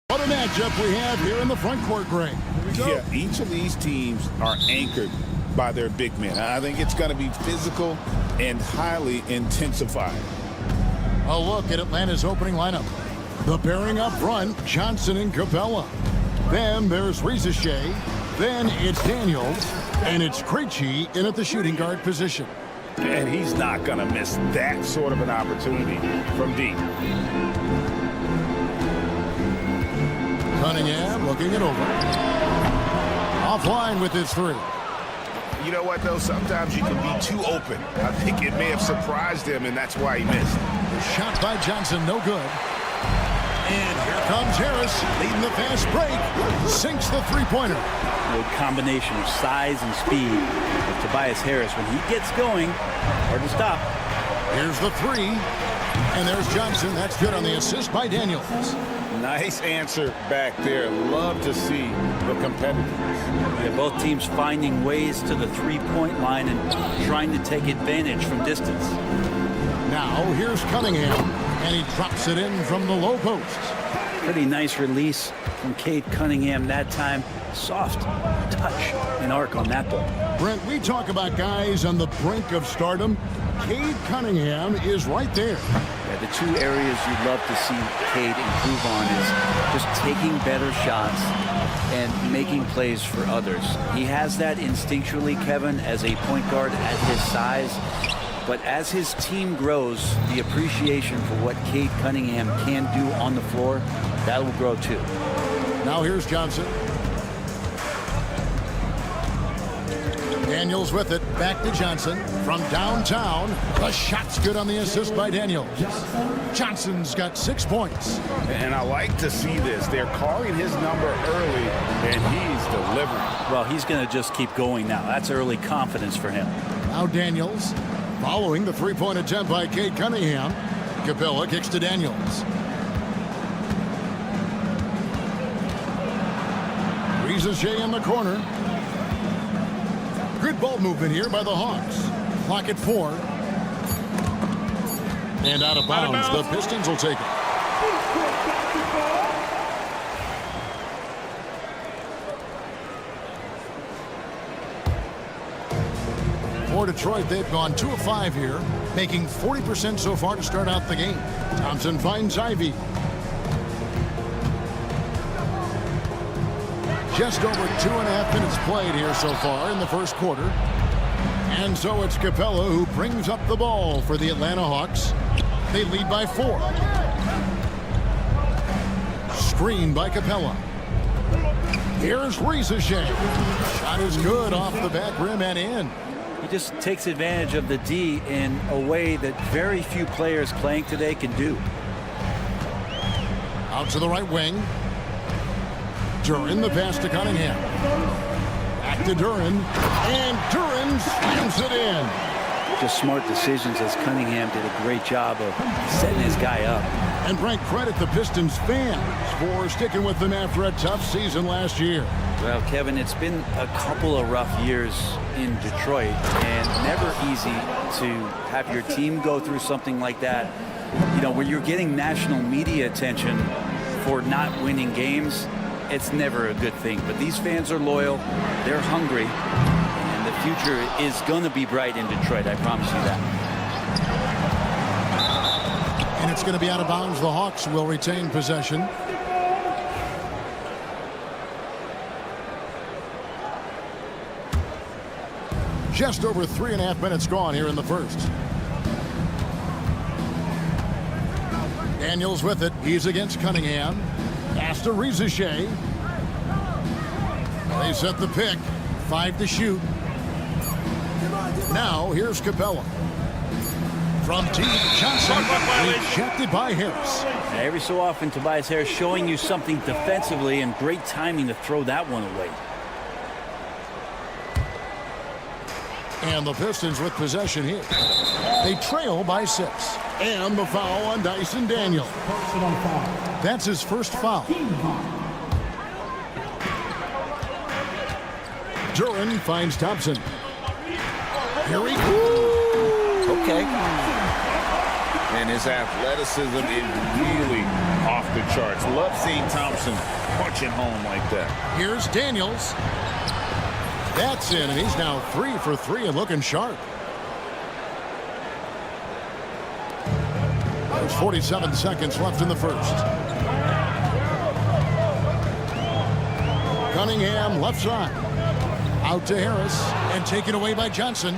What a matchup we have here in the front court, Greg. Yeah, each of these teams are anchored by their big men. I think it's going to be physical and highly intensified. A look at Atlanta's opening lineup. The pairing up front, Johnson and Capella. Then there's Rizachet. Then it's Daniels. And it's Krejci in at the shooting guard position. And he's not going to miss that sort of an opportunity from deep. Cunningham looking it over. Offline with his three. You know what, though? Sometimes you can be too open. I think it may have surprised him, and that's why he missed. Shot by Johnson, no good. And here comes Harris, leading the fast break. Sinks the three-pointer. A combination of size and speed of Tobias Harris. When he gets going, hard to stop. Here's the three. And there's Johnson. That's good on the assist by Daniels. Nice answer back there. Love to see the competitors. Yeah, both teams finding ways to the three-point line and trying to take advantage from distance. Now here's Cunningham, and he drops it in from the low post. Pretty nice release from Cade Cunningham that time. Soft touch and arc on that ball. Brent, we talk about guys on the brink of stardom. Cade Cunningham is right there. Yeah, the two areas you'd love to see Cade improve on is just taking better shots and making plays for others. He has that instinctually, Kevin, as a point guard at his size. But as his team grows, the appreciation for what Cade Cunningham can do on the floor, that will grow too. Now here's Johnson. Daniels with it, back to Johnson. From downtown, the shot's good on the assist by Daniels. Johnson's got 6 points. And I like to see this. They're calling his number early, and he's delivering. Well, he's going to just keep going now. That's early confidence for him. Now Daniels, following the three-point attempt by Cade Cunningham. Capella kicks to Daniels. Rizachet in the corner. Good ball movement here by the Hawks. Clock at 4. And out of bounds. The Pistons will take it. For Detroit, they've gone 2 of 5 here, making 40% so far to start out the game. Thompson finds Ivy. Just over 2.5 minutes played here so far in the first quarter. And so it's Capella who brings up the ball for the Atlanta Hawks. They lead by 4. Screen by Capella. Here's Rizachet. Shot is good off the back rim and in. He just takes advantage of the D in a way that very few players playing today can do. Out to the right wing. Duran, the pass to Cunningham. Back to Duran. And Duran slams it in. Just smart decisions as Cunningham did a great job of setting his guy up. And Brent, credit the Pistons fans for sticking with them after a tough season last year. Well, Kevin, it's been a couple of rough years in Detroit, and never easy to have your team go through something like that. You know, when you're getting national media attention for not winning games, it's never a good thing. But these fans are loyal, they're hungry, and the future is going to be bright in Detroit, I promise you that. And it's going to be out of bounds. The Hawks will retain possession. Just over 3.5 minutes gone here in the first. Daniels with it. He's against Cunningham. Pass to Rizachet. They set the pick. 5 to shoot. Now here's Capella. From deep, Johnson rejected by Harris. Every so often, Tobias Harris showing you something defensively, and great timing to throw that one away. And the Pistons with possession here. They trail by 6. And the foul on Dyson Daniels. That's his first foul. Duran finds Thompson. Here he goes. Okay. And his athleticism is really off the charts. Love seeing Thompson punching home like that. Here's Daniels. That's in, and he's now 3 for 3 and looking sharp. There's 47 seconds left in the first. Cunningham left side. Out to Harris and taken away by Johnson.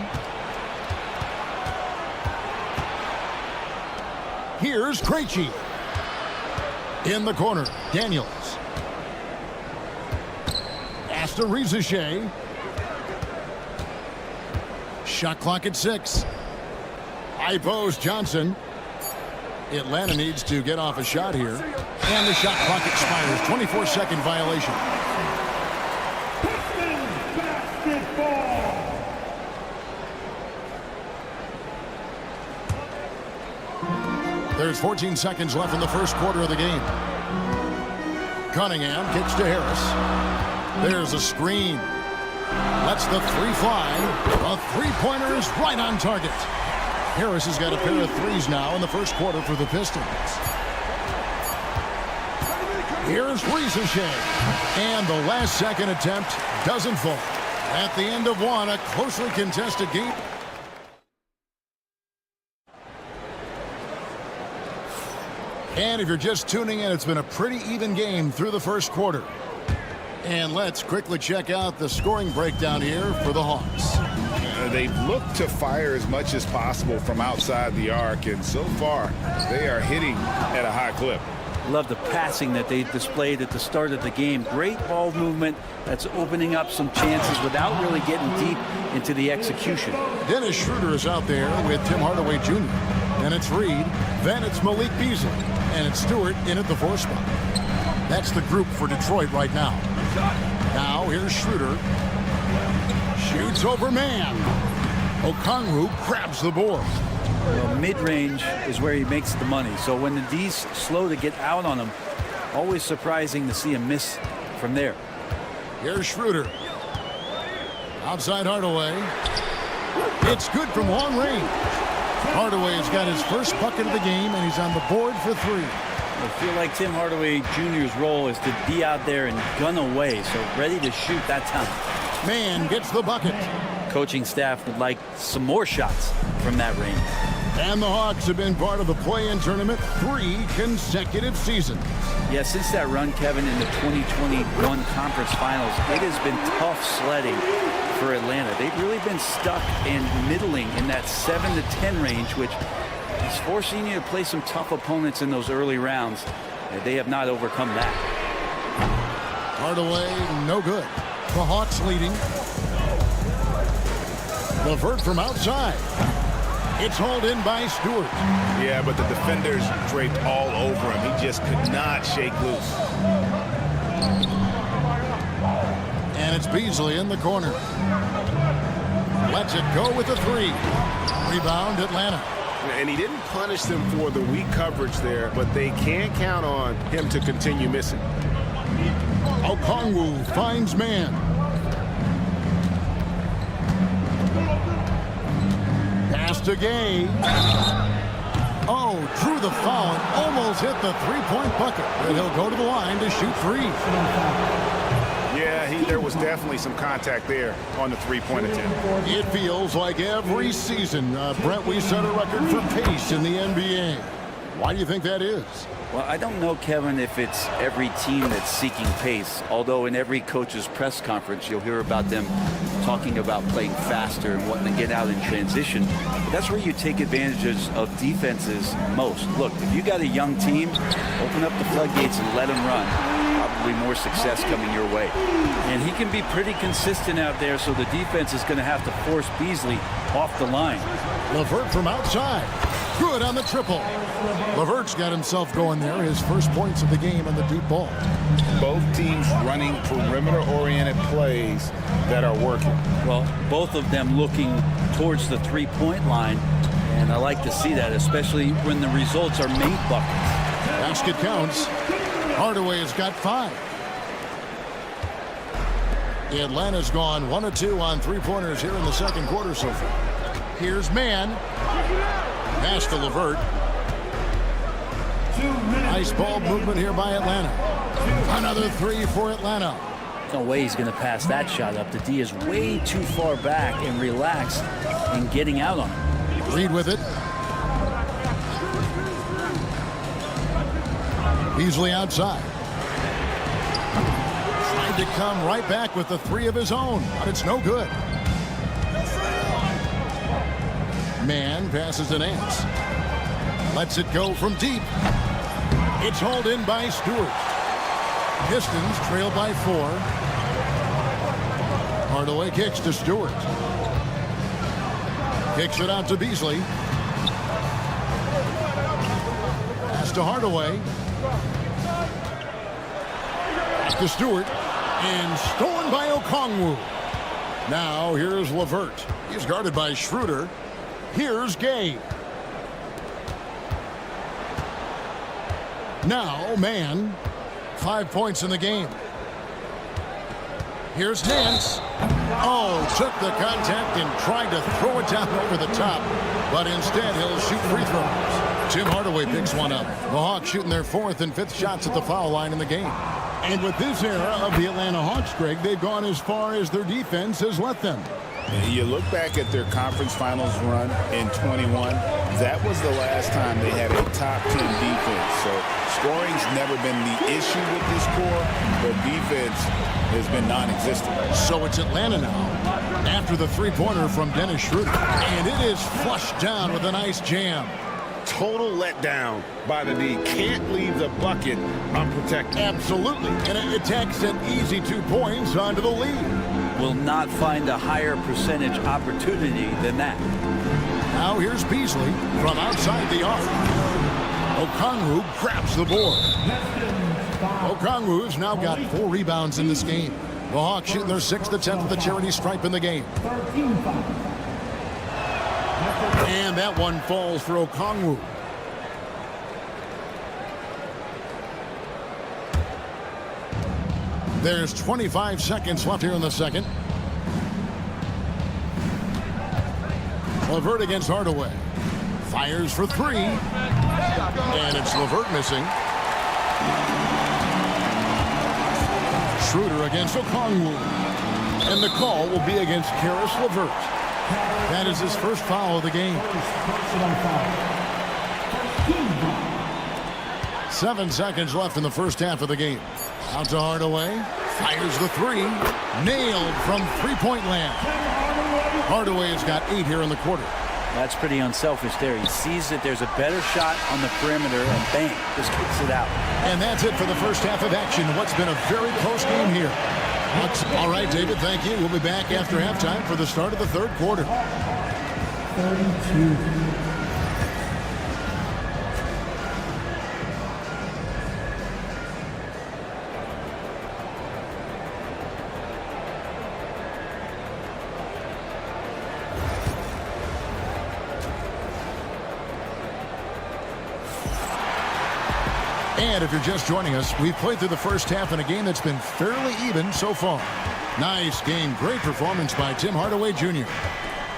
Here's Krejci. In the corner, Daniels. Pass to Rizachet. Shot clock at 6. High post Johnson. Atlanta needs to get off a shot here. And the shot clock expires. 24-second violation. There's 14 seconds left in the first quarter of the game. Cunningham kicks to Harris. There's a screen. Lets the 3 fly. A three-pointer is right on target. Harris has got a pair of threes now in the first quarter for the Pistons. Here's Rizachet. And the last second attempt doesn't fall. At the end of one, a closely contested game. And if you're just tuning in, it's been a pretty even game through the first quarter. And let's quickly check out the scoring breakdown here for the Hawks. They've looked to fire as much as possible from outside the arc, and so far they are hitting at a high clip. Love the passing that they displayed at the start of the game. Great ball movement that's opening up some chances without really getting deep into the execution. Dennis Schroeder is out there with Tim Hardaway Jr. Then it's Reed. Then it's Malik Beasley. And it's Stewart in at the 4 spot. That's the group for Detroit right now. Now here's Schroeder. Shoots over man. Okongwu grabs the board. Well, mid-range is where he makes the money. So when the D's slow to get out on him, always surprising to see him miss from there. Here's Schroeder. Outside Hardaway. It's good from long range. Hardaway has got his first bucket of the game, and he's on the board for 3. I feel like Tim Hardaway Jr.'s role is to be out there and gun away, so ready to shoot that time. Man gets the bucket. Coaching staff would like some more shots from that range. And the Hawks have been part of the play-in tournament 3 consecutive seasons. Yeah, since that run, Kevin, in the 2021 Conference Finals, it has been tough sledding for Atlanta. They've really been stuck and middling in that 7 to 10 range, which is forcing you to play some tough opponents in those early rounds. They have not overcome that. Hardaway, no good. The Hawks leading. LeVert from outside. It's hauled in by Stewart. Yeah, but the defenders draped all over him. He just could not shake loose. And it's Beasley in the corner. Lets it go with a 3. Rebound Atlanta. And he didn't punish them for the weak coverage there, but they can't count on him to continue missing. Okongwu finds man. Pass to Gay. Oh, drew the foul and almost hit the 3-point bucket. But he'll go to the line to shoot 3. Yeah, there was definitely some contact there on the 3-point attempt. It feels like every season, Brent, we set a record for pace in the NBA. Why do you think that is? Well, I don't know, Kevin, if it's every team that's seeking pace, although in every coach's press conference you'll hear about them talking about playing faster and wanting to get out in transition. But that's where you take advantages of defenses most. Look, if you got a young team, open up the floodgates and let them run. Probably more success coming your way. And he can be pretty consistent out there, so the defense is going to have to force Beasley off the line. LeVert from outside. Good on the triple. LeVert's got himself going there. His first points of the game on the deep ball. Both teams running perimeter-oriented plays that are working. Well, both of them looking towards the 3-point line, and I like to see that, especially when the results are made buckets. Basket counts. Hardaway has got 5. Atlanta's gone 1 of 2 on three-pointers here in the second quarter so far. Here's Mann. Pass to LeVert. Nice ball movement here by Atlanta. Another three for Atlanta. No way he's going to pass that shot up. The D is way too far back and relaxed in getting out on him. Reed with it. Beasley outside. Tried to come right back with the three of his own, but it's no good. Mann passes to Nance. Lets it go from deep. It's hauled in by Stewart. Pistons trail by 4. Hardaway kicks to Stewart. Kicks it out to Beasley. Pass to Hardaway. Back to Stewart. And stolen by Okongwu. Now here's LeVert. He's guarded by Schroeder. Here's Gay. Now Mann. 5 points in the game. Here's Nance. Oh, took the contact and tried to throw it down over the top. But instead, he'll shoot free throws. Tim Hardaway picks one up. The Hawks shooting their 4th and 5th shots at the foul line in the game. And with this era of the Atlanta Hawks, Greg, they've gone as far as their defense has let them. You look back at their conference finals run in 21. That was the last time they had a top 10 defense. So scoring's never been the issue with this core, but defense has been non-existent. So it's Atlanta now after the three-pointer from Dennis Schroeder. And it is flushed down with a nice jam. Total letdown by the D. Can't leave the bucket unprotected. Absolutely. And it takes an easy 2 points onto the lead. Will not find a higher percentage opportunity than that. Now here's Beasley from outside the arc. Okongwu grabs the board. Okongwu's now got 4 rebounds in this game. The Hawks shooting their 6th attempt at the charity stripe in the game. And that one falls for Okongwu. There's 25 seconds left here in the second. LeVert against Hardaway. Fires for 3. And it's LeVert missing. Schroeder against Okongwu. And the call will be against Karis LeVert. That is his first foul of the game. 7 seconds left in the first half of the game. Out to Hardaway. Fires the 3. Nailed from three-point land. Hardaway has got 8 here in the quarter. That's pretty unselfish there. He sees that there's a better shot on the perimeter and bang, just kicks it out. And that's it for the first half of action. What's been a very close game here. All right, David, thank you. We'll be back after halftime for the start of the third quarter. 32. And if you're just joining us, we've played through the first half in a game that's been fairly even so far. Nice game. Great performance by Tim Hardaway Jr.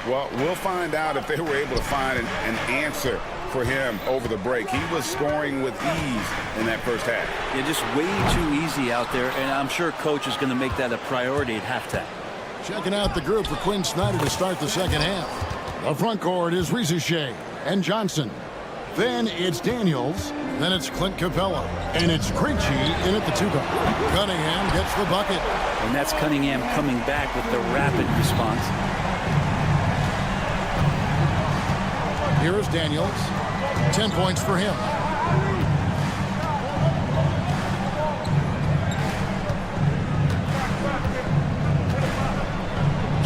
Well, we'll find out if they were able to find an answer for him over the break. He was scoring with ease in that first half. Yeah, just way too easy out there, and I'm sure Coach is going to make that a priority at halftime. Checking out the group for Quinn Snyder to start the second half. The front court is Rizachet and Johnson. Then it's Daniels. Then it's Clint Capella. And it's Krejci in at the 2-guard. Cunningham gets the bucket. And that's Cunningham coming back with the rapid response. Here is Daniels. 10 points for him.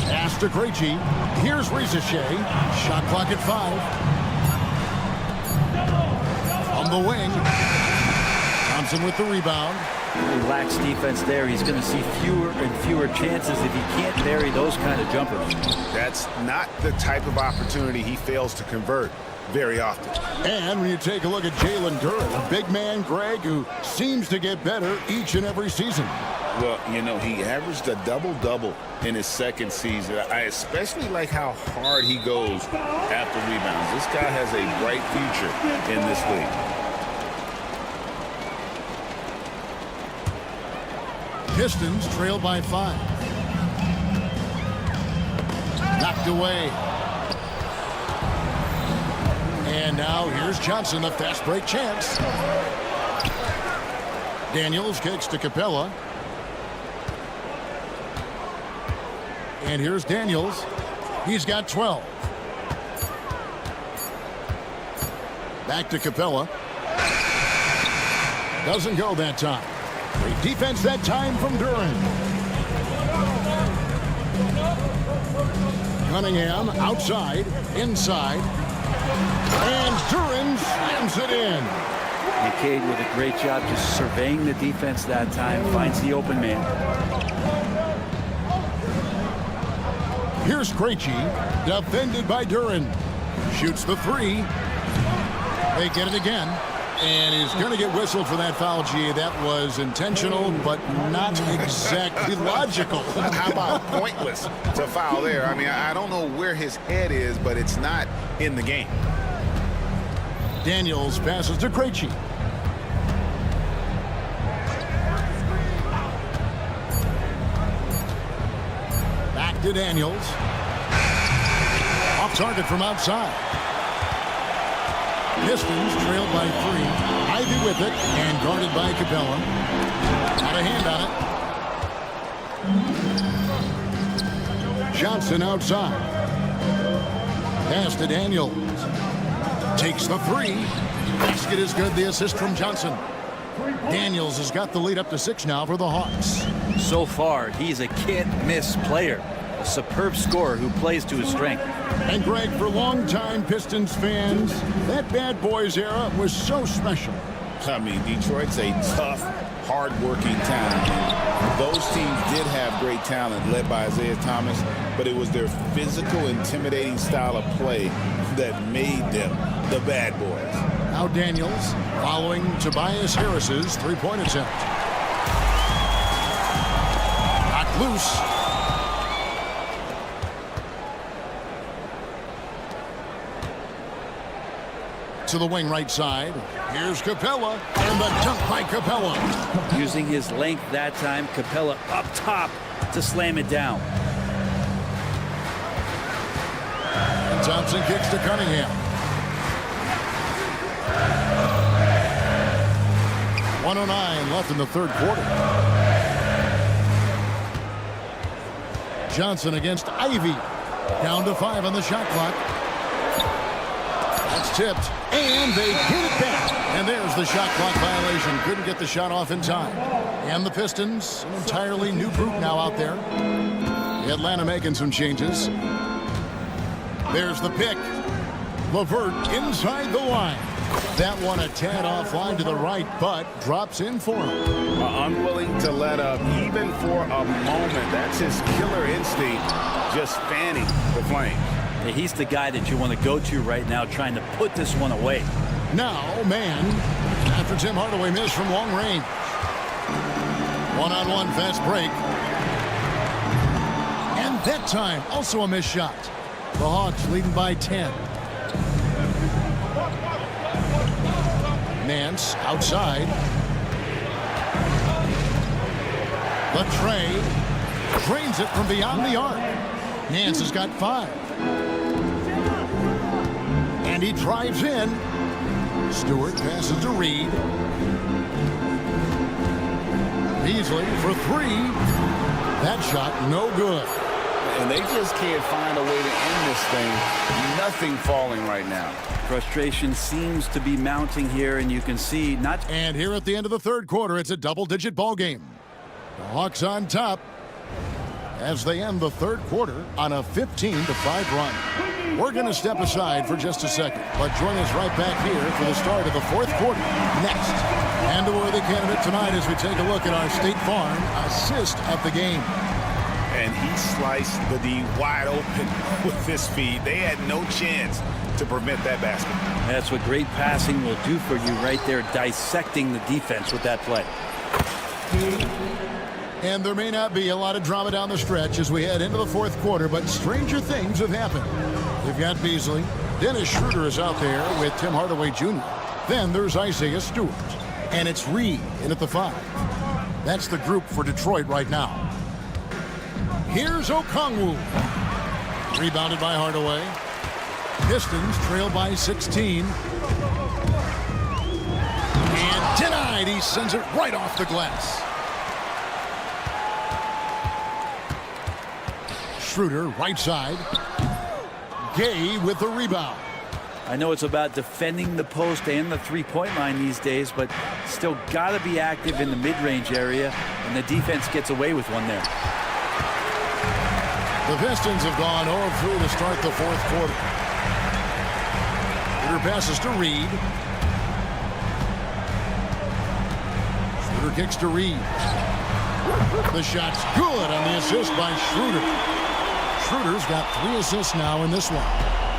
Pass to Krejci. Here's Rizachet. Shot clock at 5. On the wing. Thompson with the rebound. Relaxed defense there. He's going to see fewer and fewer chances if he can't bury those kind of jumpers. That's not the type of opportunity he fails to convert very often. And when you take a look at Jalen Duren, a big man, Greg, who seems to get better each and every season. Well, you know, he averaged a double-double in his second season. I especially like how hard he goes after rebounds. This guy has a bright future in this league. Pistons trail by 5. Knocked away. And now here's Johnson, a fast break chance. Daniels kicks to Capella. And here's Daniels. He's got 12. Back to Capella. Doesn't go that time. Great defense that time from Duran. Cunningham outside, inside. And Duran slams it in. McCade with a great job just surveying the defense that time. Finds the open man. Here's Krejci, defended by Duran. Shoots the 3. They get it again. And he's going to get whistled for that foul, G. That was intentional, but not exactly logical. How about pointless to foul there? I mean, I don't know where his head is, but it's not in the game. Daniels passes to Krejci. Back to Daniels. Off target from outside. Pistons trailed by 3. Ivy with it and guarded by Capella. Got a hand on it. Johnson outside. Pass to Daniels. Takes the 3. Basket is good. The assist from Johnson. Daniels has got the lead up to 6 now for the Hawks. So far, he's a can't-miss player. A superb scorer who plays to his strength. And Greg, for longtime Pistons fans, that bad boys era was so special. I mean, Detroit's a tough, hard-working town. And those teams did have great talent led by Isaiah Thomas, but it was their physical, intimidating style of play that made them the bad boys. Now Daniels following Tobias Harris's three-point attempt. Knocked loose. To the wing right side. Here's Capella, and the dunk by Capella. Using his length that time, Capella up top to slam it down. And Thompson kicks to Cunningham. 1:09 left in the third quarter. Johnson against Ivy. Down to 5 on the shot clock. That's tipped, and they get it back. And there's the shot clock violation. Couldn't get the shot off in time. And the Pistons, an entirely new group now out there. Atlanta making some changes. There's the pick. LeVert inside the line. That one a tad offline to the right, but drops in for him. Unwilling to let up even for a moment. That's his killer instinct, just fanning the flames. He's the guy that you want to go to right now, trying to put this one away. Now, man, after Tim Hardaway missed from long range. One-on-one fast break. And that time, also a missed shot. The Hawks leading by 10. Nance outside. The tray drains it from beyond the arc. Nance has got 5. And he drives in. Stewart passes to Reed. Beasley for 3. That shot no good. And they just can't find a way to end this thing. Nothing falling right now. Frustration seems to be mounting here, and you can see not. And here at the end of the third quarter, it's a double-digit ball game. The Hawks on top as they end the third quarter on a 15-5 run. We're going to step aside for just a second, but join us right back here for the start of the fourth quarter next. And a worthy candidate tonight as we take a look at our State Farm assist of the game. And he sliced the D wide open with this feed. They had no chance to prevent that basket. That's what great passing will do for you right there, dissecting the defense with that play. And there may not be a lot of drama down the stretch as we head into the fourth quarter, but stranger things have happened. They've got Beasley. Dennis Schroeder is out there with Tim Hardaway Jr. Then there's Isaiah Stewart. And it's Reed in at the 5. That's the group for Detroit right now. Here's Okongwu. Rebounded by Hardaway. Pistons trail by 16. And denied. He sends it right off the glass. Schroeder, right side. Gay with the rebound. I know it's about defending the post and the three-point line these days, but still got to be active in the mid-range area, and the defense gets away with one there. The Pistons have gone 0-3 to start the fourth quarter. Schroeder passes to Reed. Schroeder kicks to Reed. The shot's good on the assist by Schroeder. Schroeder's got 3 assists now in this one.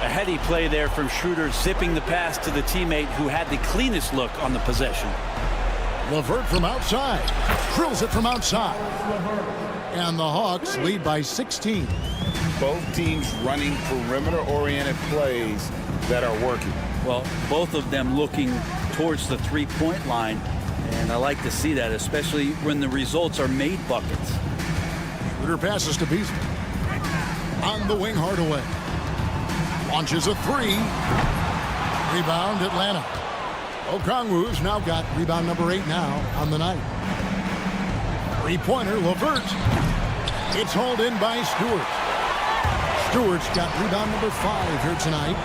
A heady play there from Schroeder, zipping the pass to the teammate who had the cleanest look on the possession. LeVert from outside. Drills it from outside. And the Hawks lead by 16. Both teams running perimeter-oriented plays that are working. Well, both of them looking towards the three-point line, and I like to see that, especially when the results are made buckets. Schroeder passes to Beasley. On the wing, Hardaway. Launches a 3. Rebound, Atlanta. Okongwu's now got rebound number 8 now on the night. Three-pointer, LeVert. It's hauled in by Stewart. Stewart's got rebound number 5 here tonight.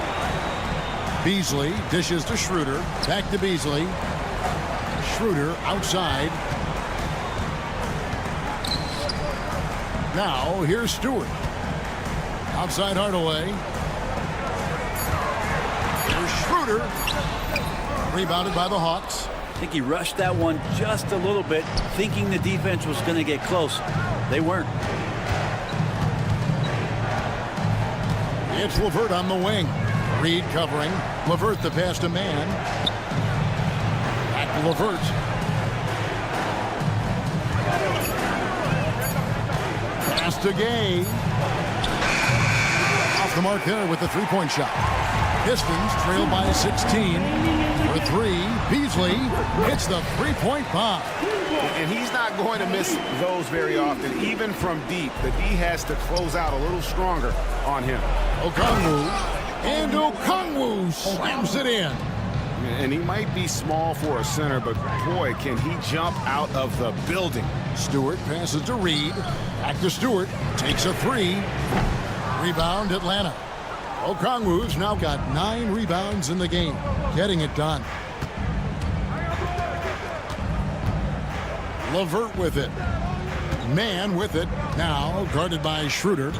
Beasley dishes to Schroeder. Back to Beasley. Schroeder outside. Now here's Stewart. Outside Hardaway. Here's Schroeder. Rebounded by the Hawks. I think he rushed that one just a little bit, thinking the defense was going to get close. They weren't. It's LeVert on the wing. Reed covering. LeVert the pass to Man. Back to LeVert. Pass to Gay. Off the mark there with the three-point shot. Pistons trail by 16. For 3, Beasley hits the three-point bomb. And he's not going to miss those very often. Even from deep, the D has to close out a little stronger on him. Okongwu. And Okongwu slams it in. And he might be small for a center, but boy, can he jump out of the building. Stewart passes to Reed. Back to Stewart. Takes a 3. Rebound, Atlanta. Okongwu's now got 9 rebounds in the game. Getting it done. LeVert with it. Man with it. Now guarded by Schroeder.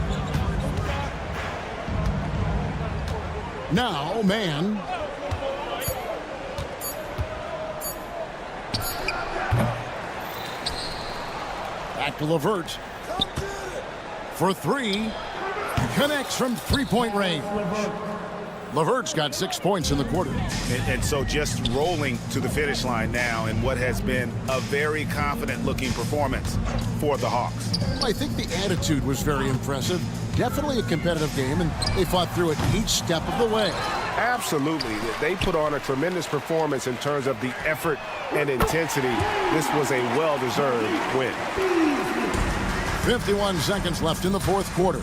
Now Man. Back to LeVert. For 3. Connects from three-point range. LeVert's got 6 points in the quarter. And so just rolling to the finish line now in what has been a very confident-looking performance for the Hawks. I think the attitude was very impressive. Definitely a competitive game, and they fought through it each step of the way. Absolutely. They put on a tremendous performance in terms of the effort and intensity. This was a well-deserved win. 51 seconds left in the fourth quarter.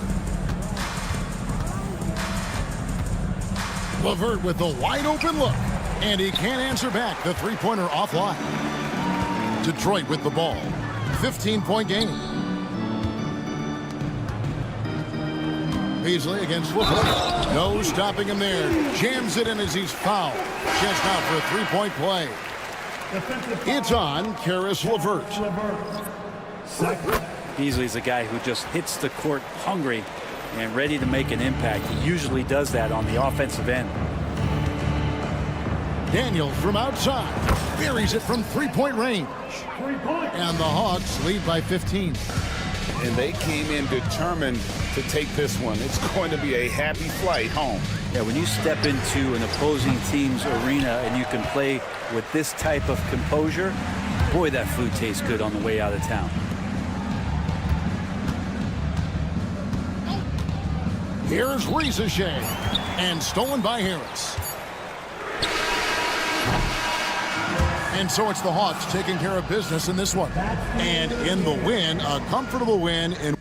LeVert with the wide open look, and he can't answer back. The three-pointer offline. Detroit with the ball. 15-point game. Beasley against LeVert. No stopping him there. Jams it in as he's fouled. Chest out for a three-point play. It's on Caris LeVert. Beasley's a guy who just hits the court hungry and ready to make an impact. He usually does that on the offensive end. Daniels from outside. Buries it from three-point range. And the Hawks lead by 15. And they came in determined to take this one. It's going to be a happy flight home. Yeah, when you step into an opposing team's arena and you can play with this type of composure, boy, that food tastes good on the way out of town. Here's Shea, and stolen by Harris. And so it's the Hawks taking care of business in this one. And in the win, a comfortable win in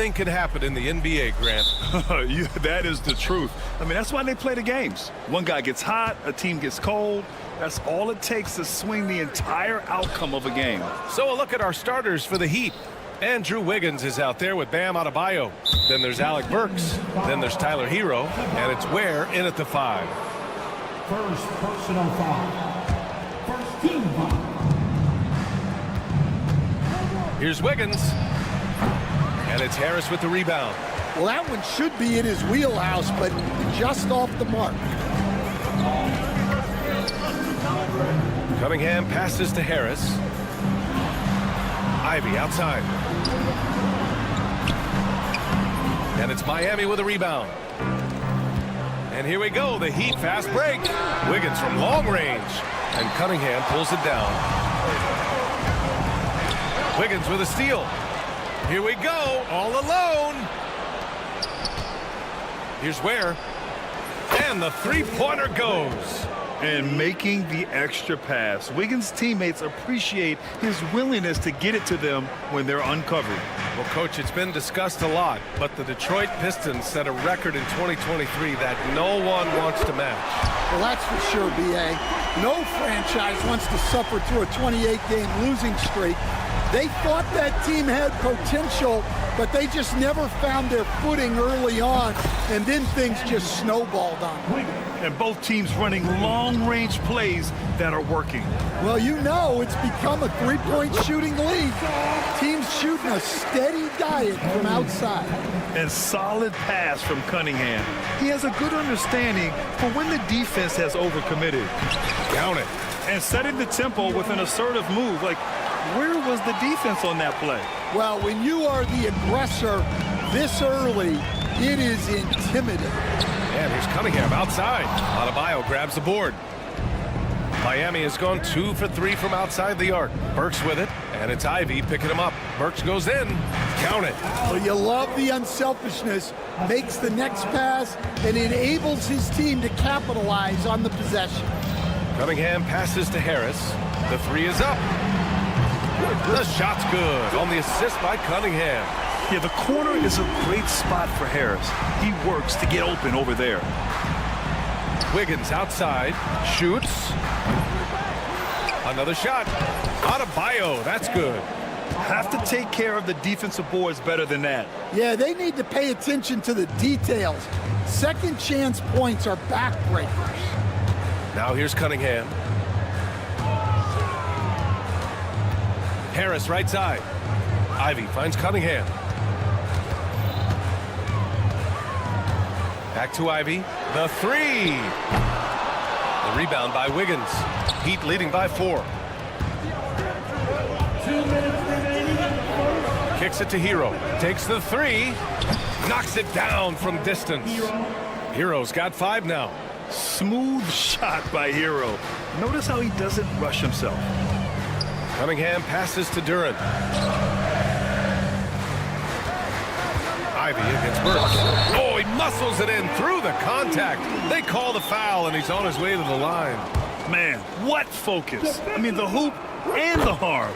anything can happen in the NBA, Grant. That is the truth. I mean, that's why they play the games. One guy gets hot, a team gets cold. That's all it takes to swing the entire outcome of a game. So a look at our starters for the Heat. Andrew Wiggins is out there with Bam Adebayo. Then there's Alec Burks. Then there's Tyler Hero. And it's Ware in at the 5. First personal foul. First team foul. Here's Wiggins. And it's Harris with the rebound. Well, that one should be in his wheelhouse, but just off the mark. Cunningham passes to Harris. Ivy outside. And it's Miami with a rebound. And here we go, the Heat fast break. Wiggins from long range. And Cunningham pulls it down. Wiggins with a steal. Here we go, all alone. Here's Ware. And the three-pointer goes. And making the extra pass. Wiggins' teammates appreciate his willingness to get it to them when they're uncovered. Well, Coach, it's been discussed a lot, but the Detroit Pistons set a record in 2023 that no one wants to match. Well, that's for sure, B.A. No franchise wants to suffer through a 28-game losing streak. They thought that team had potential, but they just never found their footing early on, and then things just snowballed on them. And both teams running long-range plays that are working. Well, you know it's become a three-point shooting league. Teams shooting a steady diet from outside. And solid pass from Cunningham. He has a good understanding for when the defense has overcommitted. Count it. And setting the tempo with an assertive move. Like, where was the defense on that play? Well, when you are the aggressor this early, it is intimidating. And here's Cunningham outside. Adebayo grabs the board. Miami has gone 2 for 3 from outside the arc. Burks with it, and it's Ivy picking him up. Burks goes in. Count it. Well, you love the unselfishness. Makes the next pass and enables his team to capitalize on the possession. Cunningham passes to Harris. The 3 is up. The shot's good on the assist by Cunningham. Yeah, the corner is a great spot for Harris. He works to get open over there. Wiggins outside, shoots. Another shot. Adebayo, that's good. Have to take care of the defensive boards better than that. Yeah, they need to pay attention to the details. Second chance points are backbreakers. Now here's Cunningham. Harris right side. Ivy finds Cunningham. Back to Ivy. The 3. The rebound by Wiggins. Heat leading by 4. 2 minutes remaining. Kicks it to Hero. Takes the 3. Knocks it down from distance. Hero's got 5 now. Smooth shot by Hero. Notice how he doesn't rush himself. Cunningham passes to Duran. Ivy against Burks. Oh, he muscles it in through the contact. They call the foul, and he's on his way to the line. Man, what focus. I mean, the hoop and the harm.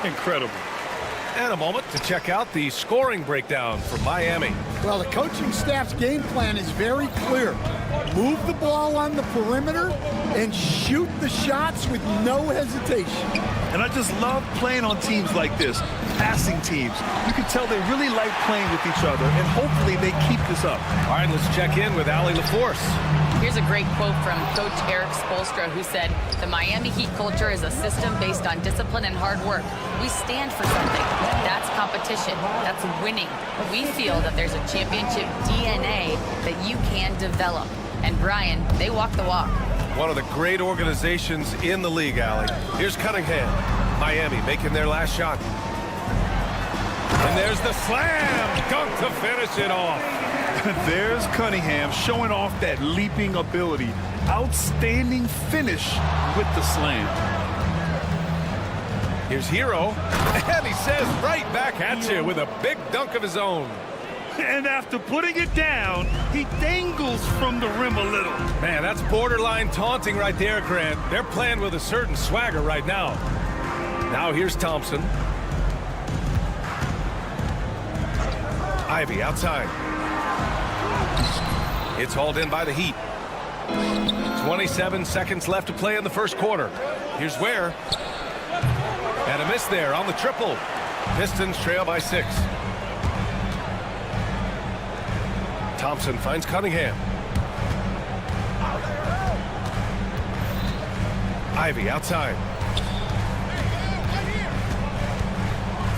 Incredible. And a moment to check out the scoring breakdown for Miami. Well, the coaching staff's game plan is very clear. Move the ball on the perimeter and shoot the shots with no hesitation. And I just love playing on teams like this, passing teams. You can tell they really like playing with each other, and hopefully they keep this up. All right, let's check in with Allie LaForce. Here's a great quote from Coach Eric Spoelstra, who said, "The Miami Heat culture is a system based on discipline and hard work. We stand for something. That's competition. That's winning. We feel that there's a championship DNA that you can develop." And Brian, they walk the walk. One of the great organizations in the league, Allie. Here's Cunningham. Miami making their last shot. And there's the slam dunk to finish it off. There's Cunningham showing off that leaping ability. Outstanding finish with the slam. Here's Hero. And he says right back at you with a big dunk of his own. And after putting it down, he dangles from the rim a little. Man, that's borderline taunting right there, Grant. They're playing with a certain swagger right now. Now here's Thompson. Ivy outside. It's hauled in by the Heat. 27 seconds left to play in the first quarter. Here's Ware. And a miss there on the triple. Pistons trail by 6. Thompson finds Cunningham. Ivy outside.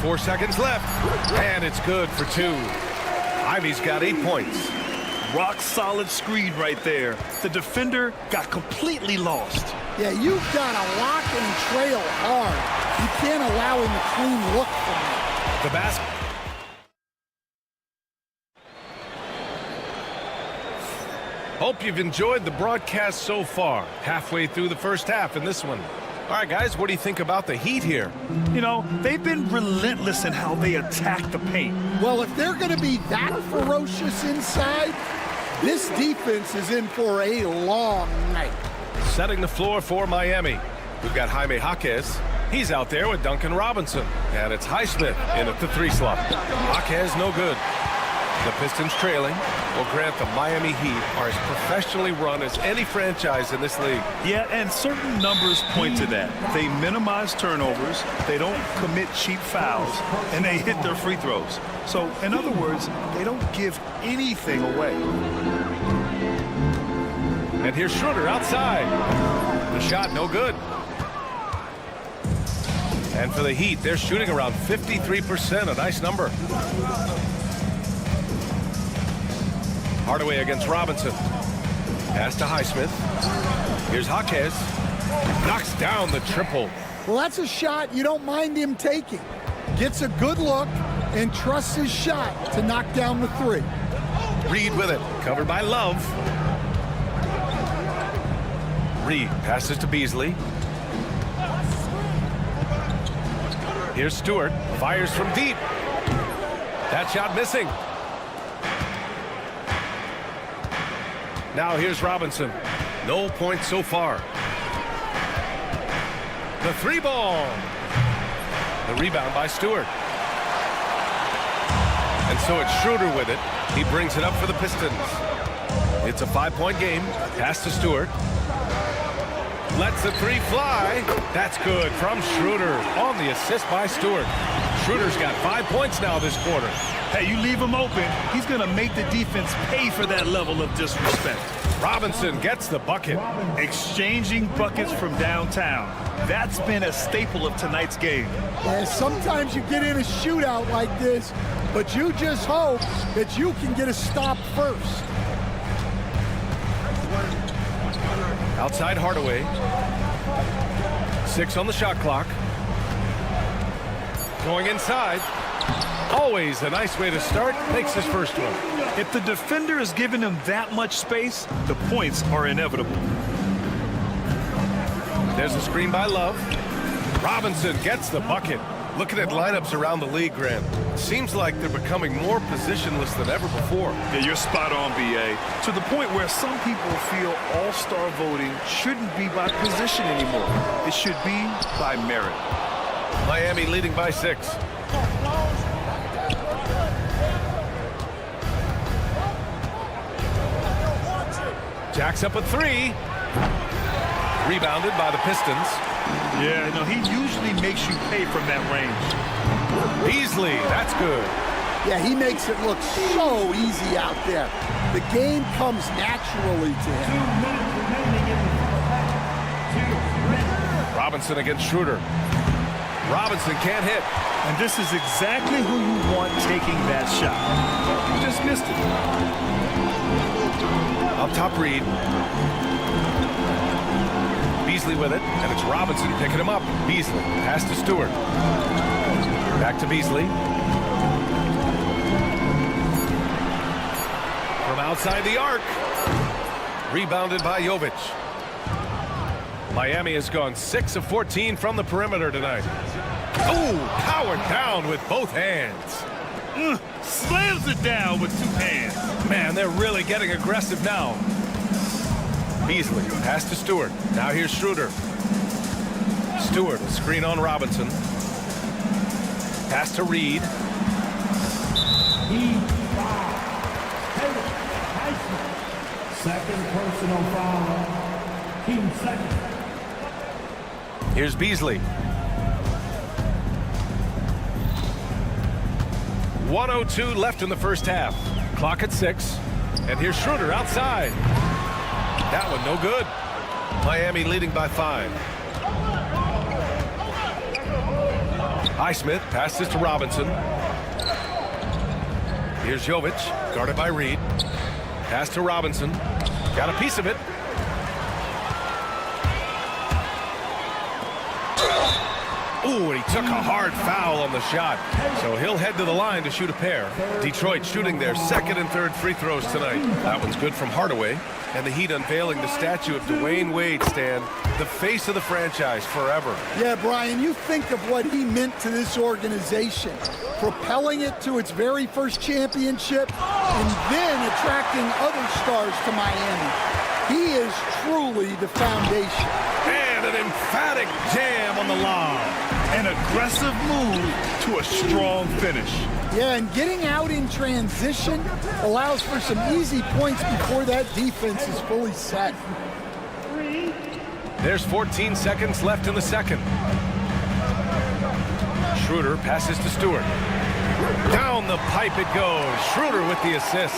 4 seconds left. And it's good for 2. Ivy's got 8 points. Rock solid screen right there. The defender got completely lost. Yeah, you've got to lock and trail hard. You can't allow him a clean look from that. The basket. Hope you've enjoyed the broadcast so far. Halfway through the first half in this one. All right, guys, what do you think about the Heat here? You know, they've been relentless in how they attack the paint. Well, if they're going to be that ferocious inside, this defense is in for a long night. Setting the floor for Miami. We've got Jaime Jaquez. He's out there with Duncan Robinson. And it's Highsmith in at the 3 slot. Jaquez no good. The Pistons trailing. Well, Grant, the Miami Heat are as professionally run as any franchise in this league. Yeah, and certain numbers point to that. They minimize turnovers, they don't commit cheap fouls, and they hit their free throws. So, in other words, they don't give anything away. And here's Schroeder outside. The shot no good. And for the Heat, they're shooting around 53%, a nice number. Hardaway against Robinson. Pass to Highsmith. Here's Jaquez. Knocks down the triple. Well, that's a shot you don't mind him taking. Gets a good look and trusts his shot to knock down the 3. Reed with it. Covered by Love. Reed passes to Beasley. Here's Stewart. Fires from deep. That shot missing. Now here's Robinson. No points so far. The 3 ball. The rebound by Stewart. And so it's Schroeder with it. He brings it up for the Pistons. It's a 5-point game. Pass to Stewart. Lets the 3 fly. That's good from Schroeder on the assist by Stewart. Schroeder's got 5 points now this quarter. Hey, you leave him open, he's going to make the defense pay for that level of disrespect. Robinson gets the bucket. Exchanging buckets from downtown. That's been a staple of tonight's game. Yeah, sometimes you get in a shootout like this, but you just hope that you can get a stop first. Outside Hardaway. 6 on the shot clock. Going inside. Always a nice way to start. Makes his first one. If the defender is giving him that much space, the points are inevitable. There's a screen by Love. Robinson gets the bucket. Looking at lineups around the league, Grant, seems like they're becoming more positionless than ever before. Yeah, you're spot on, B.A. To the point where some people feel all-star voting shouldn't be by position anymore. It should be by merit. Miami leading by 6. Jacks up a 3. Rebounded by the Pistons. Yeah, no, he usually makes you pay from that range. Beasley, that's good. Yeah, he makes it look so easy out there. The game comes naturally to him. 2 minutes remaining in the first half. Robinson against Schroeder. Robinson can't hit. And this is exactly who you want taking that shot. You just missed it. Up top, Reed. Beasley with it, and it's Robinson picking him up. Beasley, pass to Stewart. Back to Beasley. From outside the arc. Rebounded by Jovic. Miami has gone 6 of 14 from the perimeter tonight. Oh, powered down with both hands. Slams it down with 2 hands. Man, they're really getting aggressive now. Beasley, pass to Stewart. Now here's Schroeder. Stewart, a screen on Robinson. Pass to Reed. Second personal foul. Team second. Here's Beasley. 1:02 left in the first half. Clock at 6. And here's Schroeder outside. That one no good. Miami leading by 5. Highsmith passes to Robinson. Here's Jovic, guarded by Reed. Pass to Robinson. Got a piece of it. Ooh, and he took a hard foul on the shot. So he'll head to the line to shoot a pair. Detroit shooting their second and third free throws tonight. That one's good from Hardaway. And the Heat unveiling the statue of Dwayne Wade, Stan, the face of the franchise forever. Yeah, Brian, you think of what he meant to this organization, propelling it to its very first championship and then attracting other stars to Miami. He is truly the foundation. And an emphatic jam on the lob. An aggressive move to a strong finish. Yeah, and getting out in transition allows for some easy points before that defense is fully set. There's 14 seconds left in the second. Schroeder passes to Stewart. Down the pipe it goes. Schroeder with the assist.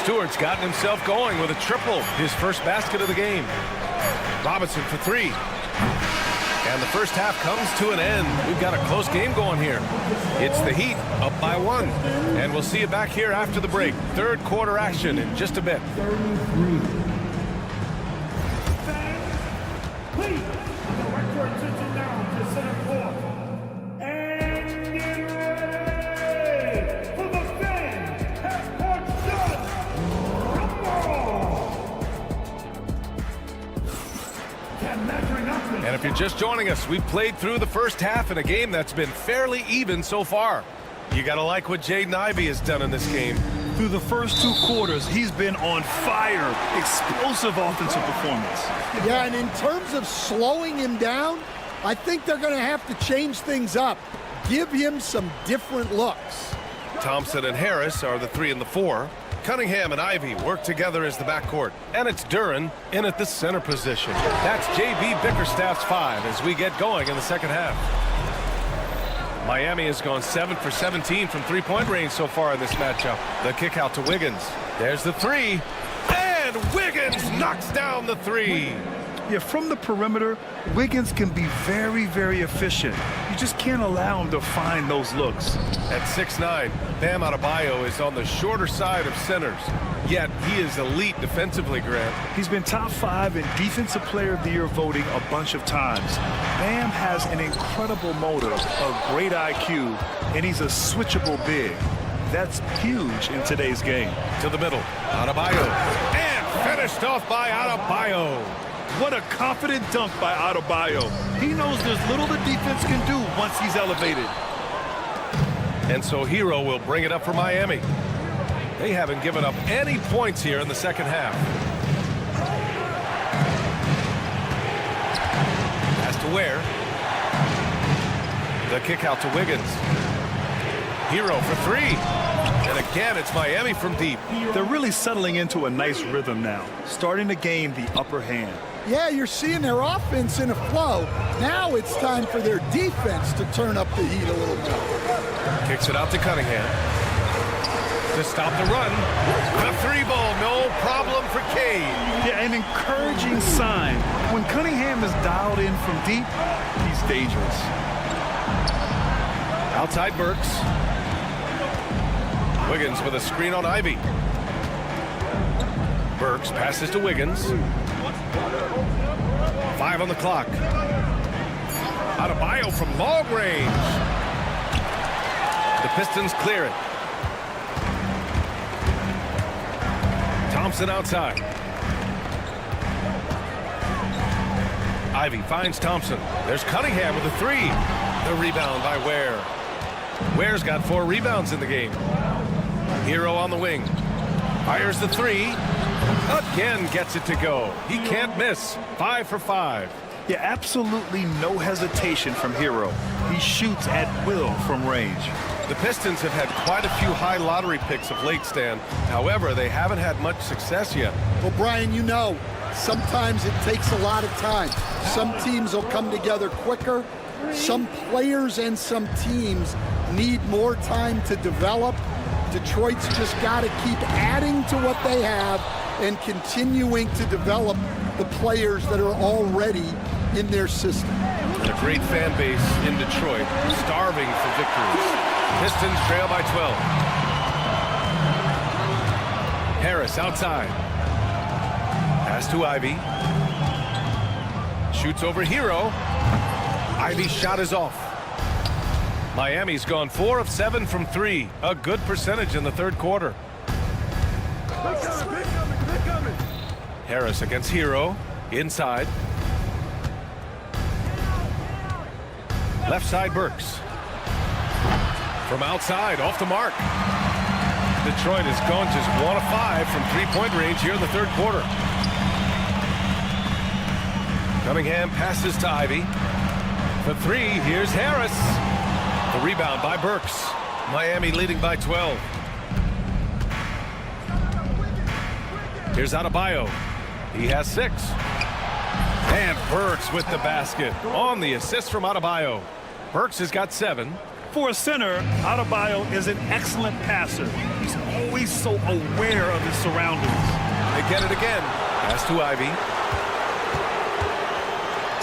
Stewart's gotten himself going with a triple, his first basket of the game. Robinson for 3. And the first half comes to an end. We've got a close game going here. It's the Heat up by 1. And we'll see you back here after the break. Third quarter action in just a bit. 33. Please, direct your attention now to center court. And get ready for the fan half-court shot. And if you're just joining us, we've played through the first half in a game that's been fairly even so far. You got to like what Jaden Ivey has done in this game. Through the first 2 quarters, he's been on fire. Explosive offensive performance. Yeah, and in terms of slowing him down, I think they're going to have to change things up. Give him some different looks. Thompson and Harris are the 3 and the 4. Cunningham and Ivey work together as the backcourt. And it's Duren in at the center position. That's J.B. Bickerstaff's 5 as we get going in the second half. Miami has gone 7 for 17 from three-point range so far in this matchup. The kick out to Wiggins. There's the 3. And Wiggins knocks down the 3. Yeah, from the perimeter, Wiggins can be very, very efficient. You just can't allow him to find those looks. At 6'9", Bam Adebayo is on the shorter side of centers. Yet he is elite defensively, Grant. He's been top 5 in Defensive Player of the Year voting a bunch of times. Bam has an incredible motor, a great IQ, and he's a switchable big. That's huge in today's game. To the middle, Adebayo. And finished off by Adebayo. What a confident dunk by Adebayo. He knows there's little the defense can do once he's elevated. And so Hero will bring it up for Miami. They haven't given up any points here in the second half. Pass to Ware. The kick out to Wiggins. Hero for 3. And again, it's Miami from deep. They're really settling into a nice rhythm now, starting to gain the upper hand. Yeah, you're seeing their offense in a flow. Now it's time for their defense to turn up the heat a little bit. Kicks it out to Cunningham. To stop the run. The 3 ball, no problem for Cade. Yeah, an encouraging sign. When Cunningham is dialed in from deep, he's dangerous. Outside Burks. Wiggins with a screen on Ivey. Burks passes to Wiggins. 5 on the clock. Adebayo from long range. The Pistons clear it. Thompson outside. Ivey finds Thompson. There's Cunningham with a 3. The rebound by Ware. Ware's got 4 rebounds in the game. Hero on the wing. Fires the 3. Again gets it to go. He can't miss. 5 for 5. Yeah, absolutely no hesitation from Hero. He shoots at will from range. The Pistons have had quite a few high lottery picks of late, Stan. However, they haven't had much success yet. Well, Brian, you know, sometimes it takes a lot of time. Some teams will come together quicker. Some players and some teams need more time to develop. Detroit's just got to keep adding to what they have and continuing to develop the players that are already in their system. A great fan base in Detroit, starving for victories. Pistons trail by 12. Harris outside. Pass to Ivy. Shoots over Hero. Ivy's shot is off. Miami's gone 4 of 7 from 3. A good percentage in the third quarter. Harris against Hero. Inside. Left side Burks. From outside, off the mark. Detroit has gone just 1 of 5 from three-point range here in the third quarter. Cunningham passes to Ivy. For 3, here's Harris. The rebound by Burks. Miami leading by 12. Here's Adebayo. He has 6. And Burks with the basket on the assist from Adebayo. Burks has got 7. For a center, Adebayo is an excellent passer. He's always so aware of his surroundings. They get it again. Pass to Ivy.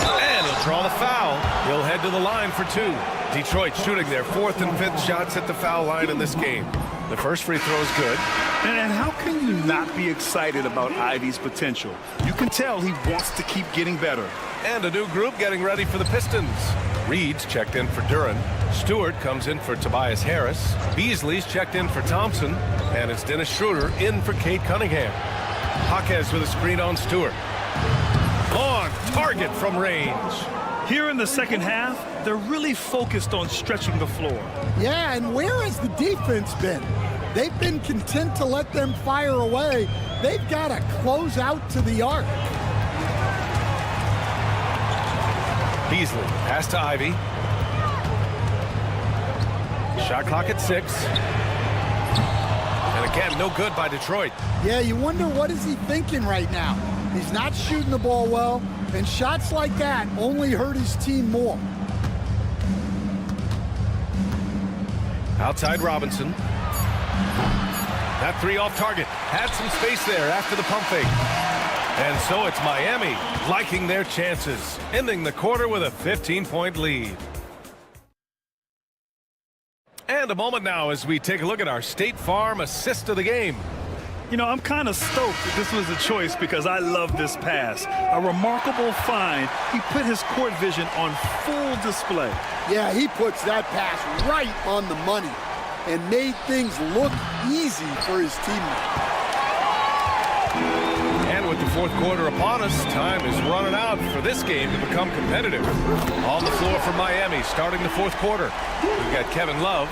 And he'll draw the foul. He'll head to the line for 2. Detroit shooting their 4th and 5th shots at the foul line in this game. The first free throw is good. And how can you not be excited about Ivy's potential? You can tell he wants to keep getting better. And a new group getting ready for the Pistons. Reed's checked in for Duran. Stewart comes in for Tobias Harris. Beasley's checked in for Thompson. And it's Dennis Schroeder in for Cade Cunningham. Jaquez with a screen on Stewart. On target from range. Here in the second half, they're really focused on stretching the floor. Yeah, and where has the defense been? They've been content to let them fire away. They've got to close out to the arc. Beasley, pass to Ivy. Shot clock at 6. And again, no good by Detroit. Yeah, you wonder what is he thinking right now. He's not shooting the ball well, and shots like that only hurt his team more. Outside Robinson. That 3 off target. Had some space there after the pump fake. And so it's Miami liking their chances, ending the quarter with a 15-point lead. And a moment now as we take a look at our State Farm assist of the game. You know, I'm kind of stoked that this was a choice because I love this pass. A remarkable find. He put his court vision on full display. Yeah, he puts that pass right on the money and made things look easy for his teammates. And with the fourth quarter upon us, time is running out for this game to become competitive. On the floor for Miami, starting the fourth quarter. We've got Kevin Love.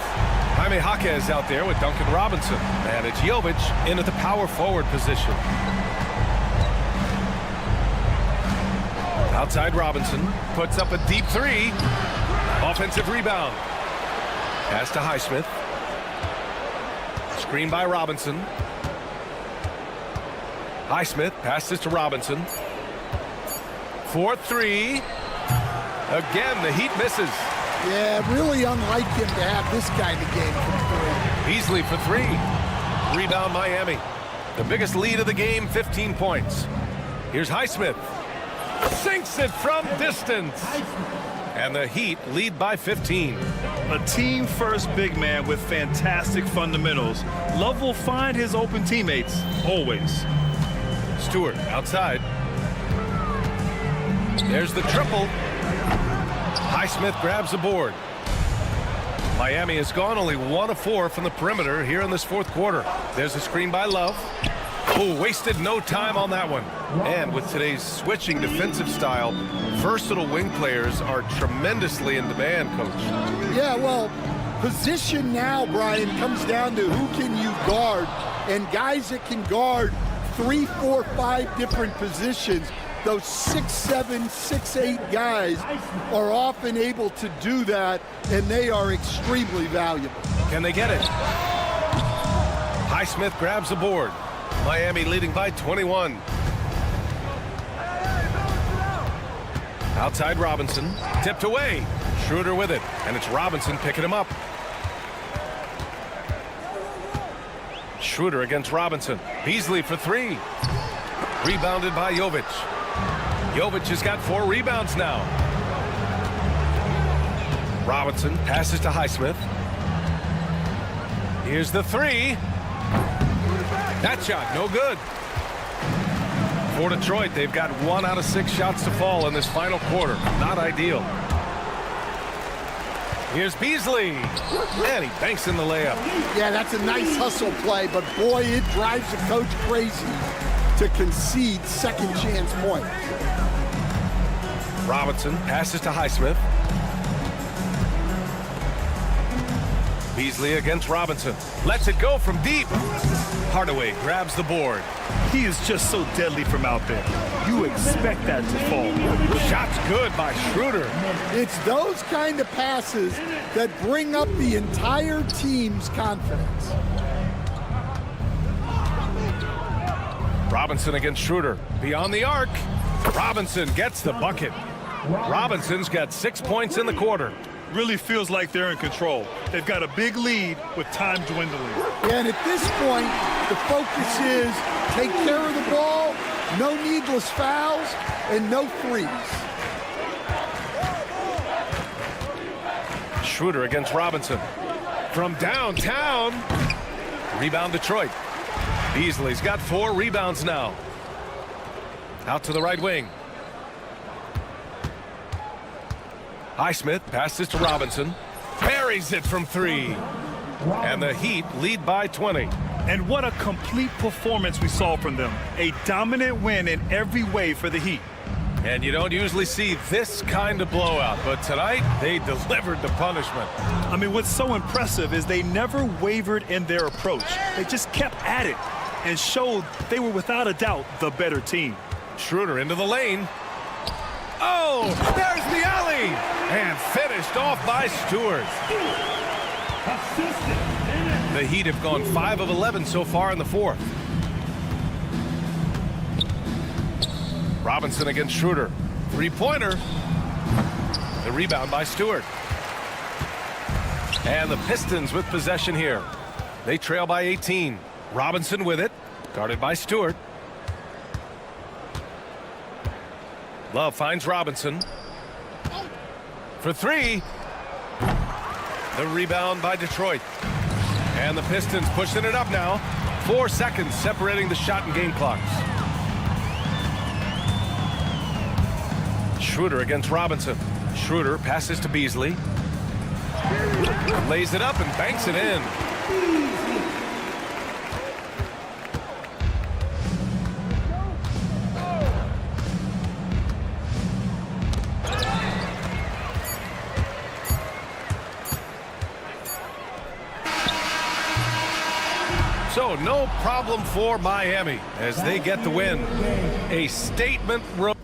Jaime Jaquez out there with Duncan Robinson. And it's Jovic in at the power forward position. Outside Robinson puts up a deep 3. Offensive rebound. Pass to Highsmith. Screen by Robinson. Highsmith passes to Robinson. 4-3. Again, the Heat misses. Yeah, really unlike him to have this kind of game from 3. Beasley for 3. Rebound Miami. The biggest lead of the game, 15 points. Here's Highsmith. Sinks it from distance. And the Heat lead by 15. A team-first big man with fantastic fundamentals. Love will find his open teammates, always. Stewart outside. There's the triple. Highsmith grabs the board. Miami has gone only 1 of 4 from the perimeter here in this fourth quarter. There's a screen by Love. Oh, wasted no time on that one. And with today's switching defensive style, versatile wing players are tremendously in demand, Coach. Yeah, well, position now, Brian, comes down to who can you guard. And guys that can guard 3, 4, 5 different positions, those 6'7", 6'8" guys are often able to do that, and they are extremely valuable. Can they get it? Highsmith grabs the board. Miami leading by 21. Outside Robinson, tipped away. Schroeder with it, and it's Robinson picking him up. Schroeder against Robinson. Beasley for three. Rebounded by Jovic. Jovic has got 4 rebounds now. Robinson passes to Highsmith. Here's the three. That shot, no good. For Detroit, they've got 1 out of 6 shots to fall in this final quarter. Not ideal. Here's Beasley. And he banks in the layup. Yeah, that's a nice hustle play, but boy, it drives the coach crazy to concede second chance points. Robinson passes to Highsmith. Beasley against Robinson. Lets it go from deep. Hardaway grabs the board. He is just so deadly from out there. You expect that to fall. Shot's good by Schroeder. It's those kind of passes that bring up the entire team's confidence. Robinson against Schroeder. Beyond the arc. Robinson gets the bucket. Robinson's got 6 points in the quarter. Really feels like they're in control. They've got a big lead with time dwindling. And at this point, the focus is take care of the ball, no needless fouls, and no threes. Schroeder against Robinson. From downtown. Rebound Detroit. Beasley's got 4 rebounds now. Out to the right wing. Highsmith passes to Robinson. Buries it from 3. And the Heat lead by 20. And what a complete performance we saw from them. A dominant win in every way for the Heat. And you don't usually see this kind of blowout, but tonight they delivered the punishment. I mean, what's so impressive is they never wavered in their approach. They just kept at it and showed they were without a doubt the better team. Schroeder into the lane. Oh, there's the alley! And finished off by Stewart. The Heat have gone 5 of 11 so far in the fourth. Robinson against Schroeder. 3-pointer. The rebound by Stewart. And the Pistons with possession here. They trail by 18. Robinson with it. Guarded by Stewart. Love finds Robinson. For 3. The rebound by Detroit. And the Pistons pushing it up now. 4 seconds separating the shot and game clocks. Schroeder against Robinson. Schroeder passes to Beasley. Lays it up and banks it in. So no problem for Miami as they get the win. A statement road.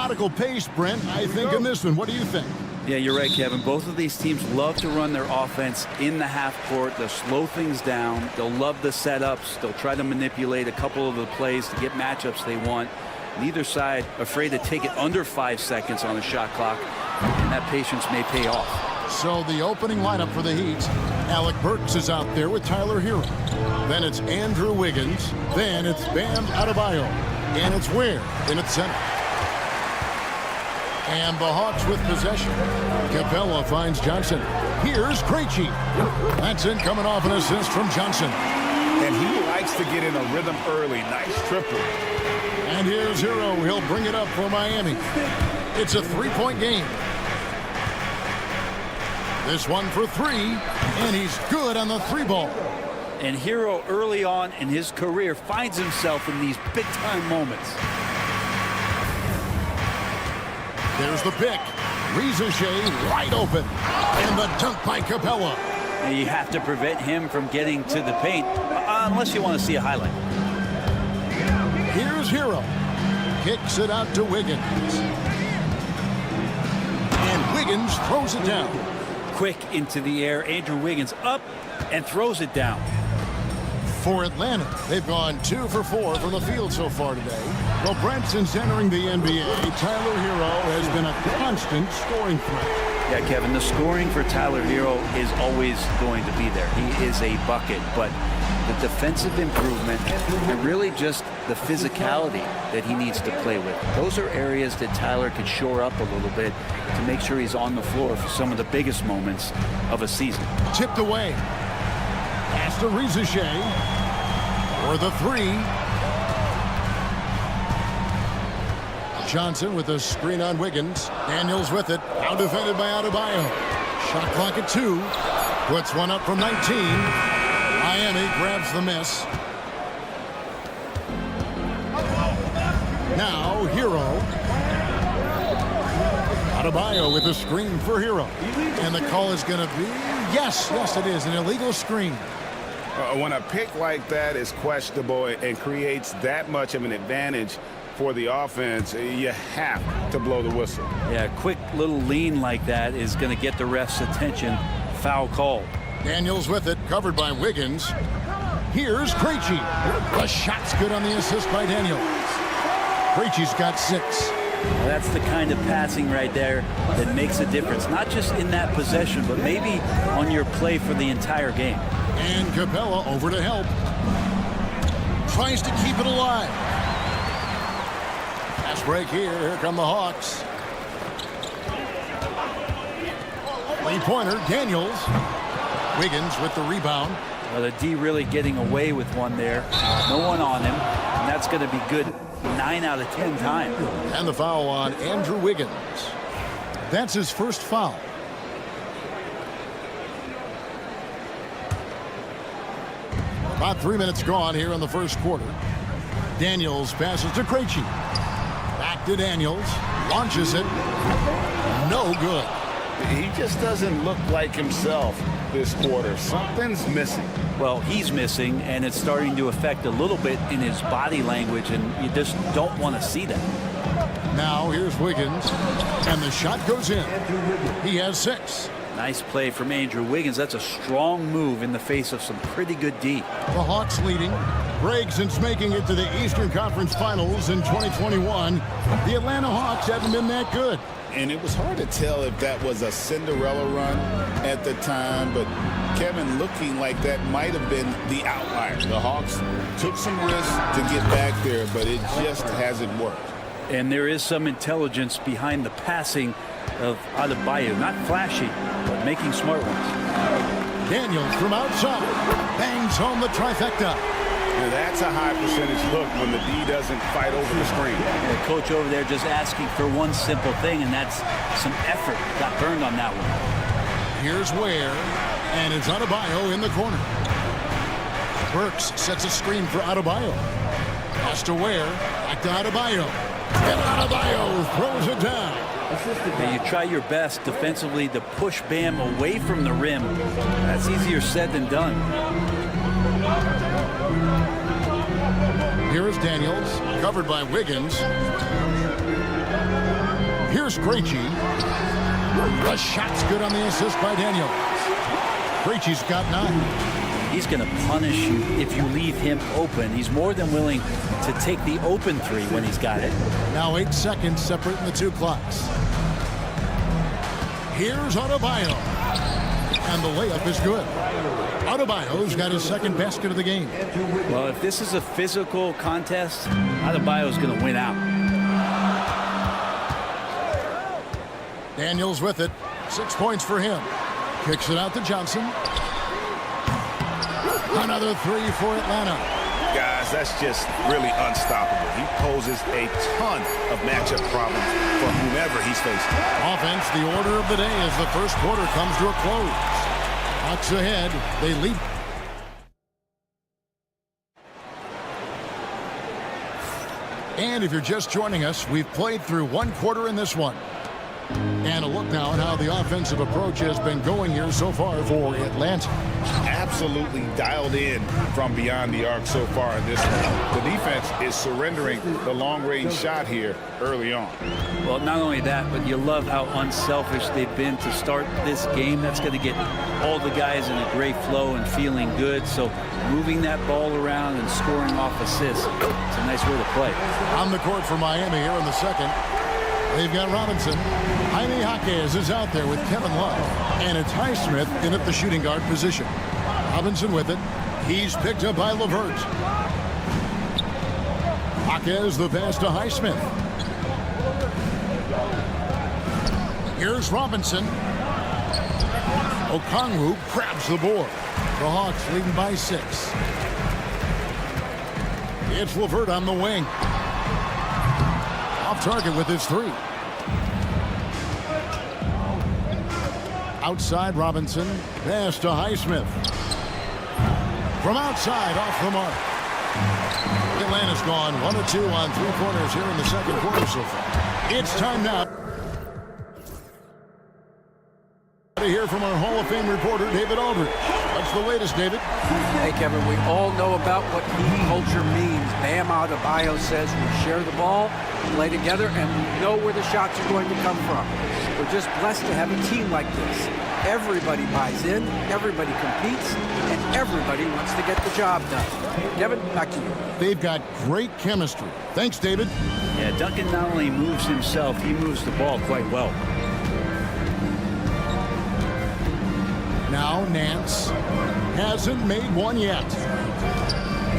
methodical pace, Brent, I think, in this one. What do you think? Yeah, you're right, Kevin. Both of these teams love to run their offense in the half court. They'll slow things down. They'll love the setups. They'll try to manipulate a couple of the plays to get matchups they want. Neither side afraid to take it under 5 seconds on the shot clock, and that patience may pay off. So the opening lineup for the Heat, Alec Burks is out there with Tyler Hero. Then it's Andrew Wiggins. Then it's Bam Adebayo. And it's Ware in its center. And the Hawks with possession. Capella finds Johnson. Here's Krejci. That's it, coming off an assist from Johnson. And he likes to get in a rhythm early. Nice triple. And here's Hero. He'll bring it up for Miami. It's a three-point game. This one for three, and he's good on the three ball. And Hero early on in his career finds himself in these big-time moments. There's the pick. Rizachet wide open. And the dunk by Capella. And you have to prevent him from getting to the paint, unless you want to see a highlight. Here's Hero. Kicks it out to Wiggins. And Wiggins throws it down. Quick into the air. Andrew Wiggins up and throws it down. For Atlanta, they've gone 2 for 4 from the field so far today. Well, Brent, since entering the NBA, Tyler Hero has been a constant scoring threat. Yeah, Kevin, the scoring for Tyler Hero is always going to be there. He is a bucket, but the defensive improvement and really just the physicality that he needs to play with. Those are areas that Tyler could shore up a little bit to make sure he's on the floor for some of the biggest moments of a season. Tipped away. Pass to Rizachet for the three. Johnson with a screen on Wiggins. Daniels with it. Now defended by Adebayo. Shot clock at 2. Puts one up from 19. Miami grabs the miss. Now Hero. Adebayo with a screen for Hero. And the call is going to be, yes, it is, an illegal screen. When a pick like that is questionable and creates that much of an advantage for the offense, you have to blow the whistle. Yeah, a quick little lean like that is going to get the ref's attention. Foul call. Daniels with it, covered by Wiggins. Here's Krejci. The shot's good on the assist by Daniels. Krejci's got 6. Well, that's the kind of passing right there that makes a difference, not just in that possession, but maybe on your play for the entire game. And Capella over to help. Tries to keep it alive. Fast break here. Here come the Hawks. Three-pointer, Daniels. Wiggins with the rebound. Well, the D really getting away with one there. No one on him, and that's going to be good 9 out of 10 times. And the foul on Andrew Wiggins. That's his first foul. About 3 minutes gone here in the first quarter. Daniels passes to Krejci. Back to Daniels. Launches it. No good. He just doesn't look like himself this quarter. Something's missing. Well, he's missing, and it's starting to affect a little bit in his body language, and you just don't want to see that. Now here's Wiggins, and the shot goes in. He has 6. Nice play from Andrew Wiggins. That's a strong move in the face of some pretty good D. The Hawks leading. Greg, since making it to the Eastern Conference Finals in 2021, the Atlanta Hawks haven't been that good. And it was hard to tell if that was a Cinderella run at the time, but Kevin, looking like that might have been the outlier. The Hawks took some risks to get back there, but it just hasn't worked. And there is some intelligence behind the passing of Adebayo. Not flashy, but making smart ones. Daniels from outside bangs home the trifecta. Now that's a high percentage look when the D doesn't fight over the screen. The coach over there just asking for one simple thing, and that's some effort. Got burned on that one. Here's Ware, and it's Adebayo in the corner. Burks sets a screen for Adebayo. Pass to Ware, back to Adebayo. And Adebayo throws it down. And you try your best defensively to push Bam away from the rim. That's easier said than done. Here is Daniels, covered by Wiggins. Here's Krejci. The shot's good on the assist by Daniels. Krejci's got 9. He's going to punish you if you leave him open. He's more than willing to take the open 3 when he's got it. Now 8 seconds separating the 2 clocks. Here's Adebayo. And the layup is good. Adebayo's got his 2nd basket of the game. Well, if this is a physical contest, Adebayo's going to win out. Daniels with it. 6 points for him. Kicks it out to Johnson. Another 3 for Atlanta. Guys, that's just really unstoppable. He poses a ton of matchup problems for whomever he's facing. Offense, the order of the day as the first quarter comes to a close. Bucks ahead. They lead. And if you're just joining us, we've played through 1 quarter in this one. And a look now at how the offensive approach has been going here so far for Atlanta. Absolutely dialed in from beyond the arc so far in this one. The defense is surrendering the long-range shot here early on. Well, not only that, but you love how unselfish they've been to start this game. That's going to get all the guys in a great flow and feeling good. So moving that ball around and scoring off assists, it's a nice way to play. On the court for Miami here in the second. They've got Robinson. Jaime Jaquez is out there with Kevin Love. And it's Highsmith in at the shooting guard position. Robinson with it. He's picked up by LeVert. Jaquez the pass to Highsmith. Here's Robinson. Okongwu grabs the board. The Hawks leading by 6. It's LeVert on the wing. Off target with his 3. Outside Robinson. Pass to Highsmith. From outside, off the mark. Atlanta's gone 1 of 2 on 3 corners here in the second quarter so far. It's time now to hear from our Hall of Fame reporter, David Aldridge. What's the latest, David? Hey, Kevin, we all know about what heat culture means. Bam Adebayo says we share the ball, play together, and we know where the shots are going to come from. We're just blessed to have a team like this. Everybody buys in, everybody competes, and everybody wants to get the job done. Kevin, back to you. They've got great chemistry. Thanks, David. Yeah, Duncan not only moves himself, he moves the ball quite well. Now Nance hasn't made one yet.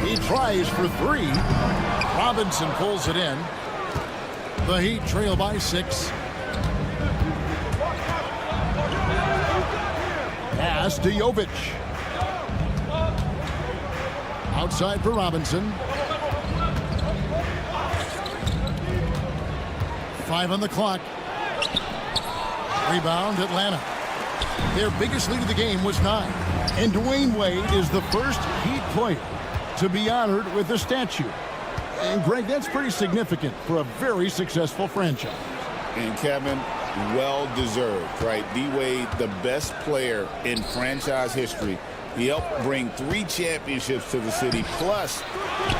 He tries for 3. Robinson pulls it in. The Heat trail by 6. Pass to Jovic. Outside for Robinson. 5 on the clock. Rebound Atlanta. Their biggest lead of the game was 9. And Dwayne Wade is the first Heat player to be honored with a statue. And Greg, that's pretty significant for a very successful franchise. And Kevin, well deserved, right? D-Wade, the best player in franchise history. He helped bring 3 championships to the city. Plus,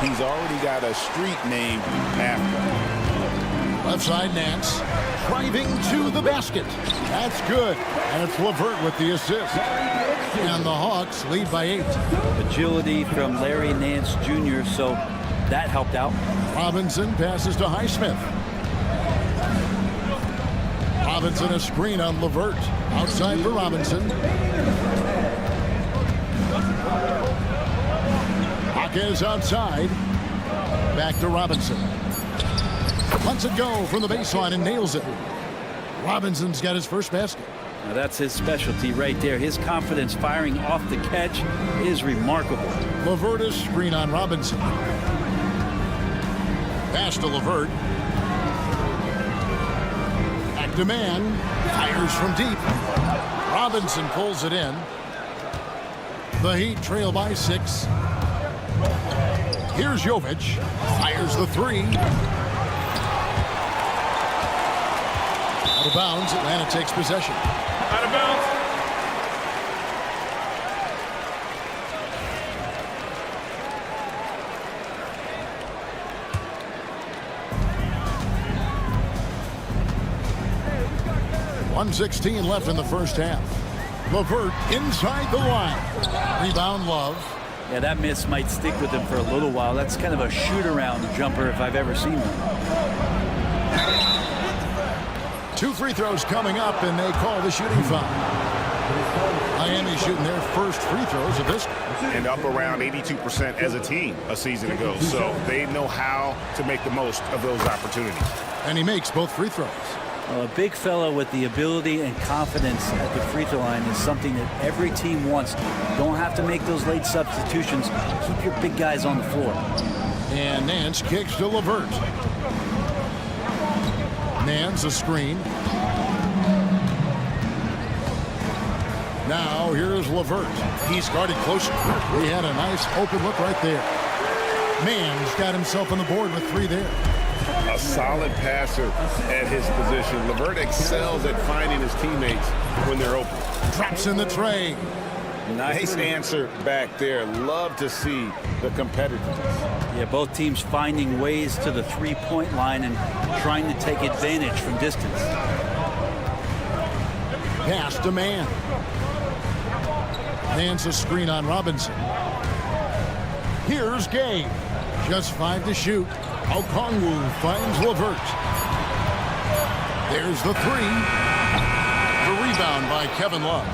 he's already got a street named after him. Left side Nance. Driving to the basket. That's good. And it's LeVert with the assist. And the Hawks lead by 8. Agility from Larry Nance Jr., so that helped out. Robinson passes to Highsmith. Robinson a screen on LeVert. Outside for Robinson. Jaquez outside. Back to Robinson. Lets it go from the baseline and nails it. Robinson's got his first basket. Now that's his specialty right there. His confidence firing off the catch is remarkable. LeVert is screen on Robinson. Pass to LeVert. Back to man. Fires from deep. Robinson pulls it in. The Heat trail by 6. Here's Jovic. Fires the 3. Out of bounds. Atlanta takes possession. Out of bounds. 1:16 left in the first half. LeVert inside the line. Rebound, Love. Yeah, that miss might stick with him for a little while. That's kind of a shoot-around jumper if I've ever seen one. 2 free throws coming up, and they call the shooting foul. Miami shooting their first free throws of this. And up around 82% as a team a season ago. So they know how to make the most of those opportunities. And he makes both free throws. Well, a big fella with the ability and confidence at the free throw line is something that every team wants. Don't have to make those late substitutions. Keep your big guys on the floor. And Nance kicks to LeVert. Nance a screen. Now here's LeVert. He's guarded closer. He had a nice open look right there. Mann's got himself on the board with 3 there. A solid passer at his position. LeVert excels at finding his teammates when they're open. Drops in the tray. Nice answer back there. Love to see the competitiveness. Yeah, both teams finding ways to the three-point line and trying to take advantage from distance. Pass to Mann. Nance a screen on Robinson. Here's Gay. Just 5 to shoot. Okongwu finds LeVert. There's the 3. The rebound by Kevin Love.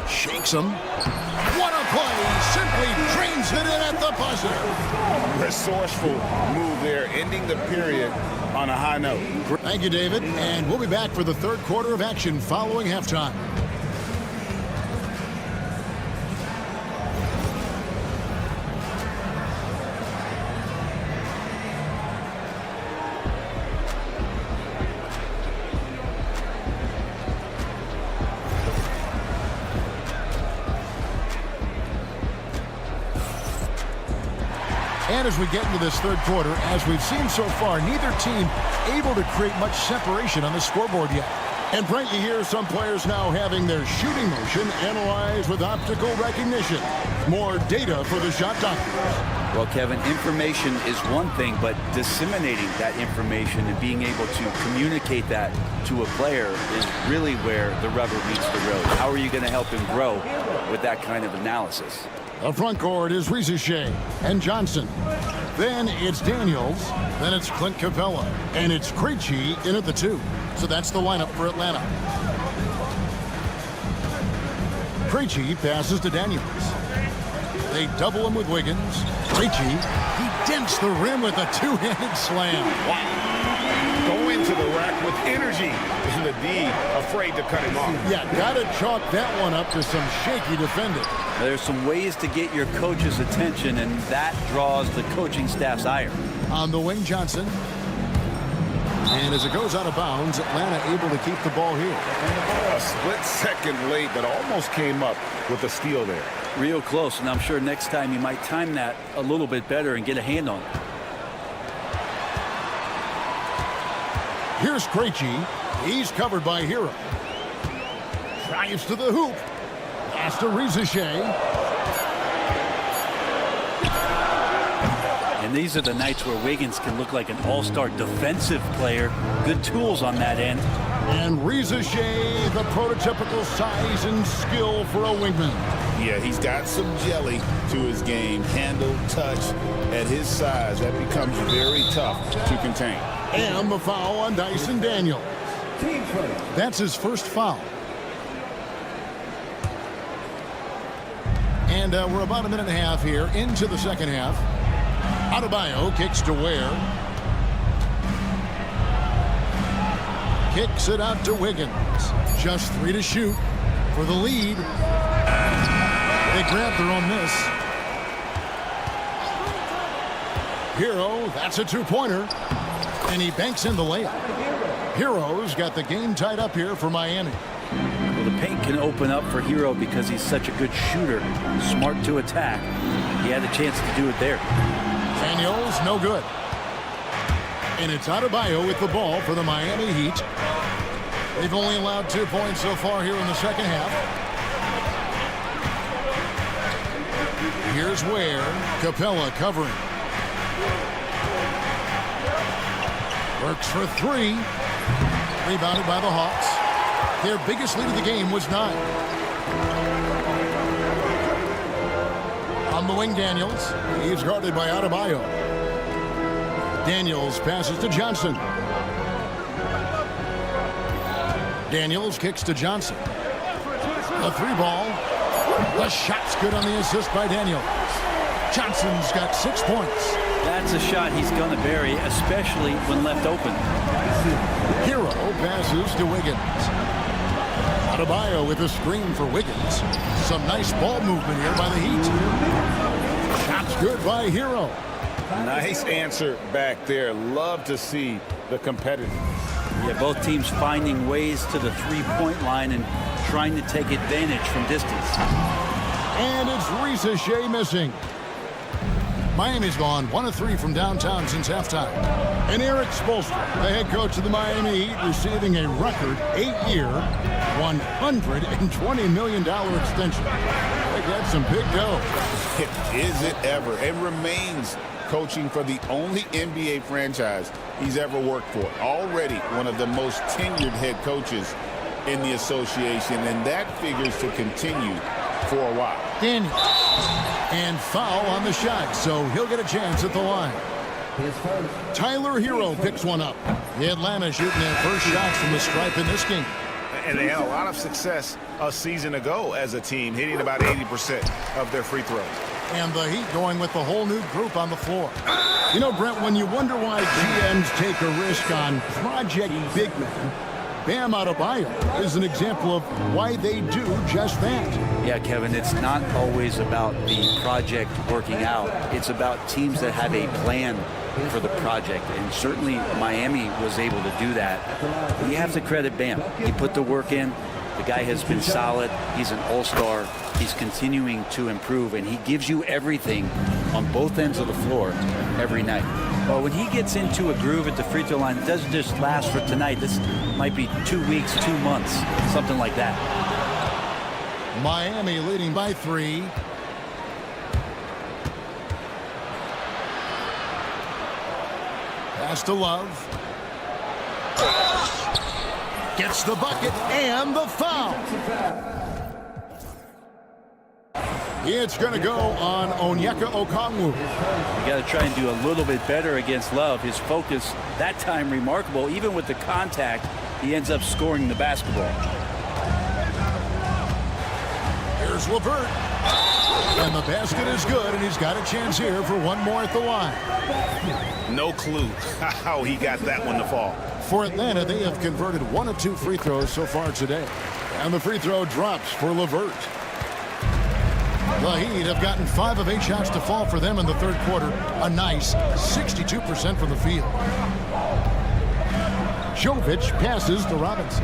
Shakes him. What a play! Simply drains it in at the buzzer. Resourceful move there, ending the period on a high note. Thank you, David. And we'll be back for the third quarter of action following halftime. And as we get into this third quarter, as we've seen so far, neither team able to create much separation on the scoreboard yet. And Brent, you hear some players now having their shooting motion analyzed with optical recognition. More data for the shot doctors. Well, Kevin, information is one thing, but disseminating that information and being able to communicate that to a player is really where the rubber meets the road. How are you going to help him grow with that kind of analysis? The front court is Rieseshay and Johnson. Then it's Daniels. Then it's Clint Capella. And it's Krejci in at the 2. So that's the lineup for Atlanta. Krejci passes to Daniels. They double him with Wiggins. Krejci, he dents the rim with a 2-handed slam. Wow. Go into the rack with energy. And the D afraid to cut him off. Yeah, gotta chalk that one up to some shaky defending. There's some ways to get your coach's attention, and that draws the coaching staff's ire. On the wing, Johnson. And as it goes out of bounds, Atlanta able to keep the ball here. A split second late, but almost came up with a steal there. Real close, and I'm sure next time you might time that a little bit better and get a hand on it. Here's Krejci. He's covered by Hero. Drives to the hoop. Pass to Rieseshay. And these are the nights where Wiggins can look like an all-star defensive player. Good tools on that end. And Rieseshay, the prototypical size and skill for a wingman. Yeah, he's got some jelly to his game. Handle, touch. At his size, that becomes very tough to contain. And the foul on Dyson Daniels. That's his first foul. And we're about a minute and a half here into the second half. Adebayo kicks to Ware. Kicks it out to Wiggins. Just 3 to shoot for the lead. They grab their own miss. Hero, that's a 2-pointer. And he banks in the layup. Hero's got the game tied up here for Miami. Well, the paint can open up for Hero because he's such a good shooter. Smart to attack. He had a chance to do it there. Daniels, no good. And it's Adebayo with the ball for the Miami Heat. They've only allowed 2 points so far here in the second half. Here's Ware. Capella covering. Works for three. Rebounded by the Hawks. Their biggest lead of the game was 9. On the wing, Daniels. He's guarded by Adebayo. Daniels passes to Johnson. Daniels kicks to Johnson. A 3-ball. The shot's good on the assist by Daniels. Johnson's got 6 points. That's a shot he's going to bury, especially when left open. Hero passes to Wiggins. Adebayo with a screen for Wiggins. Some nice ball movement here by the Heat. Shot's good by Hero. Nice answer back there. Love to see the competitiveness. Yeah, both teams finding ways to the three-point line and trying to take advantage from distance. And it's Risacher missing. Miami's gone 1 of 3 from downtown since halftime. And Eric Spoelstra, the head coach of the Miami Heat, receiving a record 8-year, $120 million extension. They got some big dough. Is it ever? It remains coaching for the only NBA franchise he's ever worked for. Already one of the most tenured head coaches in the association, and that figures to continue for a while. Daniels. And foul on the shot, so he'll get a chance at the line. Tyler Hero picks one up. The Atlanta shooting their first shots from the stripe in this game. And they had a lot of success a season ago as a team, hitting about 80% of their free throws. And the Heat going with the whole new group on the floor. You know, Brent, when you wonder why GMs take a risk on project big men, Bam Adebayo is an example of why they do just that. Yeah, Kevin, it's not always about the project working out. It's about teams that have a plan for the project, and certainly Miami was able to do that. You have to credit Bam. He put the work in. The guy has been solid. He's an all-star. He's continuing to improve, and he gives you everything on both ends of the floor every night. Well, when he gets into a groove at the free throw line, it doesn't just last for tonight. This might be 2 weeks, 2 months, something like that. Miami leading by 3. Pass to Love. Gets the bucket and the foul. It's going to go on Onyeka Okongwu. You got to try and do a little bit better against Love. His focus that time remarkable. Even with the contact, he ends up scoring the basketball. Here's LeVert. And the basket is good, and he's got a chance here for one more at the line. No clue how he got that one to fall. For Atlanta, they have converted 1 of 2 free throws so far today. And the free throw drops for LeVert. The Heat have gotten 5 of 8 shots to fall for them in the third quarter. A nice 62% from the field. Jovic passes to Robinson.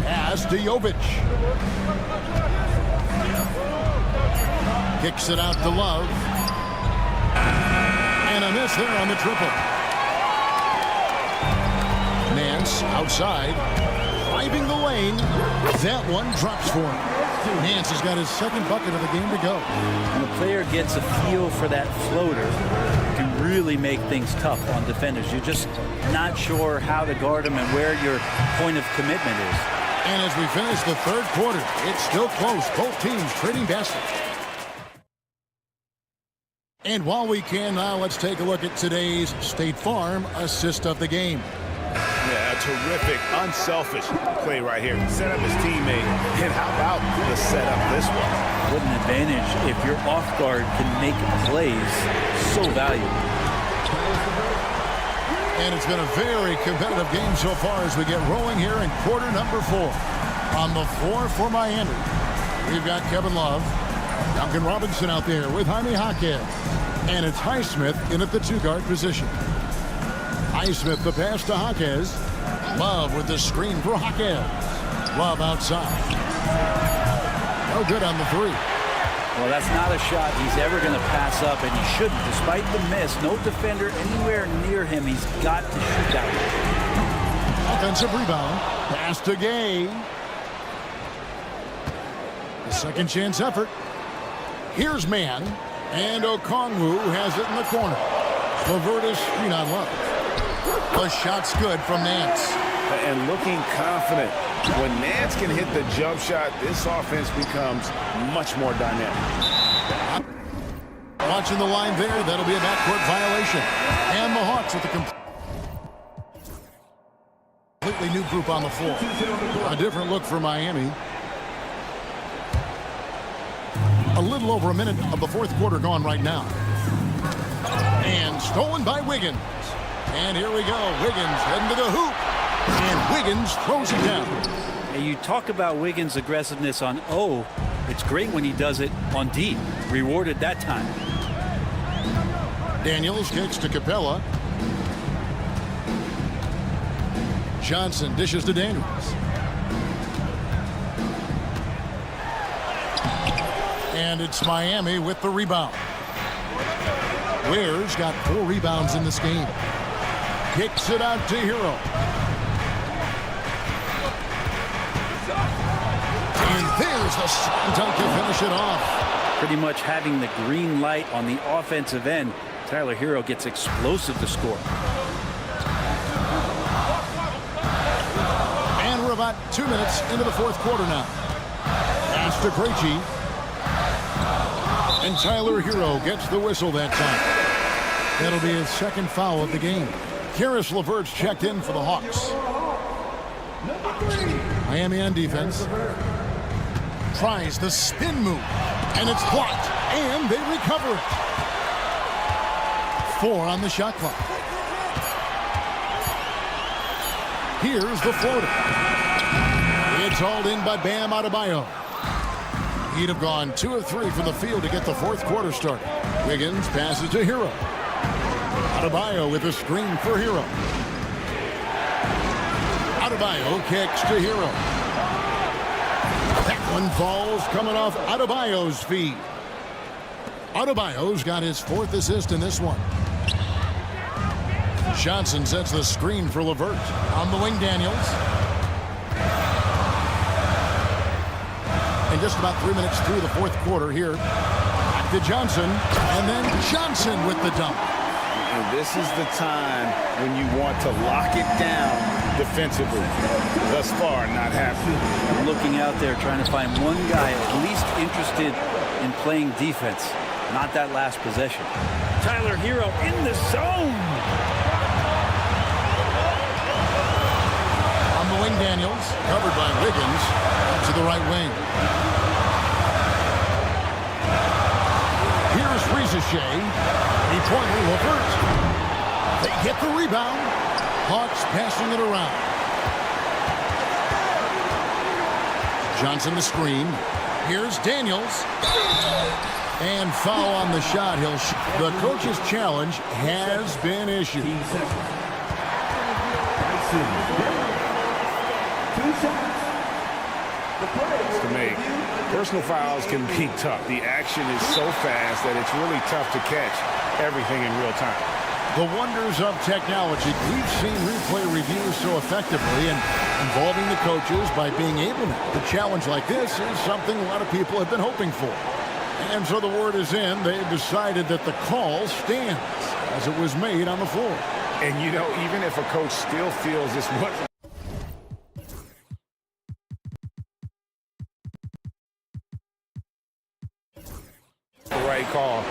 Pass to Jovic. Kicks it out to Love. And a miss there on the triple. Nance outside. Driving the lane. That one drops for him. Nance has got his second bucket of the game to go. When a player gets a feel for that floater, it can really make things tough on defenders. You're just not sure how to guard them and where your point of commitment is. And as we finish the third quarter, it's still close. Both teams trading baskets. And while we can now, let's take a look at today's State Farm assist of the game. Yeah, a terrific, unselfish play right here. Set up his teammate, and how about the setup this one? What an advantage if your off guard can make plays so valuable. And it's been a very competitive game so far as we get rolling here in quarter number 4. On the floor for Miami, we've got Kevin Love, Duncan Robinson out there with Jaime Jaquez. And it's Highsmith in at the 2-guard position. Highsmith the pass to Jaquez. Love with the screen for Jaquez. Love outside. No good on the 3. Well, that's not a shot he's ever going to pass up, and he shouldn't. Despite the miss, no defender anywhere near him. He's got to shoot that one. Offensive rebound. Pass to Gay. The second chance effort. Here's man. And Okongwu has it in the corner. LeVert is screen on love. The shot's good from Nance. And looking confident. When Nance can hit the jump shot, this offense becomes much more dynamic. Watching the line there, that'll be a backcourt violation. And the Hawks with the completely new group on the floor. A different look for Miami. A little over a minute of the fourth quarter gone right now. And stolen by Wiggins. And here we go. Wiggins heading to the hoop. And Wiggins throws it down. Hey, you talk about Wiggins' aggressiveness on O. It's great when he does it on D. Rewarded that time. Daniels kicks to Capella. Johnson dishes to Daniels. And it's Miami with the rebound. Ware's got 4 rebounds in this game. Kicks it out to Hero. And there's the dunk to finish it off. Pretty much having the green light on the offensive end. Tyler Hero gets explosive to score. And we're about 2 minutes into the fourth quarter now. Pass to Krejci. And Tyler Hero gets the whistle that time. That'll be his second foul of the game. Karis LeVert's checked in for the Hawks. Miami on defense. Tries the spin move. And it's blocked. And they recover it. 4 on the shot clock. Here's the floater. It's hauled in by Bam Adebayo. He'd have gone 2 of 3 from the field to get the fourth quarter started. Wiggins passes to Hero. Adebayo with a screen for Hero. Adebayo kicks to Hero. That one falls coming off Adebayo's feet. Adebayo's got his 4th assist in this one. Johnson sets the screen for LeVert. On the wing, Daniels. And just about 3 minutes through the fourth quarter here. Back to Johnson. And then Johnson with the dunk. And this is the time when you want to lock it down defensively. Thus far, not happening. I'm looking out there trying to find one guy at least interested in playing defense. Not that last possession. Tyler Hero in the zone. On the wing, Daniels. Covered by Wiggins. To the right wing. Here's Rizichet. Three-pointer, LeVert. They get the rebound. Hawks passing it around. Johnson the screen. Here's Daniels. And foul on the shot. The coach's challenge has been issued. 2 shots. To make. Personal fouls can be tough. The action is so fast that it's really tough to catch everything in real time. The wonders of technology. We've seen replay reviews so effectively and involving the coaches by being able to challenge like this is something a lot of people have been hoping for. And so the word is in. They've decided that the call stands as it was made on the floor. And, you know, even if a coach still feels this wasn't the right call,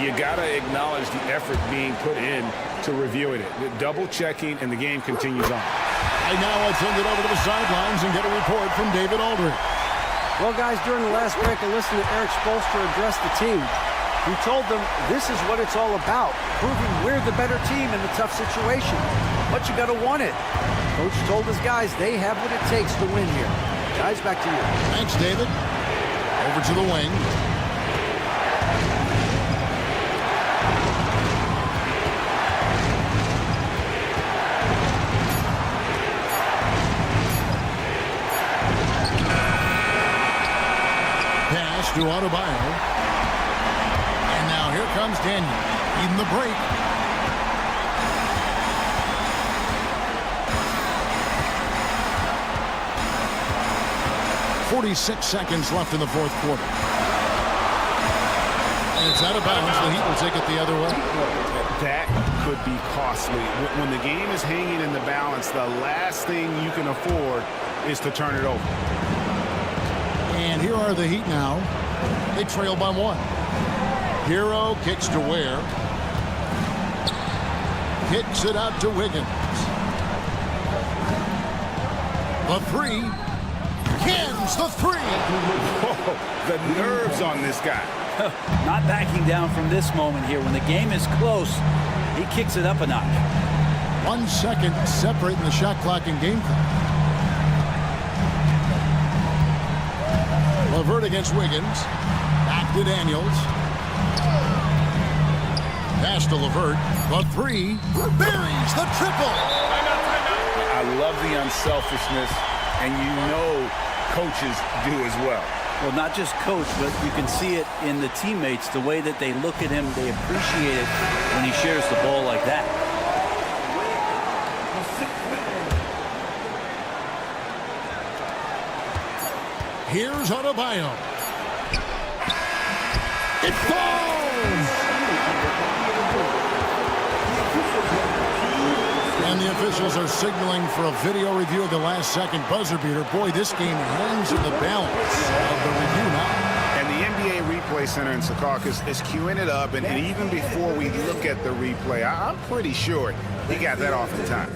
you got to acknowledge the effort being put in to reviewing it. The double checking, and the game continues on. And now let's send it over to the sidelines and get a report from David Aldridge. Well, guys, during the last break, I listened to Eric Spoelstra address the team. He told them this is what it's all about, proving we're the better team in the tough situation. But you got to want it. Coach told his guys they have what it takes to win here. Guys, back to you. Thanks, David. Over to the wing. Pass to Adebayo. And now here comes Daniel. Even the break. .46 seconds left in the fourth quarter. And it's out of bounds. The Heat will take it the other way. That could be costly. When the game is hanging in the balance, the last thing you can afford is to turn it over. And here are the Heat now. They trail by 1. Hero kicks to Ware. Kicks it out to Wiggins. The 3. Cans the 3. Whoa, the nerves on this guy. Not backing down from this moment here. When the game is close, he kicks it up a notch. 1 second separating the shot clock and game clock. LeVert against Wiggins. Back to Daniels. Pass to LeVert. The 3. Buries the triple. I love the unselfishness, and you know coaches do as well. Well, not just coach, but you can see it in the teammates, the way that they look at him. They appreciate it when he shares the ball like that. Here's Adebayo. It falls! And the officials are signaling for a video review of the last second buzzer beater. Boy, this game hangs in the balance of the review now. And the NBA Replay Center in Secaucus is queuing it up, and even before we look at the replay, I'm pretty sure he got that off in time.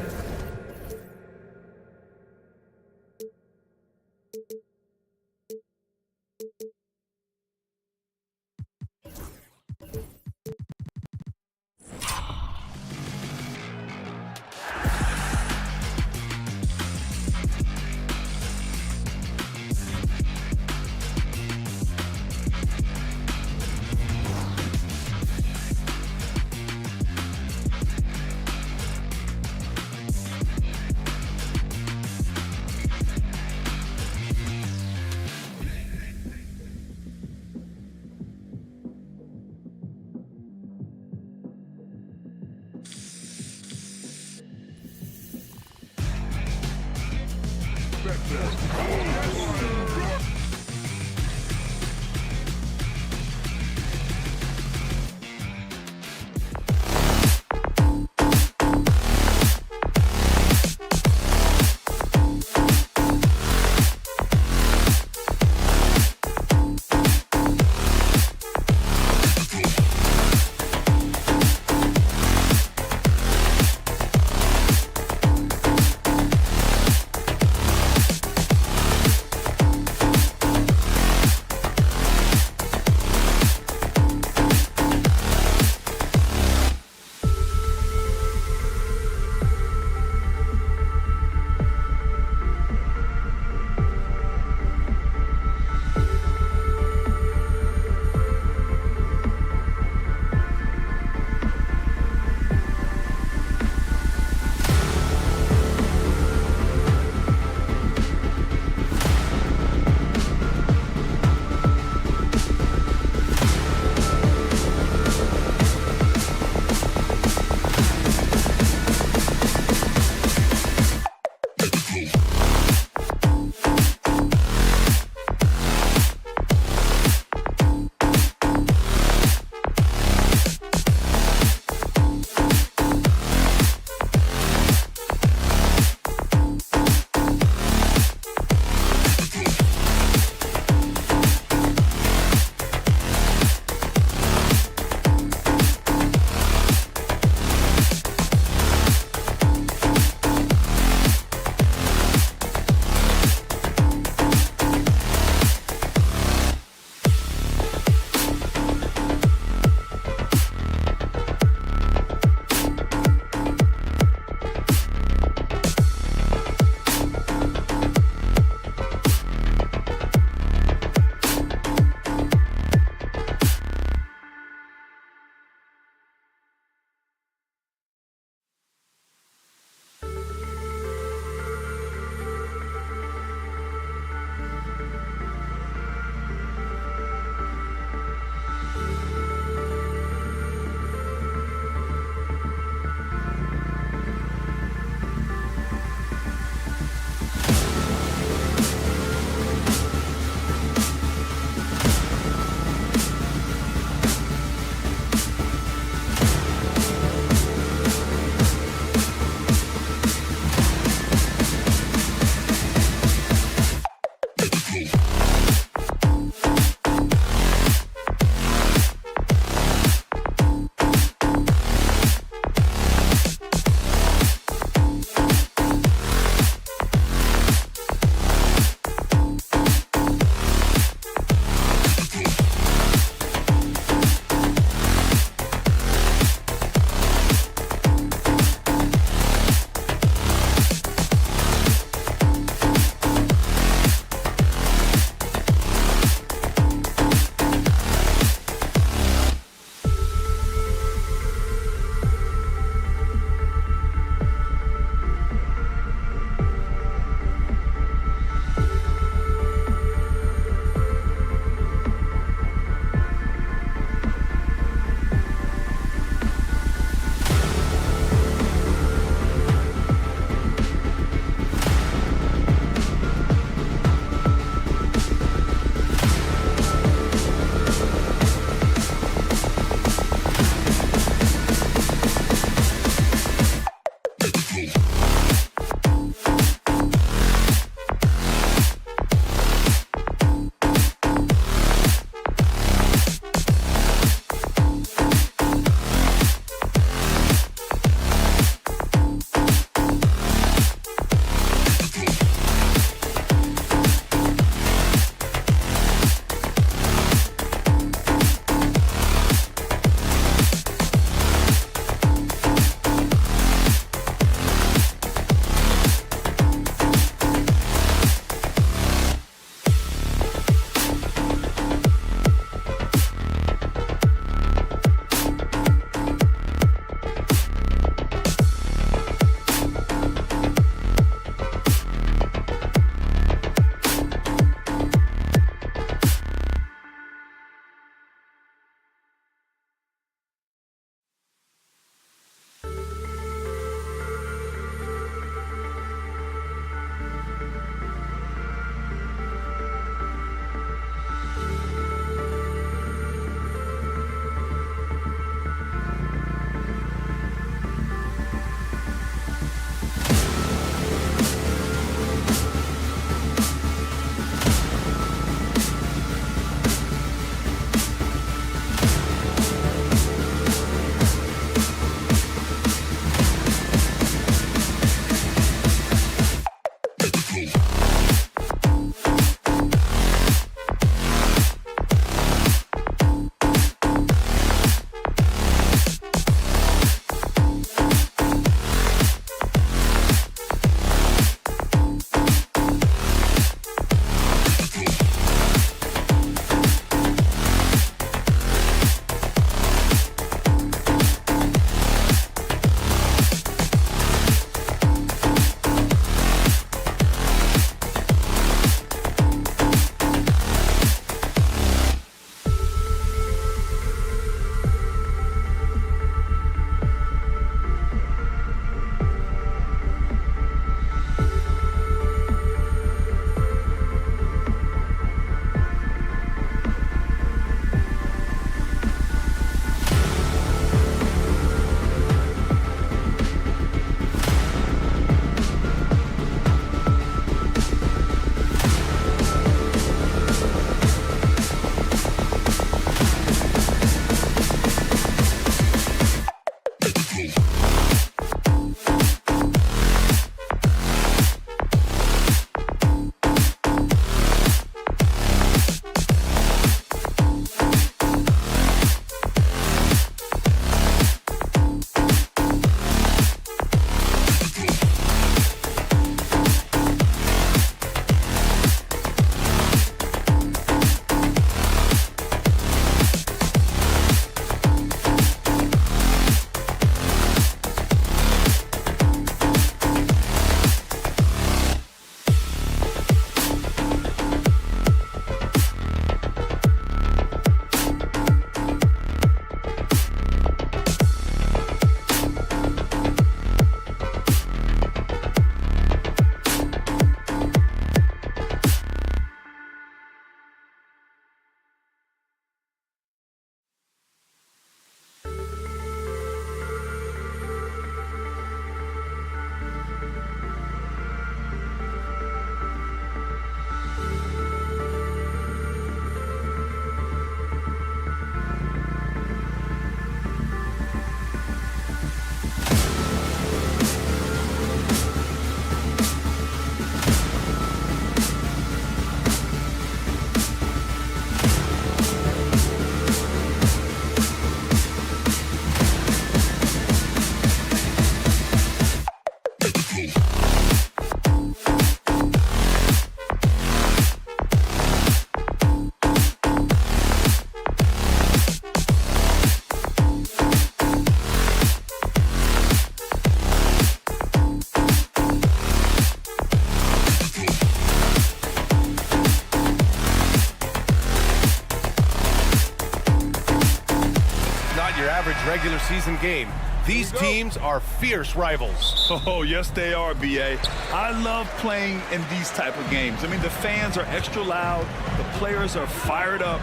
season game. These teams are fierce rivals. Oh, yes, they are, B.A. I love playing in these type of games. I mean, the fans are extra loud. The players are fired up.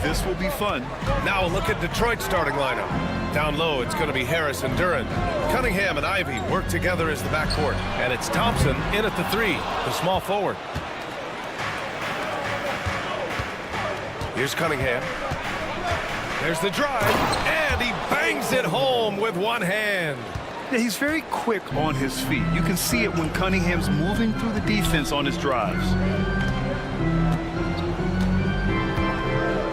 This will be fun. Now a look at Detroit's starting lineup. Down low, it's going to be Harris and Duran. Cunningham and Ivy work together as the backcourt. And it's Thompson in at the 3, the small forward. Here's Cunningham. There's the drive, and he bangs it home with one hand. Yeah, he's very quick on his feet. You can see it when Cunningham's moving through the defense on his drives.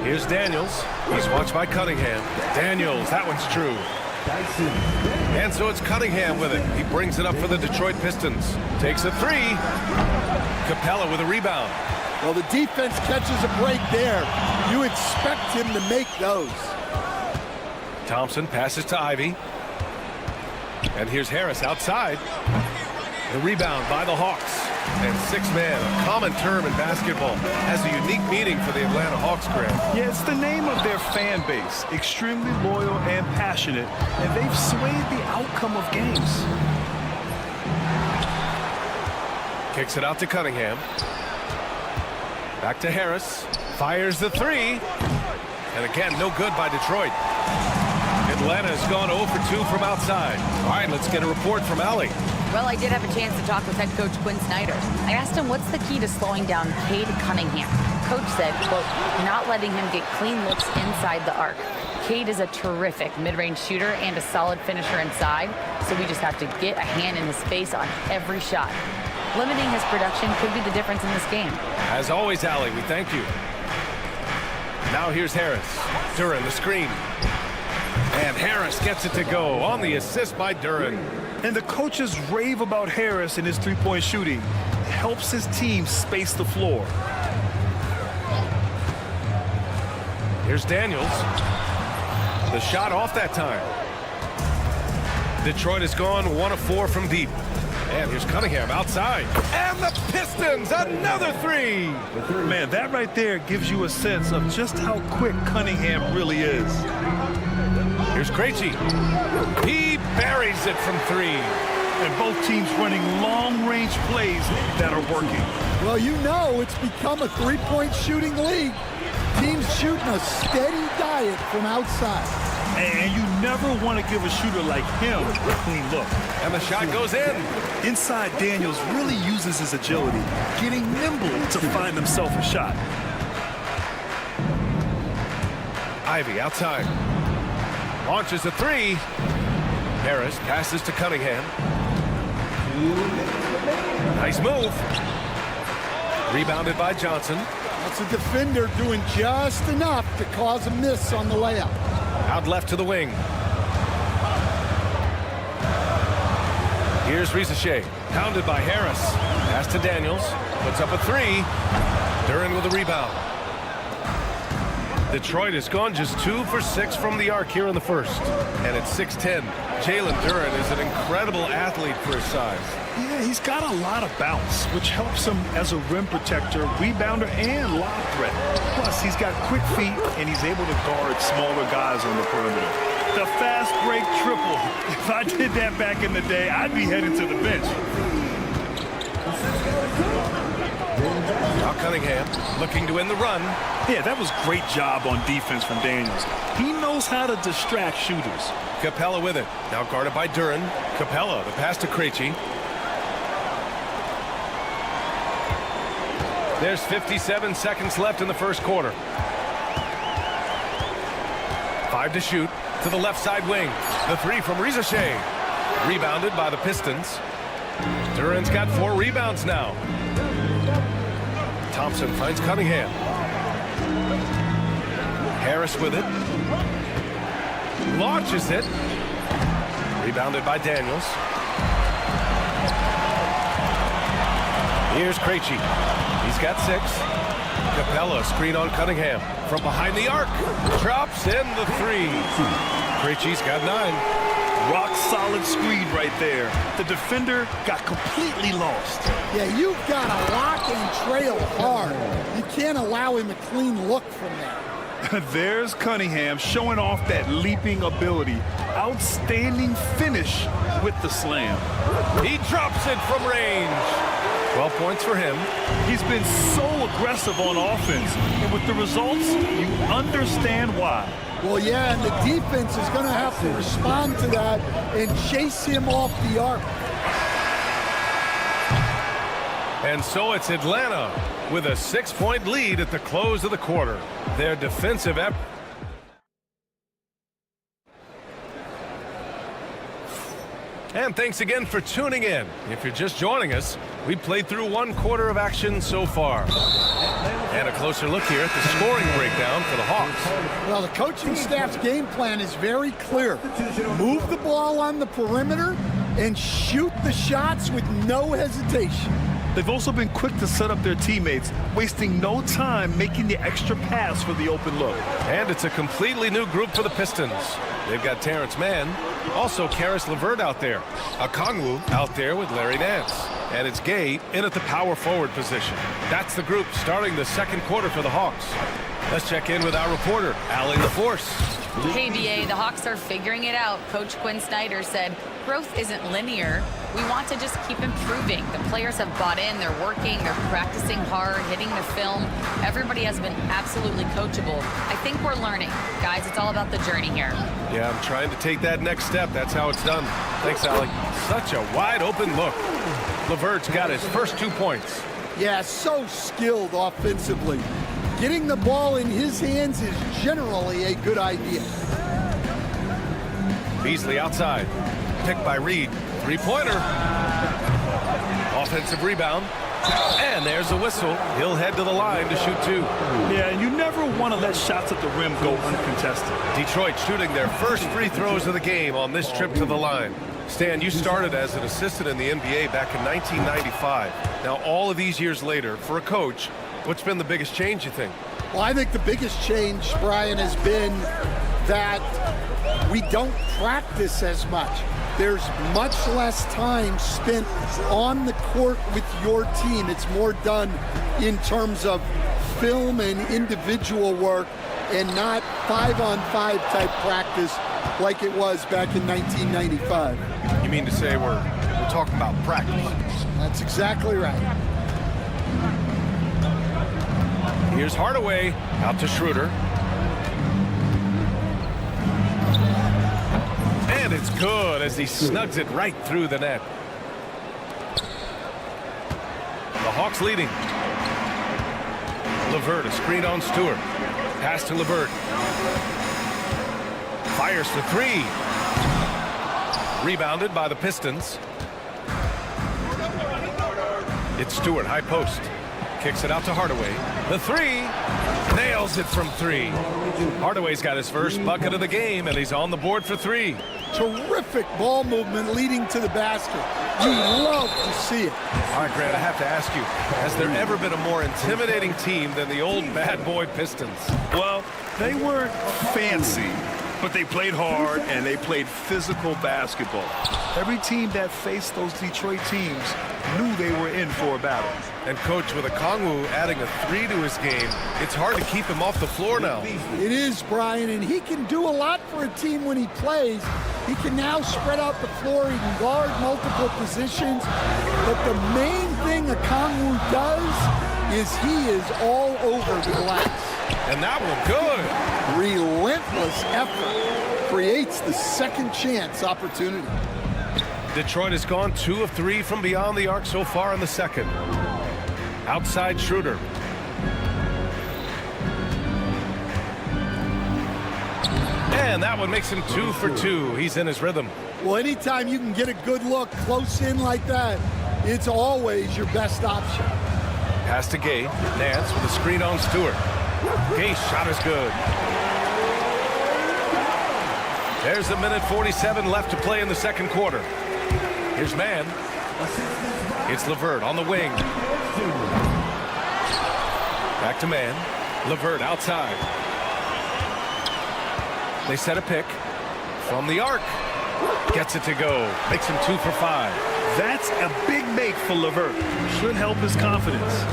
Here's Daniels. He's watched by Cunningham. Daniels, that one's true. And so it's Cunningham with it. He brings it up for the Detroit Pistons. Takes a 3. Capella with a rebound. Well, the defense catches a break there. You expect him to make those. Thompson passes to Ivy. And here's Harris outside. The rebound by the Hawks. And 6-man, a common term in basketball, has a unique meaning for the Atlanta Hawks, Grant. Yeah, it's the name of their fan base. Extremely loyal and passionate. And they've swayed the outcome of games. Kicks it out to Cunningham. Back to Harris. Fires the 3. And again, no good by Detroit. Atlanta has gone 0 for 2 from outside. All right, let's get a report from Allie. Well, I did have a chance to talk with head coach Quinn Snyder. I asked him what's the key to slowing down Cade Cunningham. Coach said, quote, not letting him get clean looks inside the arc. Cade is a terrific mid-range shooter and a solid finisher inside, so we just have to get a hand in his face on every shot. Limiting his production could be the difference in this game. As always, Allie, we thank you. Now here's Harris. Duran, the screen. And Harris gets it to go on the assist by Duran. And the coaches rave about Harris and his three-point shooting. It helps his team space the floor. Here's Daniels. The shot off that time. Detroit has gone 1 of 4 from deep. And here's Cunningham outside. And the Pistons, another 3. Man, that right there gives you a sense of just how quick Cunningham really is. Here's Krejci. He buries it from 3. And both teams running long-range plays that are working. Well, you know it's become a three-point shooting league. Teams shooting a steady diet from outside. And you never want to give a shooter like him a clean look. And the shot goes in. Inside, Daniels really uses his agility, getting nimble to find himself a shot. Ivy outside. Launches a 3. Harris passes to Cunningham. Nice move. Rebounded by Johnson. That's a defender doing just enough to cause a miss on the layup. Out left to the wing. Here's Risache. Pounded by Harris. Pass to Daniels. Puts up a 3. Duran with a rebound. Detroit has gone just 2 for 6 from the arc here in the first. And it's 6-10. Jalen Duran is an incredible athlete for his size. Yeah, he's got a lot of bounce, which helps him as a rim protector, rebounder, and lob threat. Plus, he's got quick feet, and he's able to guard smaller guys on the perimeter. The fast break triple. If I did that back in the day, I'd be headed to the bench. Now Cunningham looking to win the run. Yeah, that was great job on defense from Daniels. He knows how to distract shooters. Capella with it. Now guarded by Duran. Capella, the pass to Krejci. There's 57 seconds left in the first quarter. 5 to shoot. To the left side wing. The 3 from Risache. Rebounded by the Pistons. Duran's got 4 rebounds now. Thompson finds Cunningham. Harris with it. Launches it. Rebounded by Daniels. Here's Krejci. He's got 6. Capella screen on Cunningham. From behind the arc. Drops in the 3. Krejci's got 9. Rock solid screen right there. The defender got completely lost. Yeah, you've got to lock and trail hard. You can't allow him a clean look from there. There's Cunningham showing off that leaping ability. Outstanding finish with the slam. He drops it from range. 12 points for him. He's been so aggressive on offense, and with the results, you understand why. Well, yeah, and the defense is going to have to respond to that and chase him off the arc. And so it's Atlanta with a 6-point lead at the close of the quarter. Their defensive effort. And thanks again for tuning in. If you're just joining us, we played through 1 quarter of action so far. And a closer look here at the scoring breakdown for the Hawks. Well, the coaching staff's game plan is very clear. Move the ball on the perimeter and shoot the shots with no hesitation. They've also been quick to set up their teammates, wasting no time making the extra pass for the open look. And it's a completely new group for the Pistons. They've got Terrence Mann, also Karis LeVert out there, Okongwu out there with Larry Nance, and it's Gay in at the power forward position. That's the group starting the 2nd quarter for the Hawks. Let's check in with our reporter, Allie LaForce. Hey, BA, the Hawks are figuring it out. Coach Quinn Snyder said, growth isn't linear. We want to just keep improving. The players have bought in, they're working, they're practicing hard, hitting the film. Everybody has been absolutely coachable. I think we're learning. Guys, it's all about the journey here. Yeah, I'm trying to take that next step. That's how it's done. Thanks, Allie. Such a wide open look. LeVert's got his first 2 points. Yeah, so skilled offensively. Getting the ball in his hands is generally a good idea. Beasley outside. Picked by Reed. 3-pointer. Offensive rebound. And there's a whistle. He'll head to the line to shoot 2. Yeah, and you never want to let shots at the rim go uncontested. Detroit shooting their first free throws of the game on this trip to the line. Stan, you started as an assistant in the NBA back in 1995. Now, all of these years later, for a coach, what's been the biggest change, you think? Well, I think the biggest change, Brian, has been that we don't practice as much. There's much less time spent on the court with your team. It's more done in terms of film and individual work and not 5-on-5 type practice like it was back in 1995. You mean to say we're talking about practice? That's exactly right. Here's Hardaway out to Schroeder. And it's good as he snugs it right through the net. The Hawks leading. LeVert, a screen on Stewart. Pass to LeVert. Fires for 3. Rebounded by the Pistons. It's Stewart, high post. Kicks it out to Hardaway. The 3. Nails it from 3. Hardaway's got his first bucket of the game, and he's on the board for 3. Terrific ball movement leading to the basket. You love to see it. All right, Grant, I have to ask you, has there ever been a more intimidating team than the old bad boy Pistons? Well, they weren't fancy, but they played hard and they played physical basketball. Every team that faced those Detroit teams knew they were in for a battle. And Coach, with Okongwu adding a 3 to his game, it's hard to keep him off the floor now. It is, Brian, and he can do a lot for a team when he plays. He can now spread out the floor. He can guard multiple positions. But the main thing Okongwu does is he is all over the glass. And that one good. Relentless effort creates the second chance opportunity. Detroit has gone 2 of 3 from beyond the arc so far in the second. Outside Schroeder. And that one makes him 2 for 2. He's in his rhythm. Well, anytime you can get a good look close in like that, it's always your best option. Pass to Gay. Nance with a screen on Stewart. Gay's shot is good. There's 1:47 left to play in the second quarter. Here's Mann. It's LeVert on the wing. Back to Mann. LeVert outside. They set a pick from the arc. Gets it to go. Makes him 2 for 5. That's a big make for LeVert. Should help his confidence.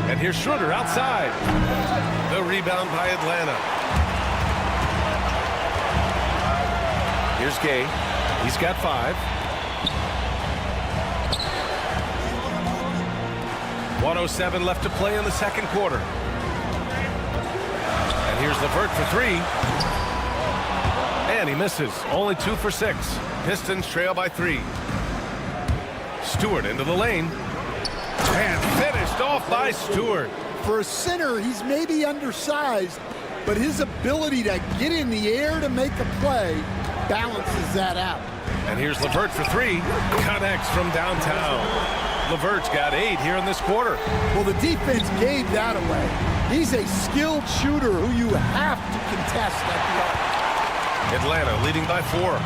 And here's Schroeder outside. The rebound by Atlanta. Here's Gay. He's got 5. 1:07 left to play in the second quarter. And here's LeVert for 3. And he misses. Only 2 for 6. Pistons trail by 3. Stewart into the lane. And finished off by Stewart. For a center, he's maybe undersized, but his ability to get in the air to make a play balances that out. And here's LeVert for 3. Connects from downtown. LeVert's got 8 here in this quarter. Well, the defense gave that away. He's a skilled shooter who you have to contest at the arc. Atlanta leading by 4.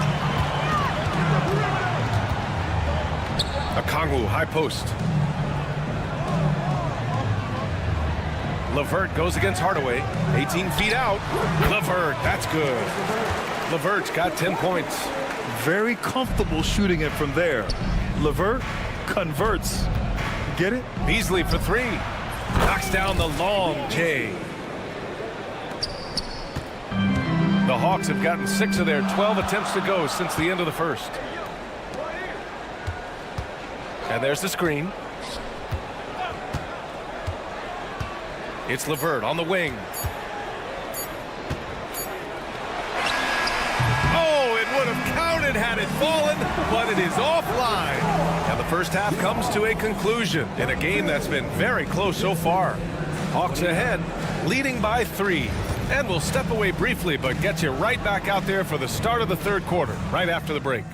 Okongwu, high post. LeVert goes against Hardaway. 18 feet out. LeVert, that's good. LeVert's got 10 points. Very comfortable shooting it from there. LeVert converts. Get it? Beasley for 3. Knocks down the long J. The Hawks have gotten 6 of their 12 attempts to go since the end of the first. And there's the screen. It's LeVert on the wing. Oh, it would have counted had it fallen, but it is offline. And the first half comes to a conclusion in a game that's been very close so far. Hawks ahead, leading by 3. And we'll step away briefly, but get you right back out there for the start of the third quarter, right after the break.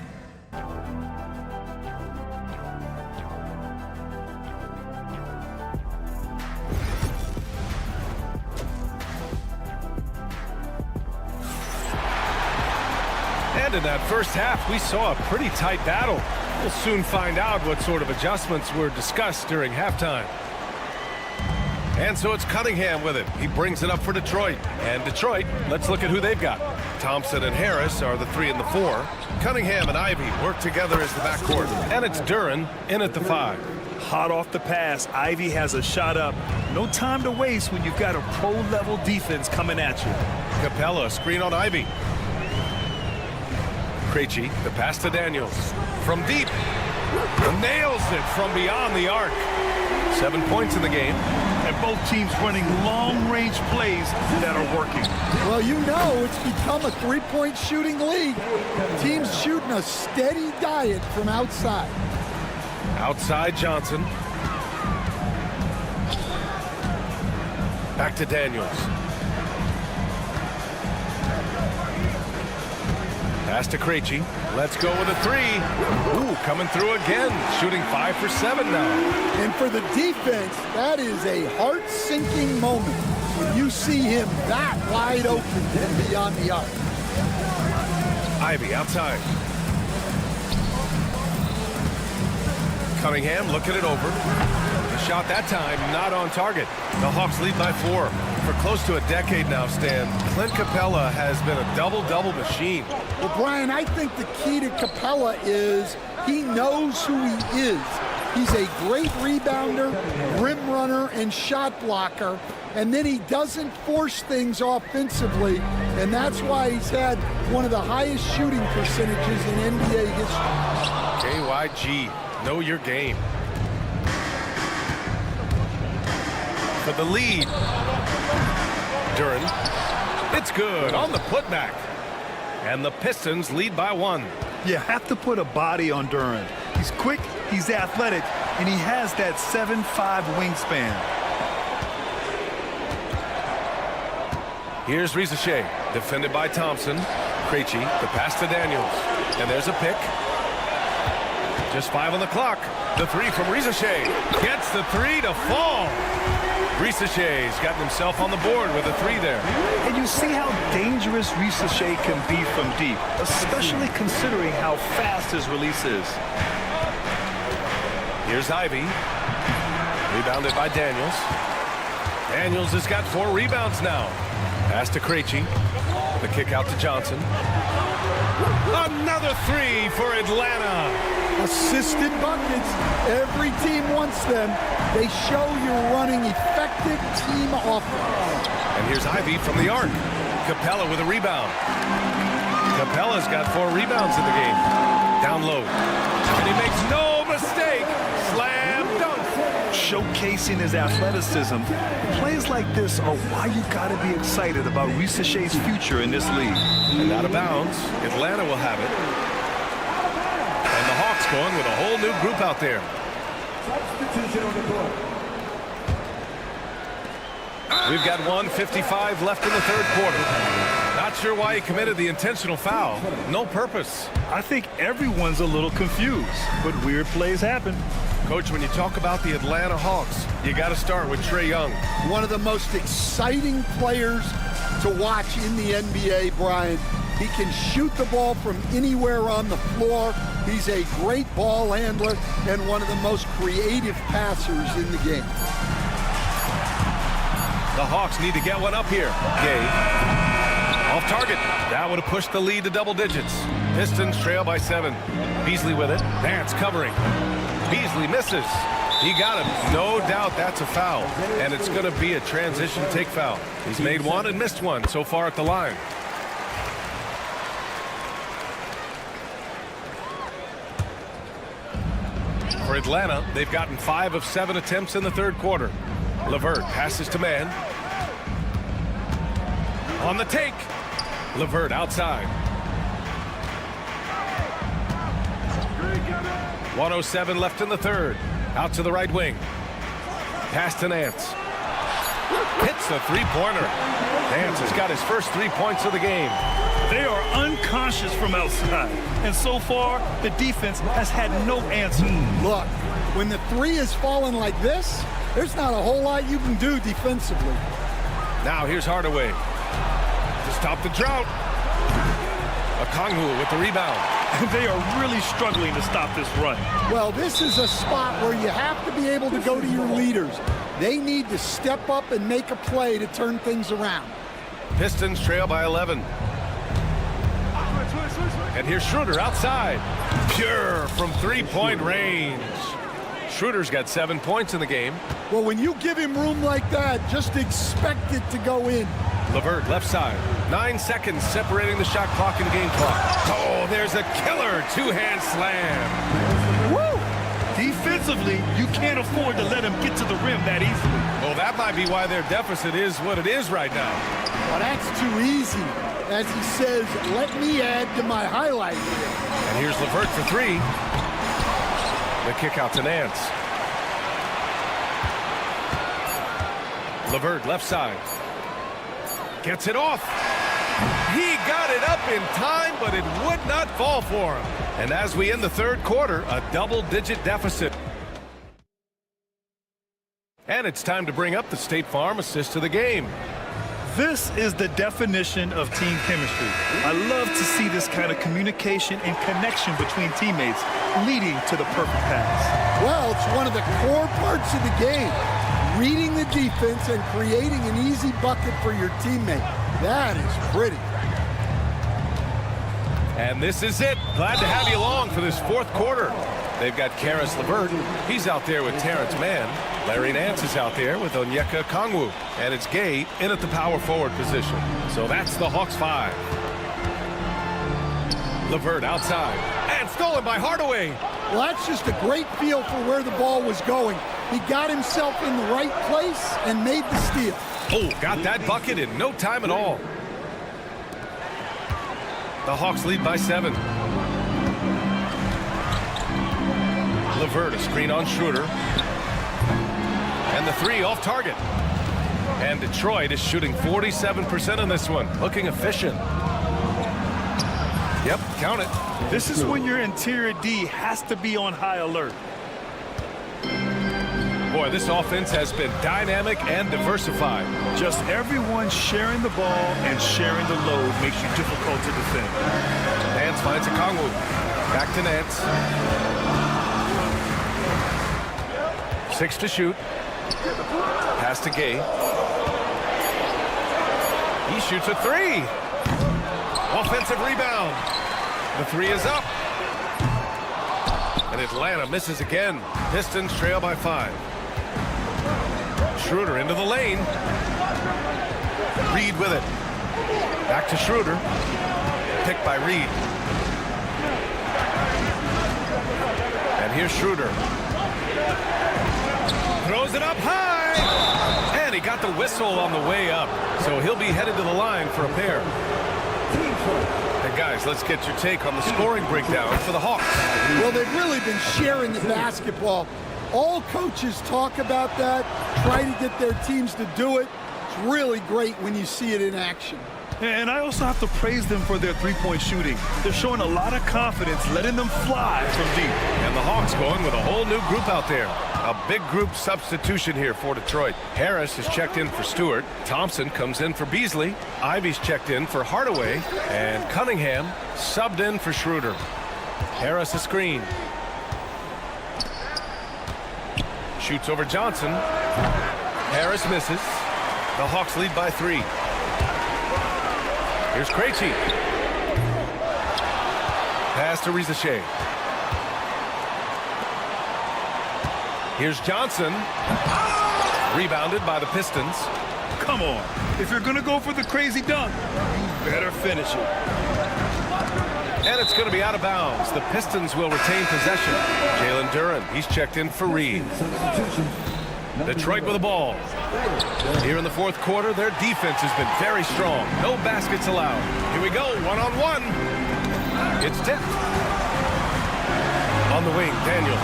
And in that first half, we saw a pretty tight battle. We'll soon find out what sort of adjustments were discussed during halftime. And so it's Cunningham with it. He brings it up for Detroit. And Detroit, let's look at who they've got. Thompson and Harris are the 3 and the 4. Cunningham and Ivy work together as the backcourt. And it's Duren in at the 5. Hot off the pass. Ivy has a shot up. No time to waste when you've got a pro-level defense coming at you. Capella, screen on Ivy. Krejci, the pass to Daniels. From deep. Nails it from beyond the arc. 7 points in the game. And both teams running long-range plays that are working. Well, you know it's become a three-point shooting league. Teams shooting a steady diet from outside. Outside Johnson. Back to Daniels. Pass to Krejci. Let's go with a 3. Ooh, coming through again. Shooting 5 for 7 now. And for the defense, that is a heart-sinking moment when you see him that wide open and beyond the arc. Ivy outside. Cunningham looking it over. The shot that time not on target. The Hawks lead by 4. For close to a decade now, Stan, Clint Capella has been a double-double machine. Well, Brian, I think the key to Capella is he knows who he is. He's a great rebounder, rim runner, and shot blocker, and then he doesn't force things offensively, and that's why he's had one of the highest shooting percentages in NBA history. JYG, know your game. For the lead. Duren. It's good on the putback. And the Pistons lead by 1. You have to put a body on Duren. He's quick, he's athletic, and he has that 7'5" wingspan. Here's Risacher, defended by Thompson. Krejci, the pass to Daniels. And there's a pick. Just 5 on the clock. The 3 from Risacher. Gets the 3 to fall. Risacher's gotten himself on the board with a 3 there. And you see how dangerous Risacher can be from deep, especially considering how fast his release is. Here's Ivy. Rebounded by Daniels. Daniels has got 4 rebounds now. Pass to Krejci. The kick out to Johnson. Another 3 for Atlanta. Assisted buckets. Every team wants them. They show you're running effective team offense. And here's Ivy from the arc. Capella with a rebound. Capella's got 4 rebounds in the game. Down low. And he makes no mistake. Slam dunk. Showcasing his athleticism. Plays like this are why you got to be excited about Risa Shea's future in this league. And out of bounds. Atlanta will have it. And the Hawks going with a whole new group out there. Substitution on the court. We've got 1:55 left in the third quarter. Not sure why he committed the intentional foul. No purpose. I think everyone's a little confused, but weird plays happen. Coach, when you talk about the Atlanta Hawks, you got to start with Trae Young. One of the most exciting players to watch in the NBA, Brian. He can shoot the ball from anywhere on the floor. He's a great ball handler and one of the most creative passers in the game. The Hawks need to get one up here. Gay. Off target. That would have pushed the lead to double digits. Pistons trail by 7. Beasley with it. Nance covering. Beasley misses. He got him. No doubt that's a foul. And it's going to be a transition take foul. He's made one and missed one so far at the line. For Atlanta, they've gotten 5 of 7 attempts in the third quarter. LeVert passes to man. On the take. LeVert outside. 1:07 left in the third. Out to the right wing. Pass to Nance. Hits the three-pointer. Nance has got his first 3 points of the game. They are unconscious from outside, and so far the defense has had no answer. Look, when the three is falling like this, there's not a whole lot you can do defensively. Now here's Hardaway to stop the drought. Okongwu with the rebound. They are really struggling to stop this run. Well, this is a spot where you have to be able to go to your leaders. They need to step up and make a play to turn things around. Pistons trail by 11. And here's Schroeder outside. Pure from three-point range. Schroeder's got 7 points in the game. Well, when you give him room like that, just expect it to go in. LeVert left side. 9 seconds separating the shot clock and game clock. Oh, there's a killer two-hand slam. Woo! Defensively, you can't afford to let him get to the rim that easily. Well, that might be why their deficit is what it is right now. Well, that's too easy. As he says, let me add to my highlight. And here's LeVert for 3. The kick out to Nance. LeVert left side. Gets it off. He got it up in time, but it would not fall for him. And as we end the third quarter, a double-digit deficit. And it's time to bring up the State Farm assist of the game. This is the definition of team chemistry. I love to see this kind of communication and connection between teammates leading to the perfect pass. Well, it's one of the core parts of the game. Reading the defense and creating an easy bucket for your teammate. That is pretty. And this is it. Glad to have you along for this fourth quarter. They've got Karis LeVert. He's out there with Terrence Mann. Larry Nance is out there with Onyeka Okongwu. And it's Gay in at the power forward position. So that's the Hawks 5. LeVert outside. And stolen by Hardaway. Well, that's just a great feel for where the ball was going. He got himself in the right place and made the steal. Oh, got that bucket in no time at all. The Hawks lead by 7. LeVert, a screen on Schroeder. And the 3 off target. And Detroit is shooting 47% on this one. Looking efficient. Yep, count it. This is when your interior D has to be on high alert. Boy, this offense has been dynamic and diversified. Just everyone sharing the ball and sharing the load makes you difficult to defend. Nance finds Okongwu. Back to Nance. 6 to shoot. Pass to Gay. He shoots a 3. Offensive rebound. The 3 is up. And Atlanta misses again. Pistons trail by 5. Schroeder into the lane. Reed with it. Back to Schroeder. Picked by Reed. And here's Schroeder. Throws it up high. And he got the whistle on the way up. So he'll be headed to the line for a pair. Hey guys, let's get your take on the scoring breakdown for the Hawks. Well, they've really been sharing the basketball. All coaches talk about that, try to get their teams to do it. It's really great when you see it in action. And I also have to praise them for their three-point shooting. They're showing a lot of confidence, letting them fly from deep. And the Hawks going with a whole new group out there. A big group substitution here for Detroit. Harris is checked in for Stewart. Thompson comes in for Beasley. Ivy's checked in for Hardaway. And Cunningham subbed in for Schroeder. Harris a screen. Shoots over Johnson. Harris misses. The Hawks lead by 3. Here's Krejci. Pass to Rizachet. Here's Johnson. Rebounded by the Pistons. Come on. If you're going to go for the crazy dunk, you better finish it. And it's going to be out of bounds. The Pistons will retain possession. Jalen Duren, he's checked in for Reed. Detroit with the ball. Here in the fourth quarter, their defense has been very strong. No baskets allowed. Here we go, one-on-one. It's tipped. On the wing, Daniels.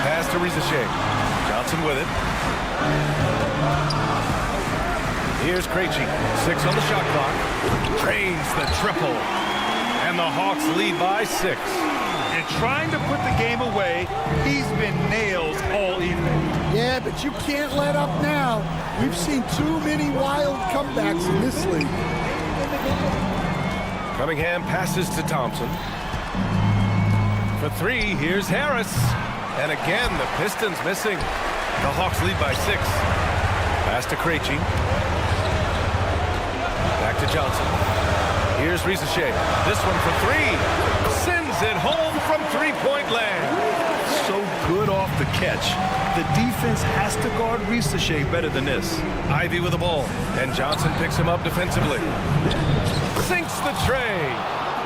Pass to Rizachet. Johnson with it. Here's Krejci. 6 on the shot clock. Drains the triple. And the Hawks lead by 6. And trying to put the game away, he's been nailed all evening. Yeah, but you can't let up now. We've seen too many wild comebacks in this league. Cunningham passes to Thompson. For 3, here's Harris. And again, the Pistons missing. The Hawks lead by 6. Pass to Krejci. Back to Johnson. Here's Rizachet. This one for 3. Sends it home from three-point land. So good off the catch. The defense has to guard Rizachet better than this. Ivy with the ball. And Johnson picks him up defensively. Sinks the tray.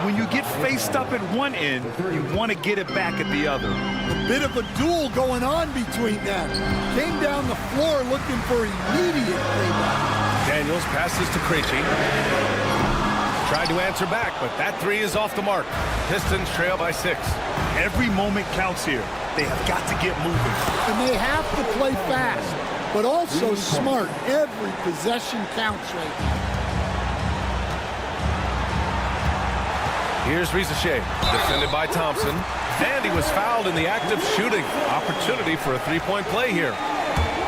When you get faced up at one end, you want to get it back at the other. A bit of a duel going on between them. Came down the floor looking for immediate payback. Daniels passes to Krejci. Tried to answer back, but that 3 is off the mark. Pistons trail by 6. Every moment counts here. They have got to get moving. And they have to play fast, but also smart. Every possession counts right now. Here's Rizachet, defended by Thompson. And he was fouled in the act of shooting. Opportunity for a three-point play here.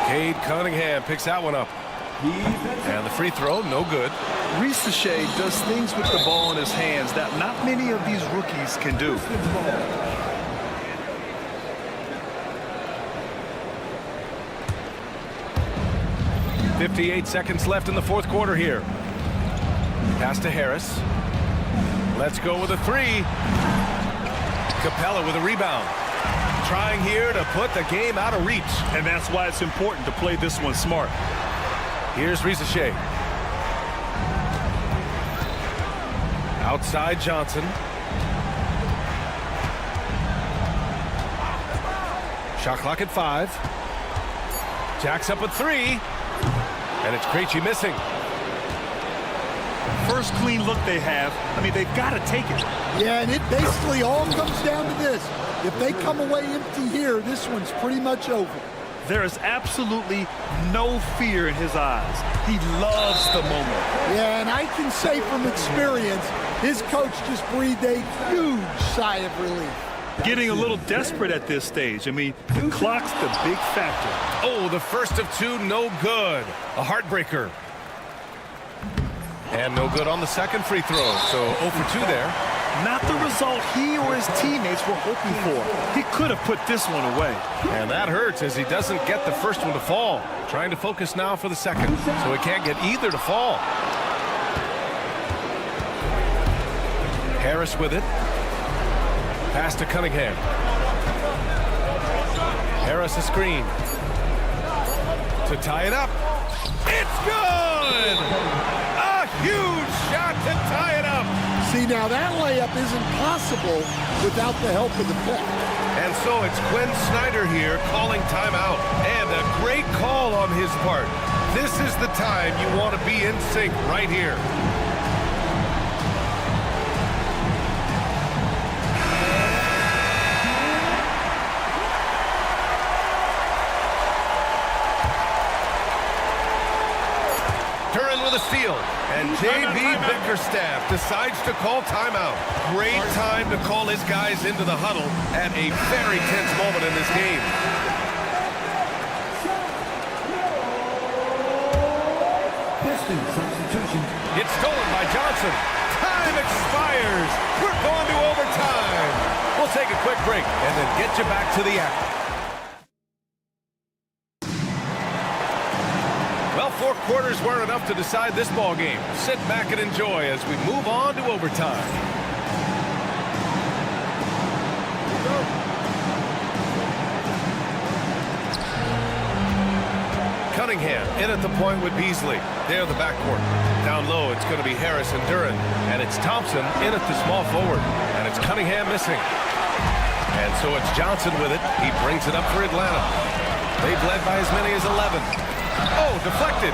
Cade Cunningham picks that one up. And the free throw, no good. Rizachet does things with the ball in his hands that not many of these rookies can do. .58 seconds left in the fourth quarter here. Pass to Harris. Let's go with a 3. Capella with a rebound. Trying here to put the game out of reach. And that's why it's important to play this one smart. Here's Rizachet. Outside Johnson. Shot clock at 5. Jacks up at 3. And it's Krejci missing. First clean look they have. I mean, they've got to take it. Yeah, and it basically all comes down to this. If they come away empty here, this one's pretty much over. There is absolutely no fear in his eyes. He loves the moment. Yeah, and I can say from experience, his coach just breathed a huge sigh of relief. Getting a little desperate at this stage. I mean, the clock's the big factor. Oh, the first of 2, no good. A heartbreaker. And no good on the second free throw. So 0 for 2 there. Not the result he or his teammates were hoping for. He could have put this one away. And that hurts as he doesn't get the first one to fall. Trying to focus now for the second, so he can't get either to fall. Harris with it. Pass to Cunningham. Harris a screen. To tie it up. It's good! A huge shot to tie it up. See, now that layup isn't possible without the help of the pick. And so it's Quinn Snyder here calling timeout. And a great call on his part. This is the time you want to be in sync right here. With a steal, and J.B. Bickerstaff decides to call timeout. Great time to call his guys into the huddle at a very tense moment in this game. Pistons substitution. It's stolen by Johnson. Time expires. We're going to overtime. We'll take a quick break and then get you back to the action. Well, 4 quarters weren't enough to decide this ball game. Sit back and enjoy as we move on to overtime. Cunningham in at the point with Beasley. They're the backcourt. Down low, it's going to be Harris and Duran. And it's Thompson in at the small forward. And it's Cunningham missing. And so it's Johnson with it. He brings it up for Atlanta. They've led by as many as 11. Oh, deflected.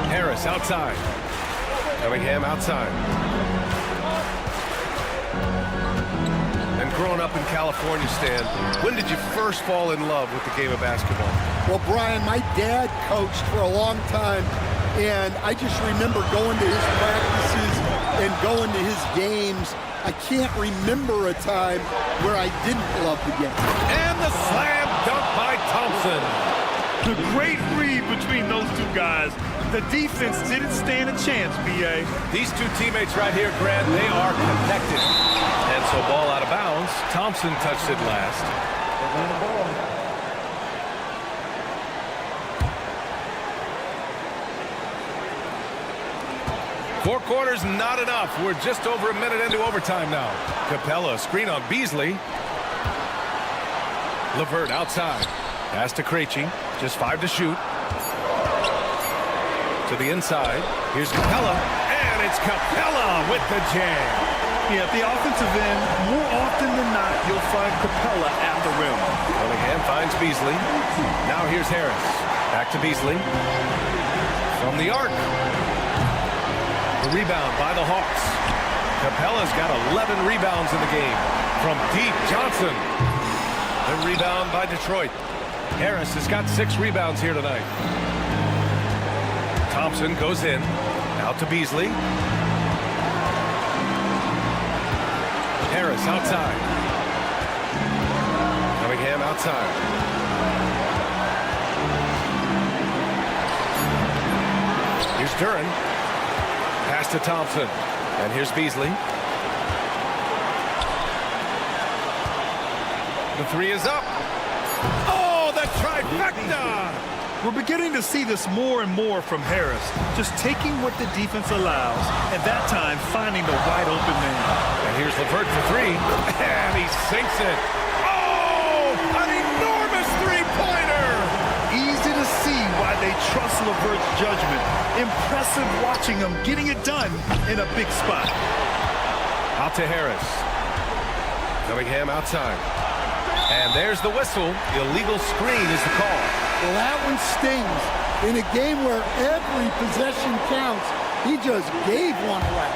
Harris outside. Cunningham outside. And growing up in California, Stan, when did you first fall in love with the game of basketball? Well, Brian, my dad coached for a long time, and I just remember going to his practices and going to his games. I can't remember a time where I didn't love the game. And the slam dunk by Thompson. The great read between those two guys. The defense didn't stand a chance, B.A. These two teammates right here, Grant, they are connected. And so ball out of bounds. Thompson touched it last. Atlanta ball. 4 quarters, not enough. We're just over a minute into overtime now. Capella, screen on Beasley. LeVert outside. Pass to Krejci. Just 5 to shoot. To the inside. Here's Capella. And it's Capella with the jam. Yeah, at the offensive end, more often than not, you'll find Capella at the rim. Cunningham finds Beasley. Now here's Harris. Back to Beasley. From the arc. The rebound by the Hawks. Capella's got 11 rebounds in the game. From deep, Johnson. The rebound by Detroit. Harris has got 6 rebounds here tonight. Thompson goes in. Out to Beasley. Harris outside. Cunningham outside. Here's Duran. Pass to Thompson. And here's Beasley. The 3 is up. Oh, the trifecta! We're beginning to see this more and more from Harris. Just taking what the defense allows, and that time finding the wide open man. And here's LeVert for 3. And he sinks it. Oh, an enormous three-pointer! Easy to see why they trust LeVert's judgment. Impressive watching him getting it done in a big spot. Out to Harris. Cunningham outside. And there's the whistle. Illegal screen is the call. Well, that one stings. In a game where every possession counts, he just gave one away.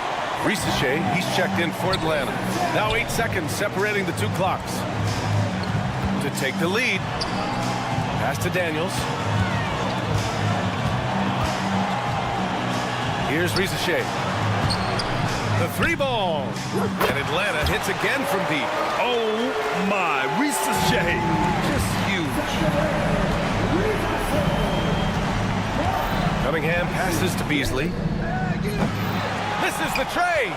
Ricochet, he's checked in for Atlanta. Now 8 seconds separating the 2 clocks. To take the lead. Pass to Daniels. Here's Ricochet. The 3 ball. And Atlanta hits again from deep. Oh my, Ricochet. Just huge. Cunningham passes to Beasley. Misses the tray.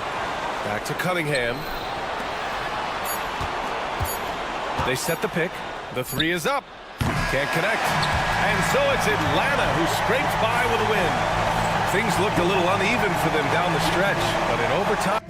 Back to Cunningham. They set the pick. The 3 is up. Can't connect. And so it's Atlanta who scrapes by with a win. things looked a little uneven for them down the stretch, but in overtime.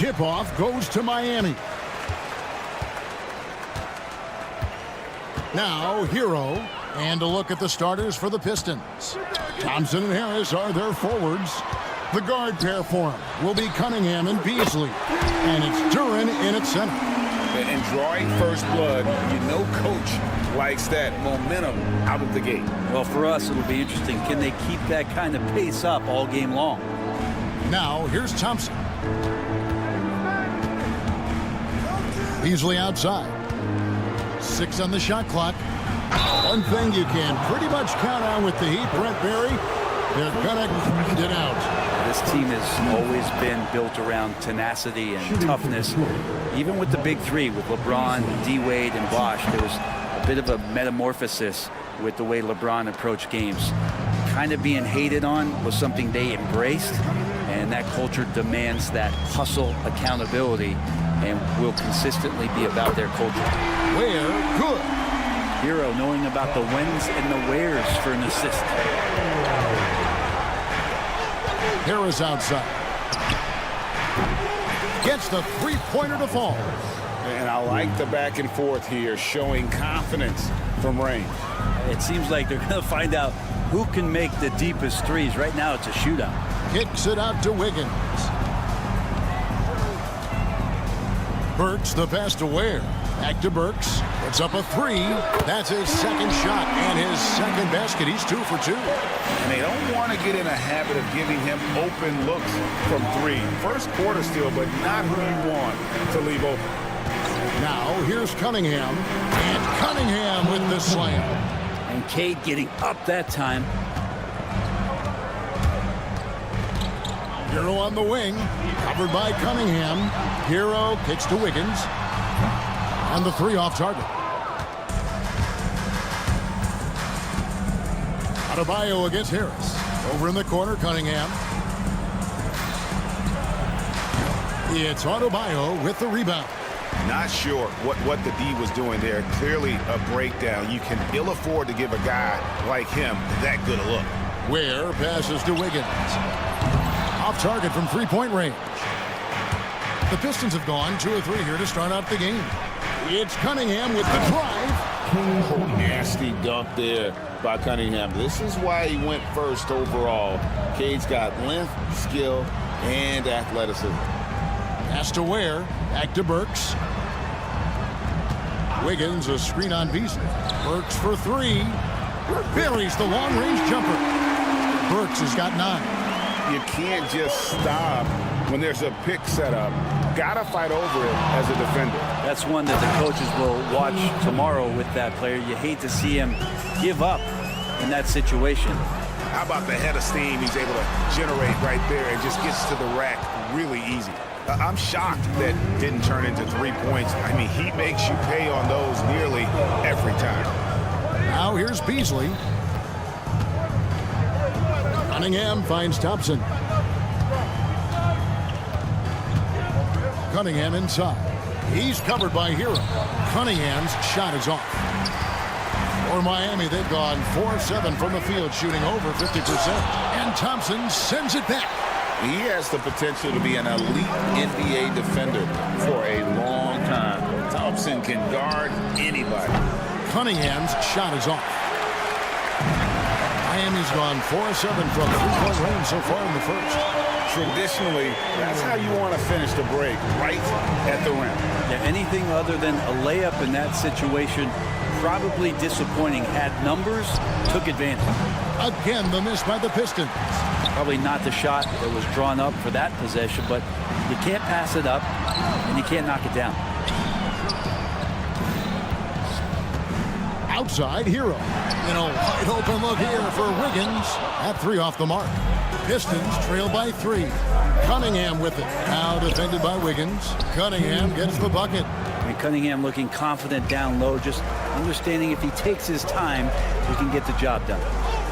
tip-off goes to Miami. Now, Hero. And a look at the starters for the Pistons. Thompson and Harris are their forwards. The guard pair for him will be Cunningham and Beasley. And it's Duran in at center. And drawing first blood, you know coach likes that momentum out of the gate. Well, for us, it'll be interesting. Can they keep that kind of pace up all game long? Now, here's Thompson. Beasley outside. 6 on the shot clock. One thing you can pretty much count on with the Heat, Brent Barry, they're going to grind it out. This team has always been built around tenacity and toughness. Even with the big three, with LeBron, D-Wade, and Bosh, there was a bit of a metamorphosis with the way LeBron approached games. Kind of being hated on was something they embraced, and that culture demands that hustle accountability and will consistently be about their culture. Where good. Hero knowing about the whens and the wheres for an assist. Harris outside. Gets the three-pointer to fall. And I like the back and forth here, showing confidence from range. It seems like they're going to find out who can make the deepest threes. Right now it's a shootout. Kicks it out to Wiggins. Burks the pass to Ware. Back to Burks. Puts up a 3. That's his second shot and his second basket. He's 2 for 2. And they don't want to get in a habit of giving him open looks from 3. First quarter still, but not who you want to leave open. Now here's Cunningham. And Cunningham with the slam. And Cade getting up that time. Hero on the wing. Covered by Cunningham. Hero kicks to Wiggins. And the 3 off target. Adebayo against Harris. Over in the corner, Cunningham. It's Adebayo with the rebound. Not sure what the D was doing there. Clearly a breakdown. You can ill afford to give a guy like him that good a look. Ware passes to Wiggins. Off target from three-point range. The Pistons have gone 2 of 3 here to start out the game. It's Cunningham with the drive. Oh, nasty dunk there by Cunningham. This is why he went first overall. Cade's got length, skill, and athleticism. Pass to Ware. Back to Burks. Wiggins, a screen on Beasley. Burks for 3. Buries the long-range jumper. Burks has got 9. You can't just stop when there's a pick set up. Gotta fight over it as a defender. That's one that the coaches will watch tomorrow with that player. You hate to see him give up in that situation. How about the head of steam he's able to generate right there and just gets to the rack really easy. I'm shocked that didn't turn into 3 points. I mean, he makes you pay on those nearly every time. Now here's Beasley. Cunningham finds Thompson. Cunningham inside. He's covered by Hero. Cunningham's shot is off. For Miami, they've gone 4 of 7 from the field, shooting over 50%. And Thompson sends it back. He has the potential to be an elite NBA defender for a long time. Thompson can guard anybody. Cunningham's shot is off. Miami's gone 4 of 7 from three-point range so far in the first. Traditionally, that's how you want to finish the break, right at the rim. Yeah, anything other than a layup in that situation, probably disappointing. Had numbers, took advantage. Again, the miss by the Pistons. Probably not the shot that was drawn up for that possession, but you can't pass it up, and you can't knock it down. Outside, Hero. And a wide open look here for Wiggins. At 3 off the mark. Pistons trail by 3. Cunningham with it. Now defended by Wiggins. Cunningham gets the bucket. And Cunningham looking confident down low, just understanding if he takes his time, he can get the job done.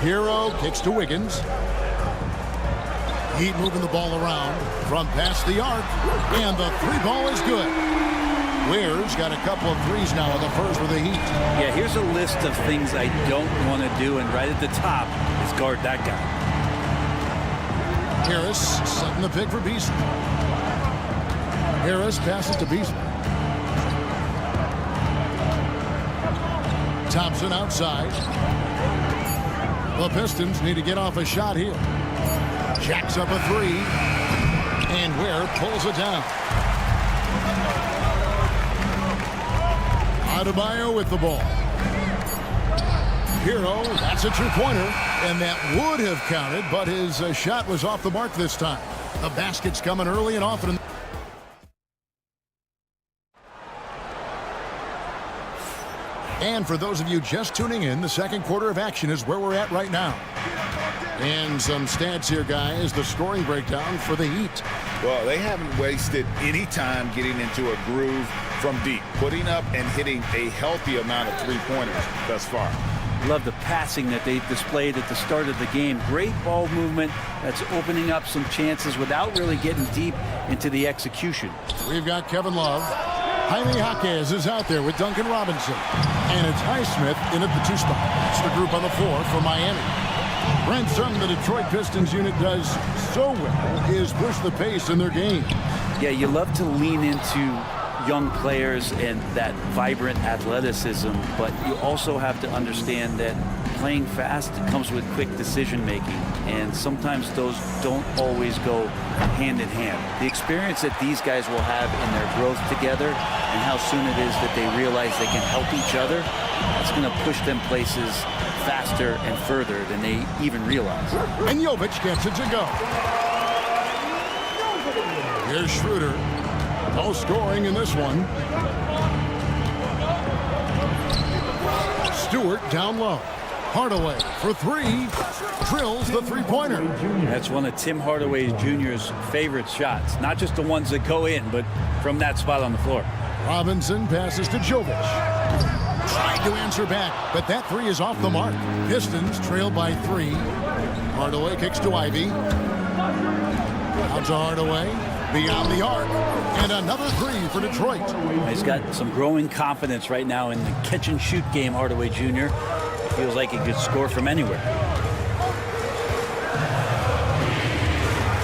Hero kicks to Wiggins. Heat moving the ball around from past the arc. And the 3 ball is good. Ware's got a couple of threes now in the first with the Heat. Yeah, here's a list of things I don't want to do, and right at the top is guard that guy. Harris setting the pick for Beasley. Harris passes to Beasley. Thompson outside. The Pistons need to get off a shot here. Jacks up a three. And Ware pulls it down. Adebayo with the ball. Hero, that's a two-pointer. And that would have counted, but his shot was off the mark this time. The basket's coming early and often. And for those of you just tuning in, the second quarter of action is where we're at right now. And some stats here, guys. The scoring breakdown for the Heat. Well, they haven't wasted any time getting into a groove from deep, putting up and hitting a healthy amount of three-pointers thus far. Love the passing that they displayed at the start of the game. Great ball movement that's opening up some chances without really getting deep into the execution. We've got Kevin Love. Jaime Jaquez is out there with Duncan Robinson. And it's Highsmith in at the two spot. It's the group on the floor for Miami. Brent, something the Detroit Pistons unit does so well is push the pace in their game. Yeah, you love to lean into young players and that vibrant athleticism, but you also have to understand that playing fast comes with quick decision making, and sometimes those don't always go hand in hand. The experience that these guys will have in their growth together and how soon it is that they realize they can help each other, that's going to push them places faster and further than they even realize. And Jovic gets it to go. Here's Schroeder. No scoring in this one. Stewart down low. Hardaway for three. Drills the three-pointer. That's one of Tim Hardaway Jr.'s favorite shots. Not just the ones that go in, but from that spot on the floor. Robinson passes to Jovic. Tried to answer back, but that three is off the mark. Pistons trail by three. Hardaway kicks to Ivy. Out to Hardaway. Beyond the arc. And another three for Detroit. He's got some growing confidence right now in the catch-and-shoot game, Hardaway Jr. Feels like he could score from anywhere.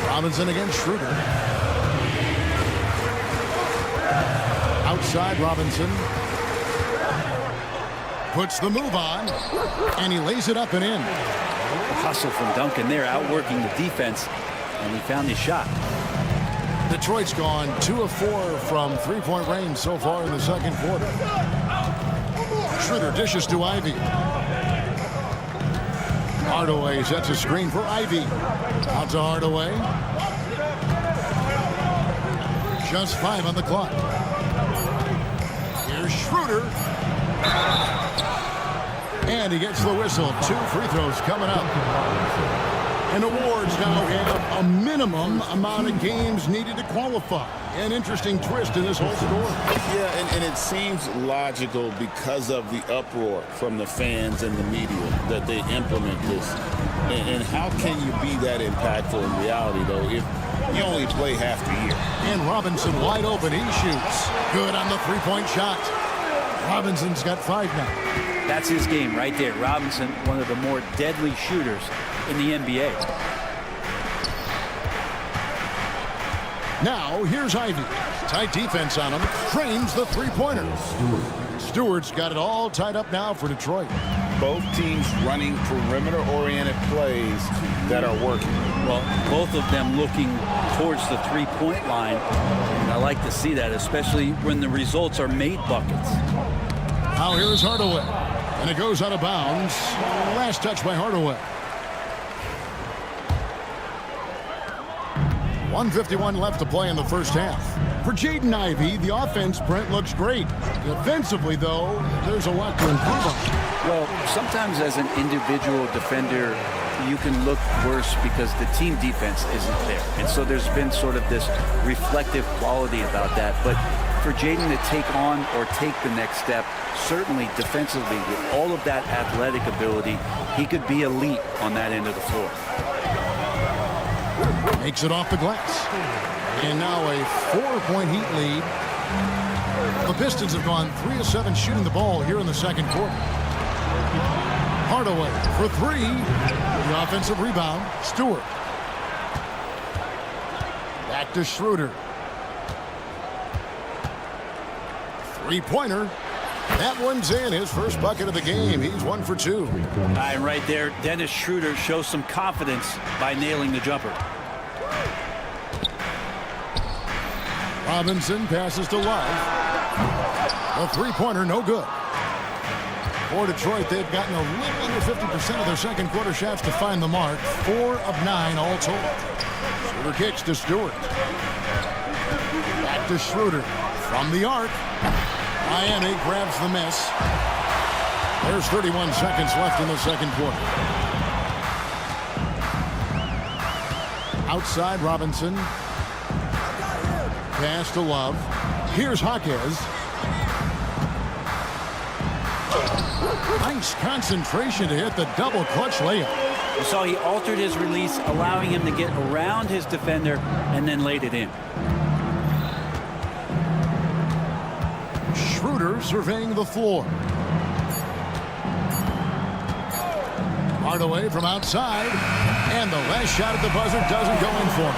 Robinson against Schroeder. Outside Robinson. Puts the move on. And he lays it up and in. Hustle from Duncan there, outworking the defense. And he found his shot. Detroit's gone 2 of 4 from three-point range so far in the second quarter. Schroeder dishes to Ivy. Hardaway sets a screen for Ivy. Out to Hardaway. Just 5 on the clock. Here's Schroeder. And he gets the whistle. 2 free throws coming up. And awards now have a minimum amount of games needed to qualify. An interesting twist in this whole story. Yeah, and it seems logical because of the uproar from the fans and the media that they implement this. And how can you be that impactful in reality, though, if you only play half the year? And Robinson wide open. He shoots. Good on the three-point shot. Robinson's got 5 now. That's his game right there. Robinson, one of the more deadly shooters in the NBA. Now, here's Ivy. Tight defense on him. Frames the three-pointer. Stewart's got it all tied up now for Detroit. Both teams running perimeter-oriented plays that are working. Well, both of them looking towards the three-point line. And I like to see that, especially when the results are made buckets. Now here's Hardaway. And it goes out of bounds. Last touch by Hardaway. 1:51 left to play in the first half. For Jaden Ivey, the offense, Brent, looks great. Defensively, though, there's a lot to improve on. Well, sometimes as an individual defender, you can look worse because the team defense isn't there. And so there's been sort of this reflective quality about that. But for Jaden to take on or take the next step, certainly defensively, with all of that athletic ability, he could be elite on that end of the floor. Makes it off the glass. And now a 4-point Heat lead. The Pistons have gone 3 of 7 shooting the ball here in the second quarter. Hardaway for 3. The offensive rebound. Stewart. Back to Schroeder. Three-pointer. That one's in. His first bucket of the game. He's 1 for 2. And right there, Dennis Schroeder shows some confidence by nailing the jumper. Robinson passes to Love. A three-pointer, no good. For Detroit, they've gotten a little under 50% of their second quarter shots to find the mark. 4 of 9 all told. Schroeder kicks to Stewart. Back to Schroeder. From the arc. Miami grabs the miss. There's 31 seconds left in the second quarter. Outside Robinson. Pass to Love. Here's Jaquez. Nice concentration to hit the double clutch layup. You saw he altered his release, allowing him to get around his defender and then laid it in. Schroeder surveying the floor. Hardaway from outside. And the last shot at the buzzer doesn't go in for him.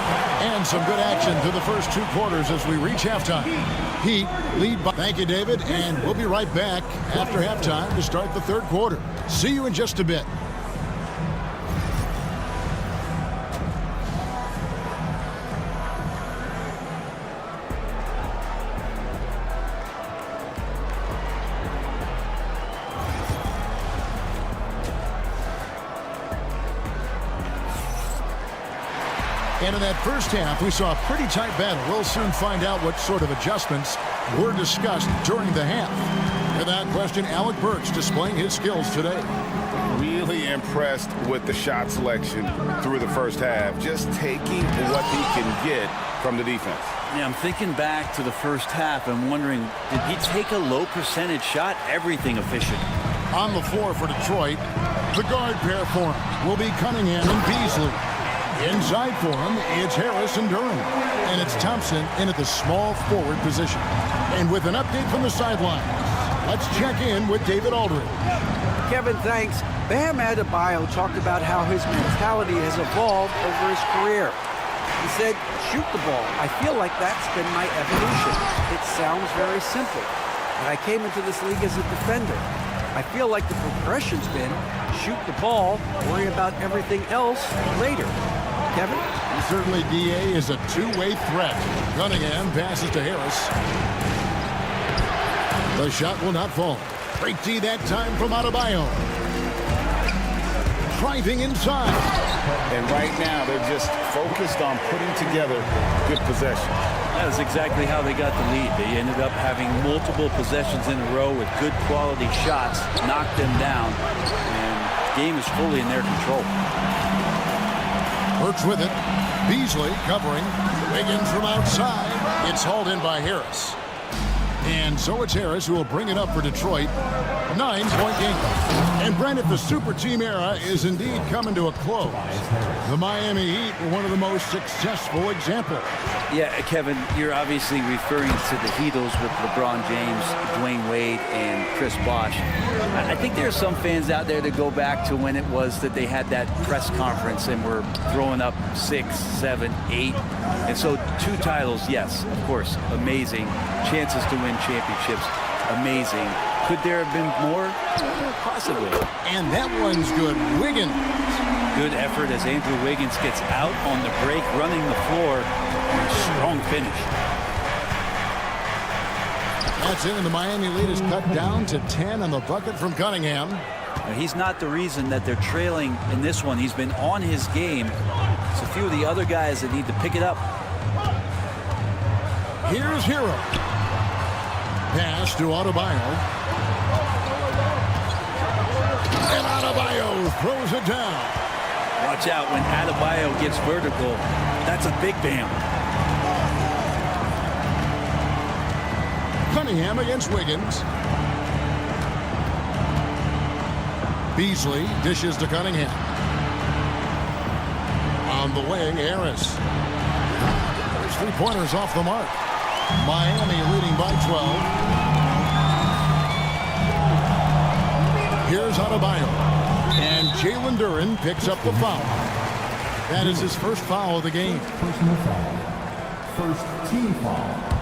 And some good action through the first 2 quarters as we reach halftime. Heat lead by... Thank you, David. And we'll be right back after halftime to start the third quarter. See you in just a bit. And in that first half, we saw a pretty tight battle. We'll soon find out what sort of adjustments were discussed during the half. Without question, Alec Burks displaying his skills today. Really impressed with the shot selection through the first half. Just taking what he can get from the defense. Yeah, I'm thinking back to the first half and wondering, did he take a low percentage shot? Everything efficient. On the floor for Detroit, the guard pair for him will be Cunningham and Beasley. Inside for him, it's Harris and Durham. And it's Thompson in at the small forward position. And with an update from the sidelines, let's check in with David Aldridge. Kevin, thanks. Bam Adebayo talked about how his mentality has evolved over his career. He said, shoot the ball. I feel like that's been my evolution. It sounds very simple. And I came into this league as a defender. I feel like the progression's been shoot the ball, worry about everything else later. Kevin? And certainly DA is a two-way threat. Cunningham passes to Harris. The shot will not fall. Great D that time from Adebayo. Driving inside. And right now, they're just focused on putting together good possession. That is exactly how they got the lead. They ended up having multiple possessions in a row with good quality shots, knocked them down, and the game is fully in their control. Burks with it. Beasley covering. Wiggins from outside. It's hauled in by Harris. And so it's Harris who will bring it up for Detroit. 9-point game. And Brandon, the super team era is indeed coming to a close. The Miami Heat were one of the most successful examples. Yeah, Kevin, you're obviously referring to the Heatles with LeBron James, Dwayne Wade, and Chris Bosh. I think there are some fans out there that go back to when it was that they had that press conference and were throwing up 6, 7, 8. And so 2 titles, yes, of course, amazing. Chances to win championships, amazing. Could there have been more? Possibly. And that one's good. Wiggins. Good effort as Andrew Wiggins gets out on the break, running the floor. Strong finish. That's it, and the Miami lead is cut down to 10 on the bucket from Cunningham. He's not the reason that they're trailing in this one. He's been on his game. It's a few of the other guys that need to pick it up. Here's Hero. Pass to Adebayo. And Adebayo throws it down. Watch out when Adebayo gets vertical. That's a big bam. Cunningham against Wiggins. Beasley dishes to Cunningham. On the wing, Harris. There's 3-pointers off the mark. Miami leading by 12. Here's Adebayo. And Jalen Duren picks up the foul. That is his first foul of the game. Personal foul. First team foul.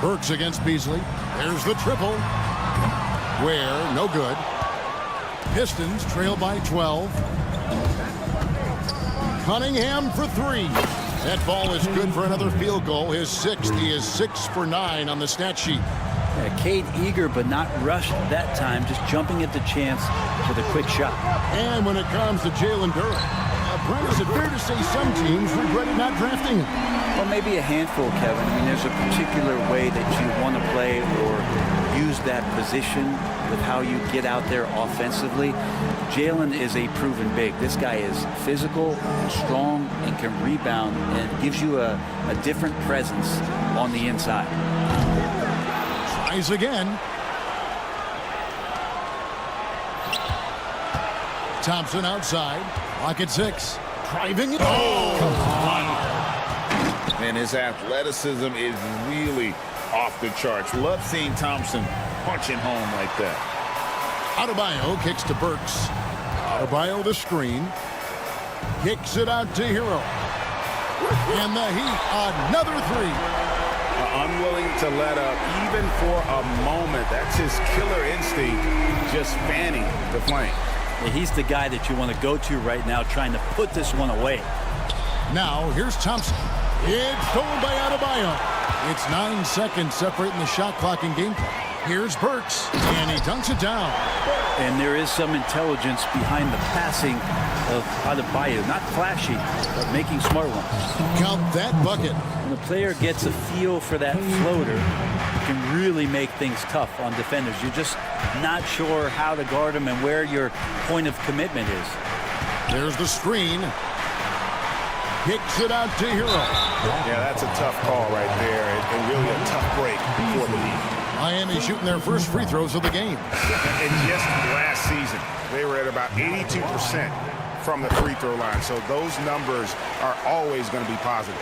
Burks against Beasley. There's the triple. Where, no good. Pistons trail by 12. Cunningham for 3. That ball is good for another field goal. His 6th. He is 6 for 9 on the stat sheet. Yeah, Cade eager but not rushed that time, just jumping at the chance for the quick shot. And when it comes to Jalen Durham, Brent, is it fair to say some teams regretted not drafting him? Well, maybe a handful, Kevin. I mean, there's a particular way that you want to play or use that position with how you get out there offensively. Jalen is a proven big. This guy is physical and strong and can rebound and gives you a different presence on the inside. Tries again. Thompson outside. Clock at 6. Driving it. Oh, come on. And his athleticism is really off the charts. Love seeing Thompson punching home like that. Adebayo kicks to Burks. Adebayo the screen. Kicks it out to Hero. And the Heat, another 3. Unwilling to let up even for a moment. That's his killer instinct, just fanning the flank. Yeah, he's the guy that you want to go to right now, trying to put this one away. Now here's Thompson. It's stolen by Adebayo. It's 9 seconds separating the shot clock and game clock. Here's Burks, and he dunks it down. And there is some intelligence behind the passing of Adebayo. Not flashy, but making smart ones. Count that bucket. When the player gets a feel for that floater, it can really make things tough on defenders. You're just not sure how to guard them and where your point of commitment is. There's the screen. Kicks it out to Hero. Yeah, that's a tough call right there, and really a tough break for the Heat. Miami shooting their first free throws of the game. And just last season, they were at about 82% from the free throw line. So those numbers are always going to be positive.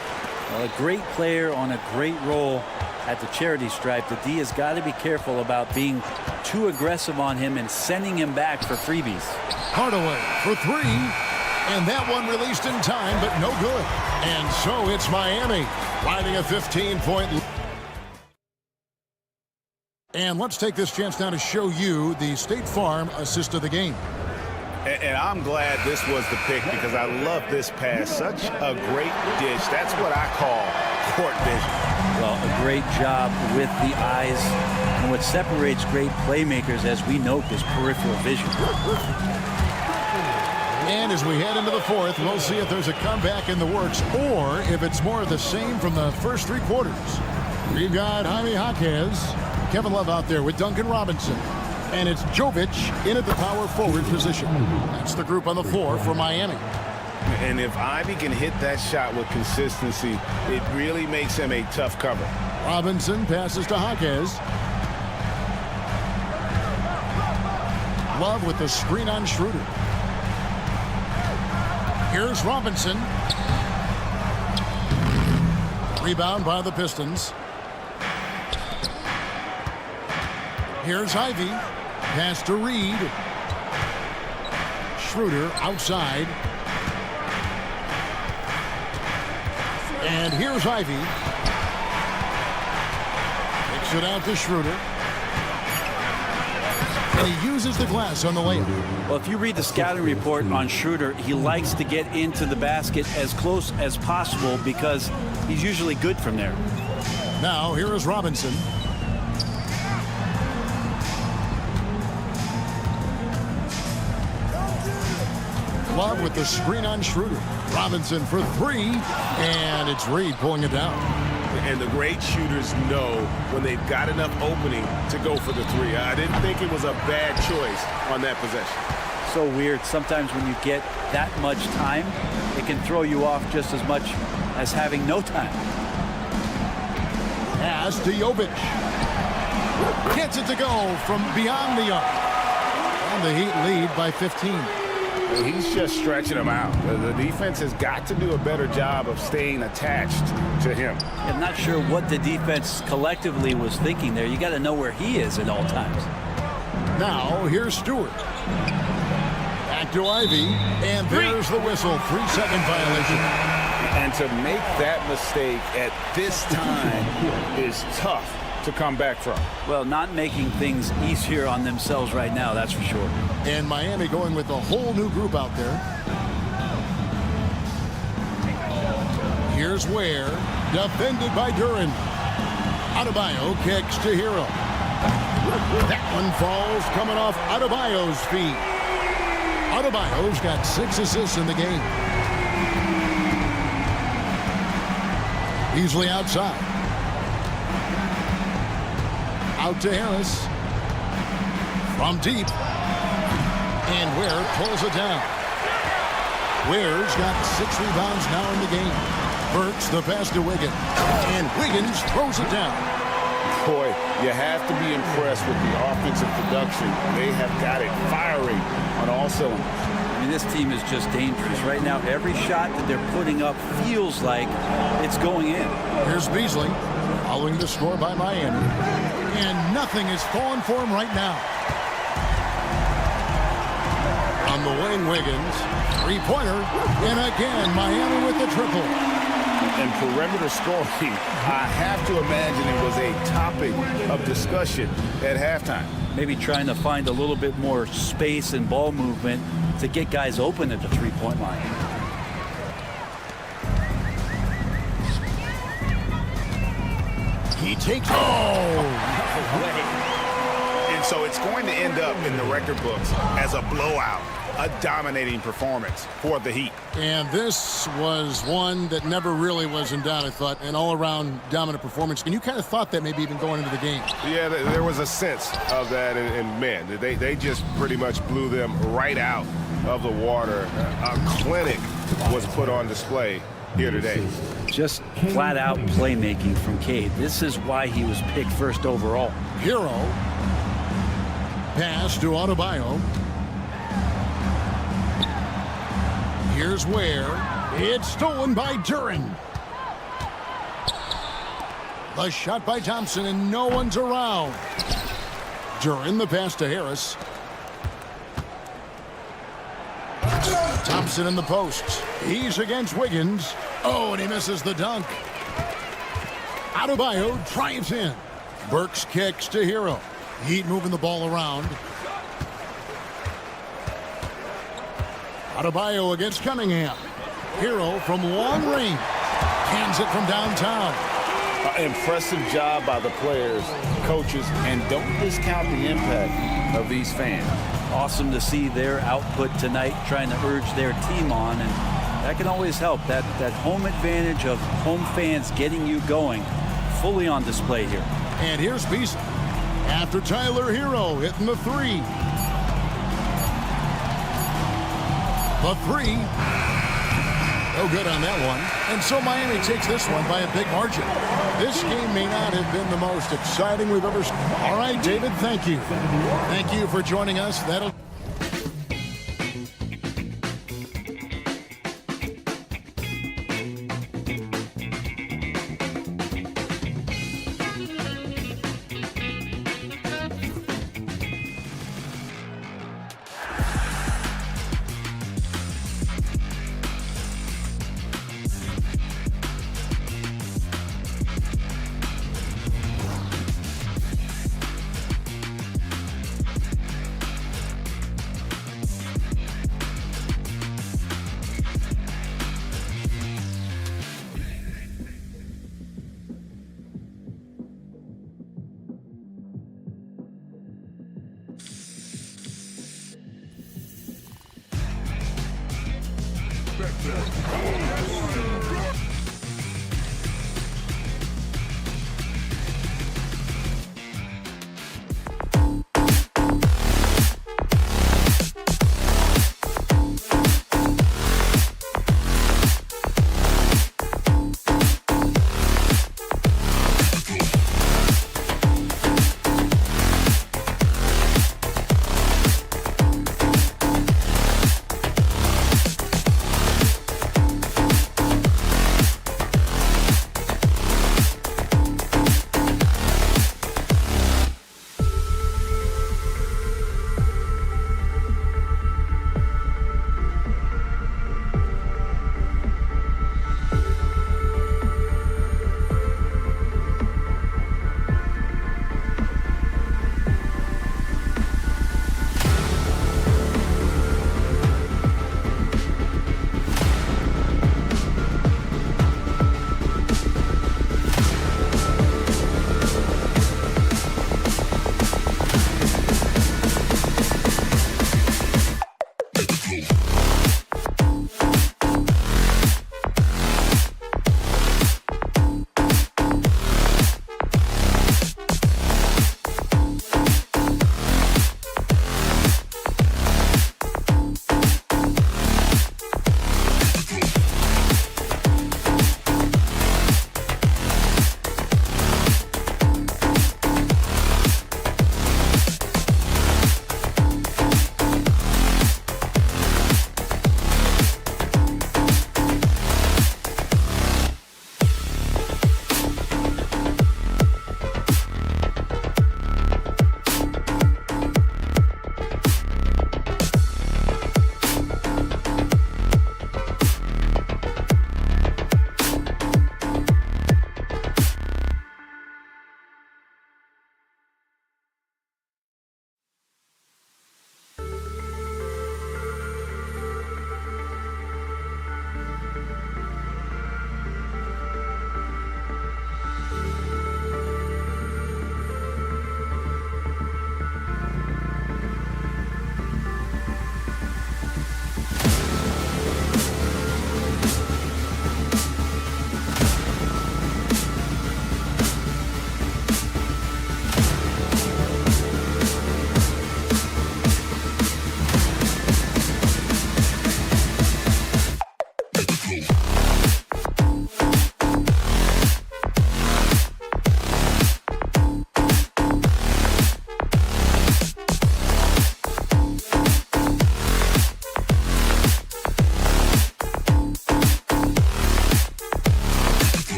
Well, a great player on a great role at the charity stripe. The D has got to be careful about being too aggressive on him and sending him back for freebies. Hardaway for 3. And that one released in time, but no good. And so it's Miami riding a 15-point lead. And let's take this chance now to show you the State Farm assist of the game. And I'm glad this was the pick because I love this pass. Such a great dish. That's what I call court vision. Well, a great job with the eyes. And what separates great playmakers, as we note, is peripheral vision. And as we head into the 4th, we'll see if there's a comeback in the works or if it's more of the same from the first 3 quarters. We've got Jaime Jaquez, Kevin Love out there with Duncan Robinson. And it's Jovic in at the power forward position. That's the group on the floor for Miami. And if Ivy can hit that shot with consistency, it really makes him a tough cover. Robinson passes to Jaquez. Love with the screen on Schroeder. Here's Robinson. Rebound by the Pistons. Here's Ivy. Pass to Reed. Schroeder outside. And here's Ivy. Kicks it out to Schroeder. And he uses the glass on the layup. Well, if you read the scouting report on Schroeder, he likes to get into the basket as close as possible because he's usually good from there. Now, here is Robinson. Love with the screen on Schroeder. Robinson for 3, and it's Reed pulling it down. And the great shooters know when they've got enough opening to go for the 3. I didn't think it was a bad choice on that possession. So weird. Sometimes when you get that much time, it can throw you off just as much as having no time. Pass to Jovic. Gets it to go from beyond the arc. And the Heat lead by 15. He's just stretching him out. The defense has got to do a better job of staying attached to him. I'm not sure what the defense collectively was thinking there. You got to know where he is at all times. Now, here's Stewart. Back to Ivy, and there's the whistle. 3-second violation. And to make that mistake at this time is tough to come back from. Well, not making things easier on themselves right now, that's for sure. And Miami going with a whole new group out there. Here's Ware, defended by Duran. Adebayo kicks to Hero. That one falls coming off Adebayo's feet. Adebayo's got 6 assists in the game. Easily outside. Out to Harris. From deep. And Ware pulls it down. Ware's got 6 rebounds now in the game. Burks the pass to Wiggins. And Wiggins throws it down. Boy, you have to be impressed with the offensive production. They have got it firing on all cylinders. I mean, this team is just dangerous. Right now, every shot that they're putting up feels like it's going in. Here's Beasley, following the score by Miami. And nothing is falling for him right now. On the wing, Wiggins. Three-pointer. And again, Miami with the triple. And perimeter scoring, I have to imagine it was a topic of discussion at halftime. Maybe trying to find a little bit more space and ball movement to get guys open at the three-point line. He takes. And so it's going to end up in the record books as a blowout, a dominating performance for the Heat. And this was one that never really was in doubt, I thought, an all-around dominant performance. And you kind of thought that maybe even going into the game. Yeah, there was a sense of that, and man, they just pretty much blew them right out of the water. A clinic was put on display here today. Just flat-out playmaking from Cade. This is why he was picked first overall. Hero. Pass to Adebayo. Here's Ware. It's stolen by Duran. The shot by Thompson, and no one's around. Duran, the pass to Harris. Thompson in the post. He's against Wiggins. Oh, and he misses the dunk. Adebayo drives in. Burks kicks to Hero. Heat moving the ball around. Adebayo against Cunningham. Hero from long range. Cans it from downtown. Impressive job by the players, coaches, and don't discount the impact of these fans. Awesome to see their output tonight, trying to urge their team on, and that can always help. That home advantage of home fans getting you going, fully on display here. And here's Beasley. After Tyler Hero hitting the three. The three. No good on that one. And so Miami takes this one by a big margin. This game may not have been the most exciting we've ever seen. All right, David, thank you. Thank you for joining us. That'll...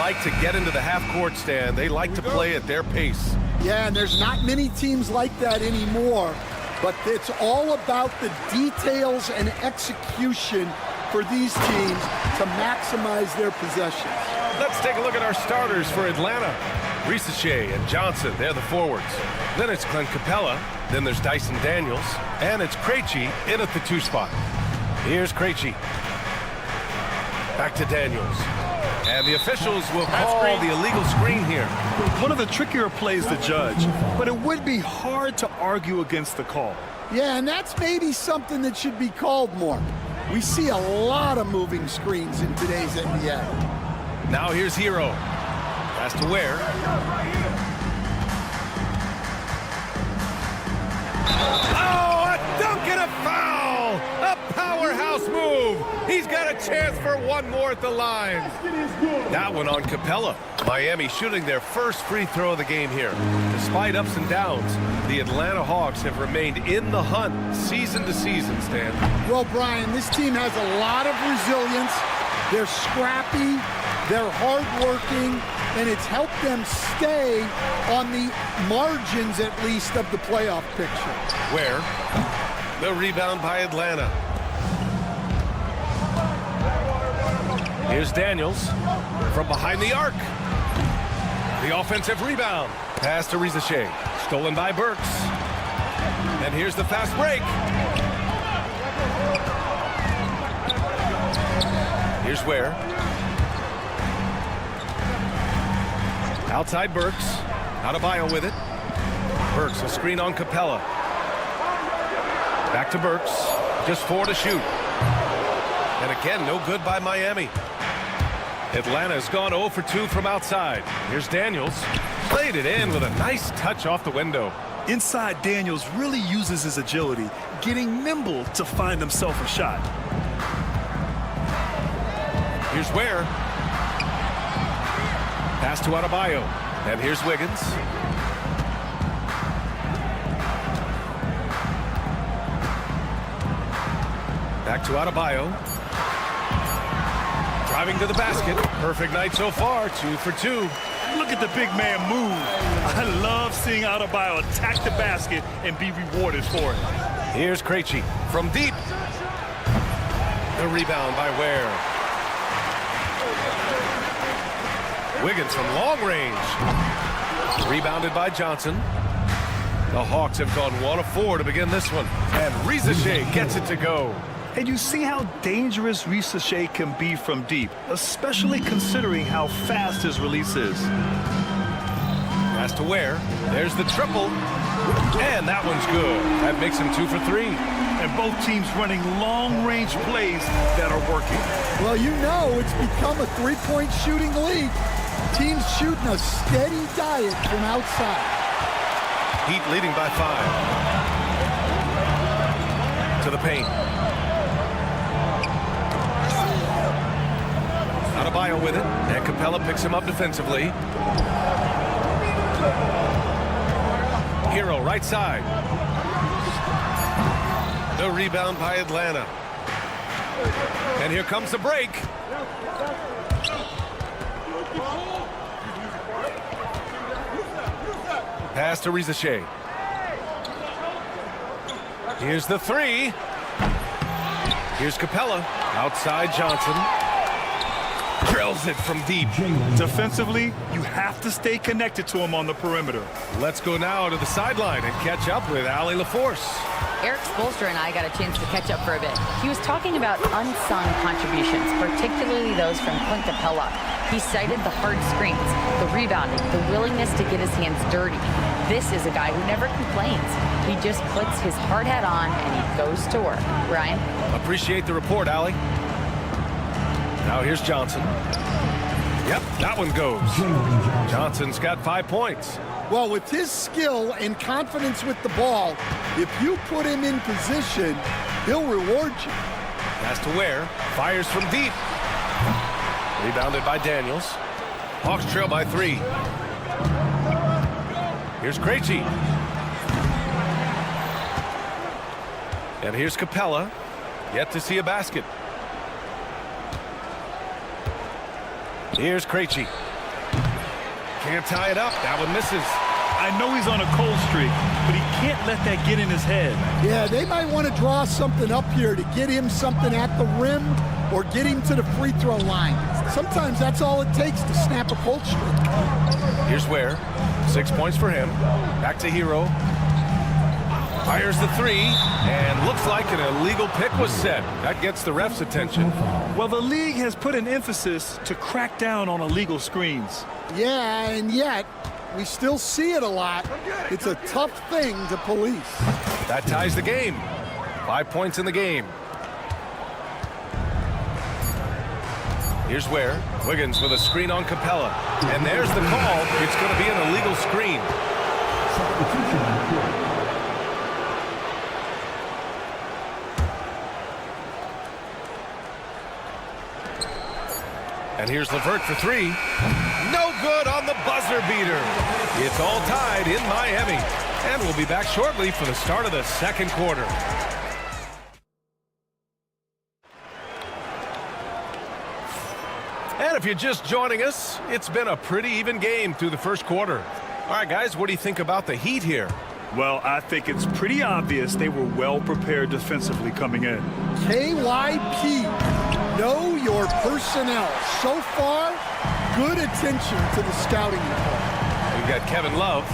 like to get into the half-court stand. They like to play at their pace. Yeah, and there's not many teams like that anymore, but it's all about the details and execution for these teams to maximize their possessions. Let's take a look at our starters for Atlanta. Risache and Johnson, they're the forwards. Then it's Clint Capella. Then there's Dyson Daniels. And it's Krejci in at the 2 spot. Here's Krejci. Back to Daniels. And the officials will call the illegal screen here. One of the trickier plays to judge, but it would be hard to argue against the call. Yeah, and that's maybe something that should be called more. We see a lot of moving screens in today's NBA. Now here's Hero. Pass to Ware. Oh, a dunk and a foul! A powerhouse move! He's got a chance for one more at the line. That one on Capella. Miami shooting their first free throw of the game here. Despite ups and downs, the Atlanta Hawks have remained in the hunt season to season, Stan. Well, Brian, this team has a lot of resilience. They're scrappy, they're hardworking, and it's helped them stay on the margins, at least, of the playoff picture. Where? The rebound by Atlanta. Here's Daniels from behind the arc. The offensive rebound. Pass to Risache. Stolen by Burks. And here's the fast break. Here's Ware. Outside Burks. Adebayo with it. Burks, a screen on Capella. Back to Burks. Just 4 to shoot. And again, no good by Miami. Atlanta's gone 0 for 2 from outside. Here's Daniels. Played it in with a nice touch off the window. Inside, Daniels really uses his agility, getting nimble to find himself a shot. Here's Ware. Pass to Adebayo. And here's Wiggins. Back to Adebayo. Driving to the basket. Perfect night so far. 2 for 2. Look at the big man move. I love seeing Adebayo attack the basket and be rewarded for it. Here's Krejci from deep. The rebound by Ware. Wiggins from long range. Rebounded by Johnson. The Hawks have gone 1 of 4 to begin this one. And Risache gets it to go. And you see how dangerous Risache can be from deep, especially considering how fast his release is. Pass to Ware. There's the triple. And that one's good. That makes him 2 for 3. And both teams running long-range plays that are working. Well, you know it's become a three-point shooting league. Teams shooting a steady diet from outside. Heat leading by 5. To the paint. Adebayo with it, and Capella picks him up defensively. Hero right side. The rebound by Atlanta. And here comes the break. Pass to Risache. Here's the 3. Here's Capella. Outside Johnson. Drills it from deep. Defensively, you have to stay connected to him on the perimeter. Let's go now to the sideline and catch up with Allie LaForce. Eric Spoelstra and I got a chance to catch up for a bit. He was talking about unsung contributions, particularly those from Clint Capella. He cited the hard screens, the rebounding, the willingness to get his hands dirty. This is a guy who never complains. He just puts his hard hat on and he goes to work. Ryan? Appreciate the report, Allie. Now here's Johnson. Yep, that one goes. Johnson's got 5 points. Well, with his skill and confidence with the ball, if you put him in position, he'll reward you. Pass to Ware. Fires from deep. Rebounded by Daniels. Hawks trail by 3. Here's Krejci. And here's Capella. Yet to see a basket. Here's Krejci. Can't tie it up. That one misses. I know he's on a cold streak, but he can't let that get in his head. Yeah, they might want to draw something up here to get him something at the rim or get him to the free throw line. Sometimes that's all it takes to snap a cold streak. Here's Ware. 6 points for him. Back to Hero. Fires the three, and looks like an illegal pick was set. That gets the ref's attention. Well, the league has put an emphasis to crack down on illegal screens. Yeah, and yet we still see it a lot. It's a tough thing to police. That ties the game. 5 points in the game. Here's Ware. Wiggins with a screen on Capella. And there's the call. It's going to be an illegal screen. And here's LeVert for three. No good on the buzzer beater. It's all tied in Miami. And we'll be back shortly for the start of the second quarter. And if you're just joining us, it's been a pretty even game through the first quarter. All right, guys, what do you think about the Heat here? Well, I think it's pretty obvious they were well prepared defensively coming in. KYP, know your personnel. So far, good attention to the scouting report. We've got Kevin Love.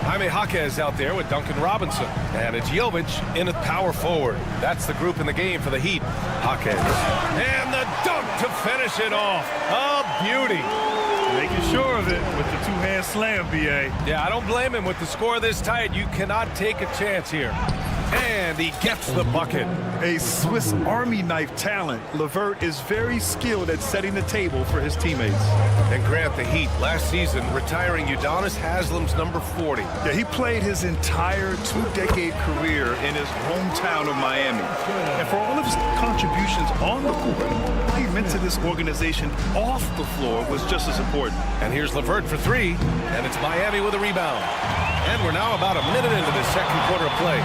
Jaime Jaquez out there with Duncan Robinson. And it's Jovic in at power forward. That's the group in the game for the Heat. Jaquez. And the dunk to finish it off. A beauty. Making sure of it with the two-hand slam, B.A. Yeah, I don't blame him with the score this tight. You cannot take a chance here. And he gets the bucket. A Swiss Army knife talent, LeVert is very skilled at setting the table for his teammates. And Grant, the Heat, last season, retiring Udonis Haslam's number 40. Yeah, he played his entire two-decade career in his hometown of Miami. And for all of his contributions on the court, what he meant to this organization off the floor was just as important. And here's LeVert for three, and it's Miami with a rebound. And we're now about a minute into the second quarter of play.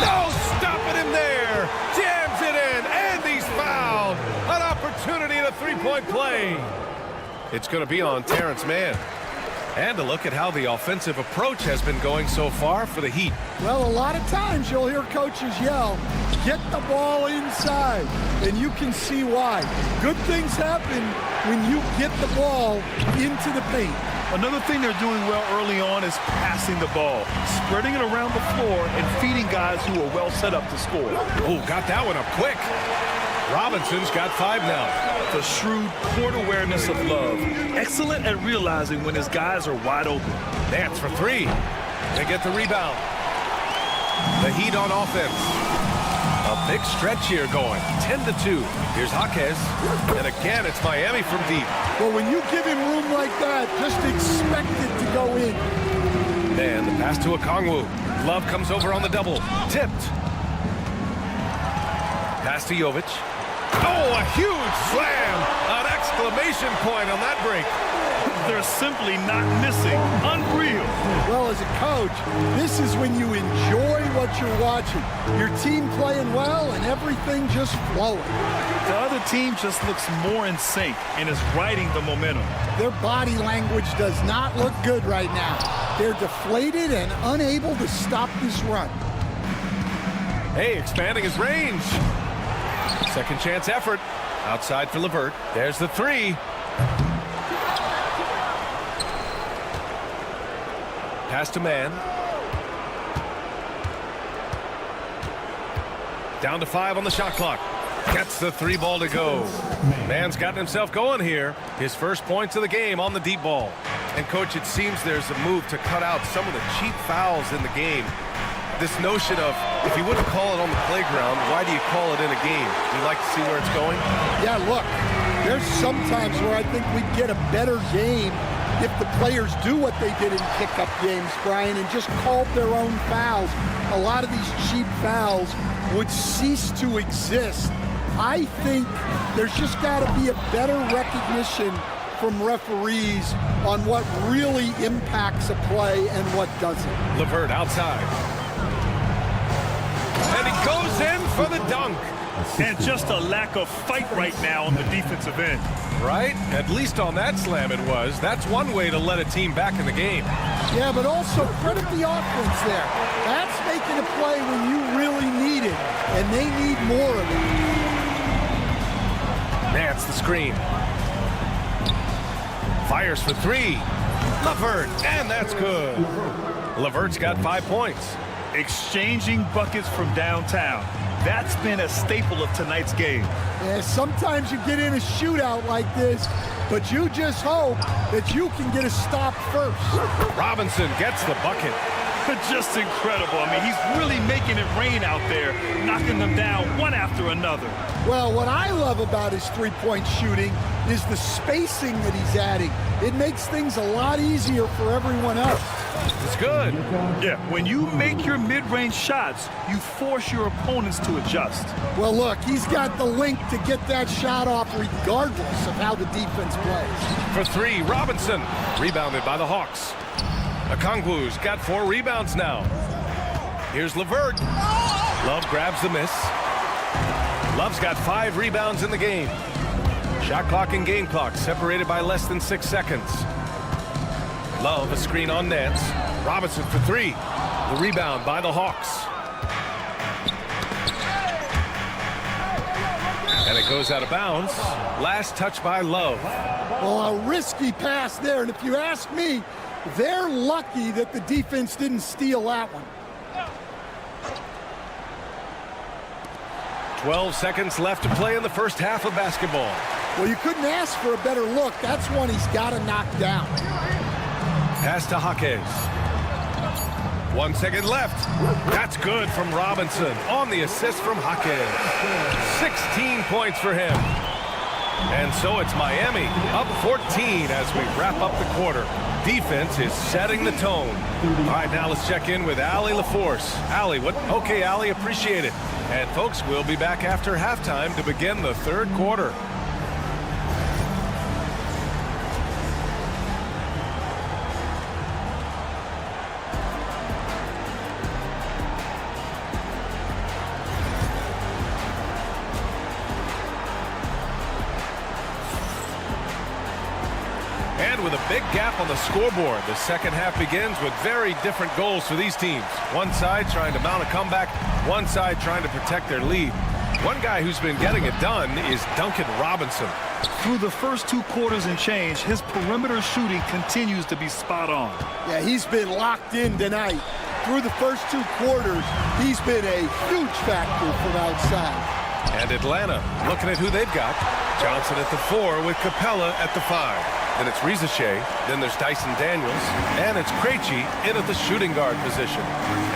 No, stopping him there. Jams it in, and he's fouled. An opportunity in a three-point play. It's going to be on Terrence Mann. And a look at how the offensive approach has been going so far for the Heat. Well, a lot of times you'll hear coaches yell, get the ball inside, and you can see why. Good things happen when you get the ball into the paint. Another thing they're doing well early on is passing the ball, spreading it around the floor and feeding guys who are well set up to score. Oh, got that one up quick. Robinson's got 5 now. The shrewd court awareness of Love. Excellent at realizing when his guys are wide open. Nance for 3. They get the rebound. The Heat on offense. A big stretch here going. 10-2. Here's Jaquez. And again, it's Miami from deep. Well, when you give him room like that, just expect it to go in. And the pass to Okongwu. Love comes over on the double. Tipped. Pass to Jovic. Oh, a huge slam! An exclamation point on that break. They're simply not missing. Unreal. Well, as a coach, this is when you enjoy what you're watching. Your team playing well and everything just flowing. The other team just looks more in sync and is riding the momentum. Their body language does not look good right now. They're deflated and unable to stop this run. Hey, expanding his range. Second chance effort. Outside for LeVert. There's the 3. Pass to Mann. Down to 5 on the shot clock. Gets the 3 ball to go. Mann's gotten himself going here. His first points of the game on the deep ball. And, Coach, it seems there's a move to cut out some of the cheap fouls in the game. This notion of, if you wouldn't call it on the playground, why do you call it in a game? You like to see where it's going? Yeah, look, there's some times where I think we'd get a better game if the players do what they did in pickup games, Brian, and just called their own fouls. A lot of these cheap fouls would cease to exist. I think there's just got to be a better recognition from referees on what really impacts a play and what doesn't. LeVert outside. And he goes in for the dunk. And just a lack of fight right now on the defensive end. Right? At least on that slam it was. That's one way to let a team back in the game. Yeah, but also credit the offense there. That's making a play when you really need it, and they need more of it. Nance the screen. Fires for three. Levert, and that's good. Levert's got 5 points. Exchanging buckets from downtown. That's been a staple of tonight's game. Yeah, sometimes you get in a shootout like this, but you just hope that you can get a stop first. Robinson gets the bucket. Just incredible. I mean, he's really making it rain out there, knocking them down one after another. Well, what I love about his three-point shooting is the spacing that he's adding. It makes things a lot easier for everyone else. It's good. Yeah, when you make your mid-range shots, you force your opponents to adjust. Well, look, he's got the length to get that shot off regardless of how the defense plays. For three, Robinson. Rebounded by the Hawks. Okongwu's got 4 rebounds now. Here's Levert. Love grabs the miss. Love's got 5 rebounds in the game. Shot clock and game clock separated by less than 6 seconds. Love a screen on Nance. Robinson for 3. The rebound by the Hawks. And it goes out of bounds. Last touch by Love. Well, a risky pass there, and if you ask me, they're lucky that the defense didn't steal that one. 12 seconds left to play in the first half of basketball. Well, you couldn't ask for a better look. That's one he's got to knock down. Pass to Jaquez. 1 second left. That's good from Robinson on the assist from Jaquez. 16 points for him. And so it's Miami up 14 as we wrap up the quarter. Defense is setting the tone. All right, now let's check in with Allie LaForce. Allie, what? Okay, Allie, appreciate it. And folks, we'll be back after halftime to begin the third quarter. With a big gap on the scoreboard, the second half begins with very different goals for these teams. One side trying to mount a comeback, one side trying to protect their lead. One guy who's been getting it done is Duncan Robinson. Through the first 2 quarters and change, his perimeter shooting continues to be spot on. Yeah, he's been locked in tonight. Through the first 2 quarters, he's been a huge factor from outside. And Atlanta looking at who they've got. Johnson at the 4 with Capella at the 5. Then it's Rizashay, then there's Dyson Daniels, and it's Krejci in at the shooting guard position.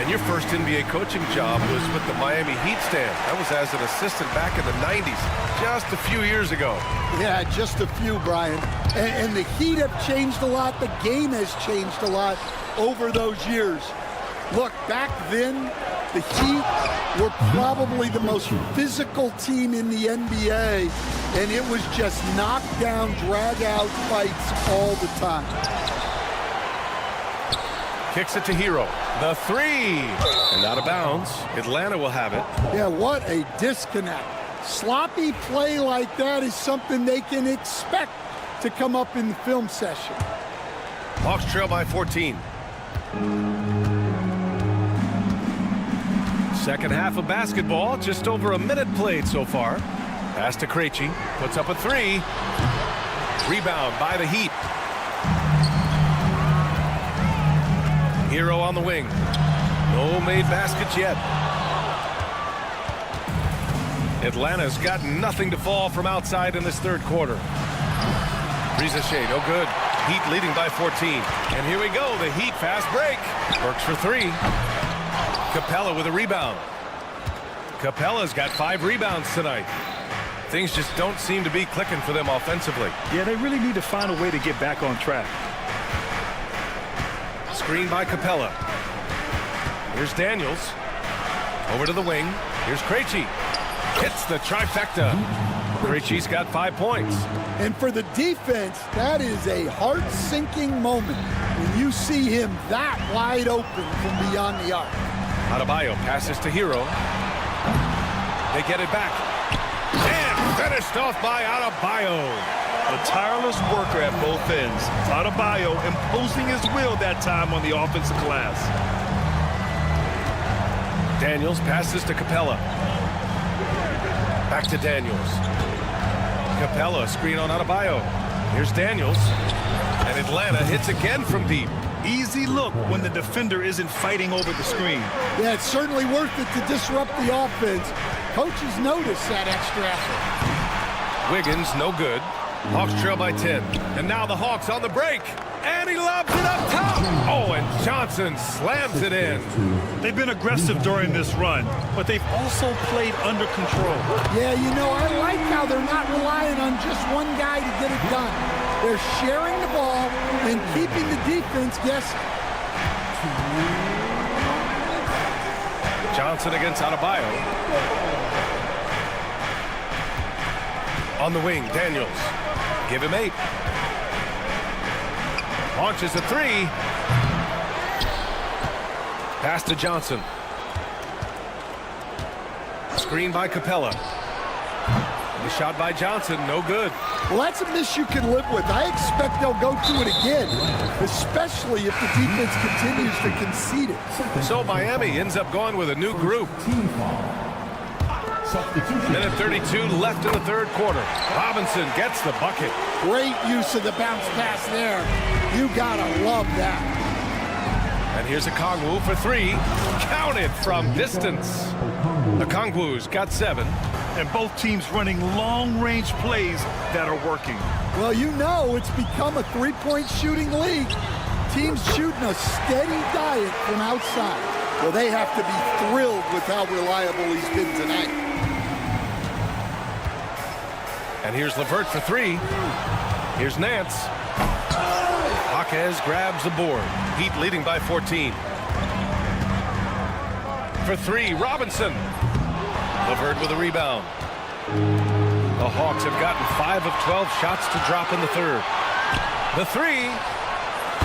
And your first NBA coaching job was with the Miami Heat stand. That was as an assistant back in the 90s, just a few years ago. Yeah, just a few, Brian. And the Heat have changed a lot. The game has changed a lot over those years. Look, back then, the Heat were probably the most physical team in the NBA, and it was just knockdown, drag-out fights all the time. Kicks it to Hero. The 3. And out of bounds. Atlanta will have it. Yeah, what a disconnect. Sloppy play like that is something they can expect to come up in the film session. Hawks trail by 14. Second half of basketball, just over a minute played so far. Pass to Krejci, puts up a 3. Rebound by the Heat. Hero on the wing. No made baskets yet. Atlanta's got nothing to fall from outside in this third quarter. Rizashay, no good. Heat leading by 14. And here we go, the Heat fast break. Works for 3. Capella with a rebound. Capella's got 5 rebounds tonight. Things just don't seem to be clicking for them offensively. Yeah, they really need to find a way to get back on track. Screen by Capella. Here's Daniels. Over to the wing. Here's Krejci. Hits the trifecta. Krejci's got 5 points. And for the defense, that is a heart-sinking moment when you see him that wide open from beyond the arc. Adebayo passes to Hero. They get it back. And finished off by Adebayo. A tireless worker at both ends. Adebayo imposing his will that time on the offensive glass. Daniels passes to Capella. Back to Daniels. Capella, screen on Adebayo. Here's Daniels. And Atlanta hits again from deep. Easy look when the defender isn't fighting over the screen. Yeah, it's certainly worth it to disrupt the offense. Coaches notice that extra effort. Wiggins, no good. Hawks trail by 10. And now the Hawks on the break. And he lobs it up top. Oh, and Johnson slams it in. They've been aggressive during this run, but they've also played under control. Yeah, you know, I like how they're not relying on just one guy to get it done. They're sharing the ball and keeping the defense guessing. Johnson against Adebayo. On the wing, Daniels. Give him 8. Launches a 3. Pass to Johnson. Screen by Capella. The shot by Johnson, no good. Well, that's a miss you can live with. I expect they'll go to it again, especially if the defense continues to concede it. So Miami ends up going with a new group. Minute 32 left in the third quarter. Robinson gets the bucket. Great use of the bounce pass there. You gotta love that. And here's Okongwu for 3. Counted from distance. Okongwu's got 7. And both teams running long-range plays that are working. Well, you know it's become a three-point shooting league. Teams shooting a steady diet from outside. Well, they have to be thrilled with how reliable he's been tonight. And here's LeVert for 3. Here's Nance. Jaquez grabs the board. Heat leading by 14. For 3, Robinson. LeVert with a rebound. The Hawks have gotten 5 of 12 shots to drop in the third. The 3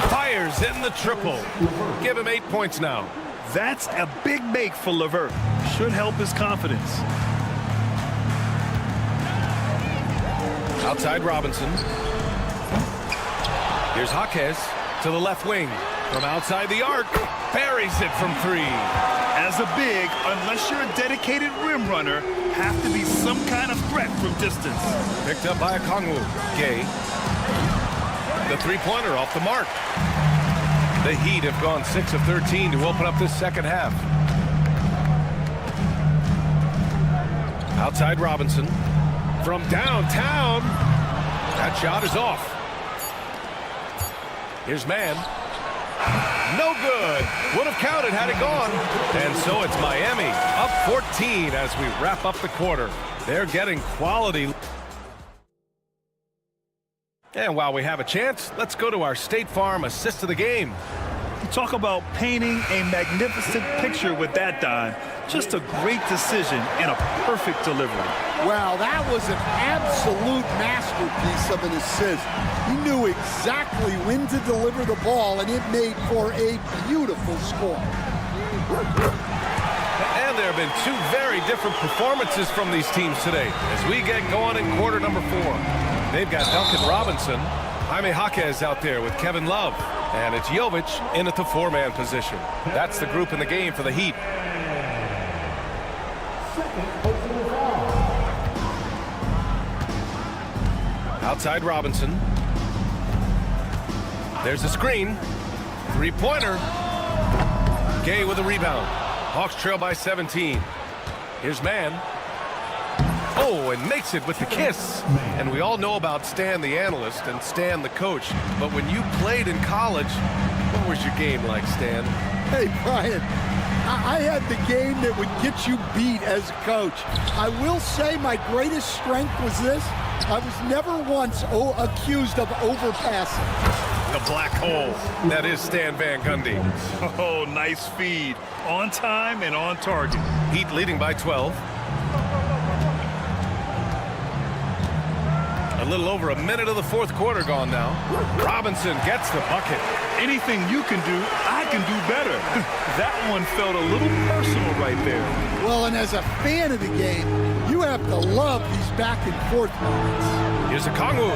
fires in the triple. Give him 8 points now. That's a big make for LeVert. Should help his confidence. Outside Robinson. Here's Jaquez to the left wing. From outside the arc, buries it from 3. As a big, unless you're a dedicated rim runner, have to be some kind of threat from distance. Picked up by Okongwu. Gay. The three-pointer off the mark. The Heat have gone 6 of 13 to open up this second half. Outside Robinson. From downtown. That shot is off. Here's Mann. No good. Would have counted had it gone. And so it's Miami up 14 as we wrap up the quarter. They're getting quality. And while we have a chance, let's go to our State Farm assist of the game. You talk about painting a magnificent picture with that dime. Just a great decision and a perfect delivery. Wow, that was an absolute masterpiece of an assist. He knew exactly when to deliver the ball, and it made for a beautiful score. And there have been 2 very different performances from these teams today as we get going in quarter number 4. They've got Duncan Robinson, Jaime Jaquez out there with Kevin Love, and it's Jovic in at the 4-man position. That's the group in the game for the Heat. Outside Robinson. There's a screen. 3-pointer. Gay with a rebound. Hawks trail by 17. Here's Mann. Oh, and makes it with the kiss. And we all know about Stan the analyst and Stan the coach. But when you played in college, what was your game like, Stan? Hey, Brian, I had the game that would get you beat as a coach. I will say my greatest strength was this. I was never once accused of overpassing. The black hole. That is Stan Van Gundy. Oh, nice feed. On time and on target. Heat leading by 12. little over a minute of the fourth quarter gone now. Robinson gets the bucket. Anything you can do, I can do better. That one felt a little personal right there. Well, and as a fan of the game, you have to love these back and forth moments. Here's a Kongwu.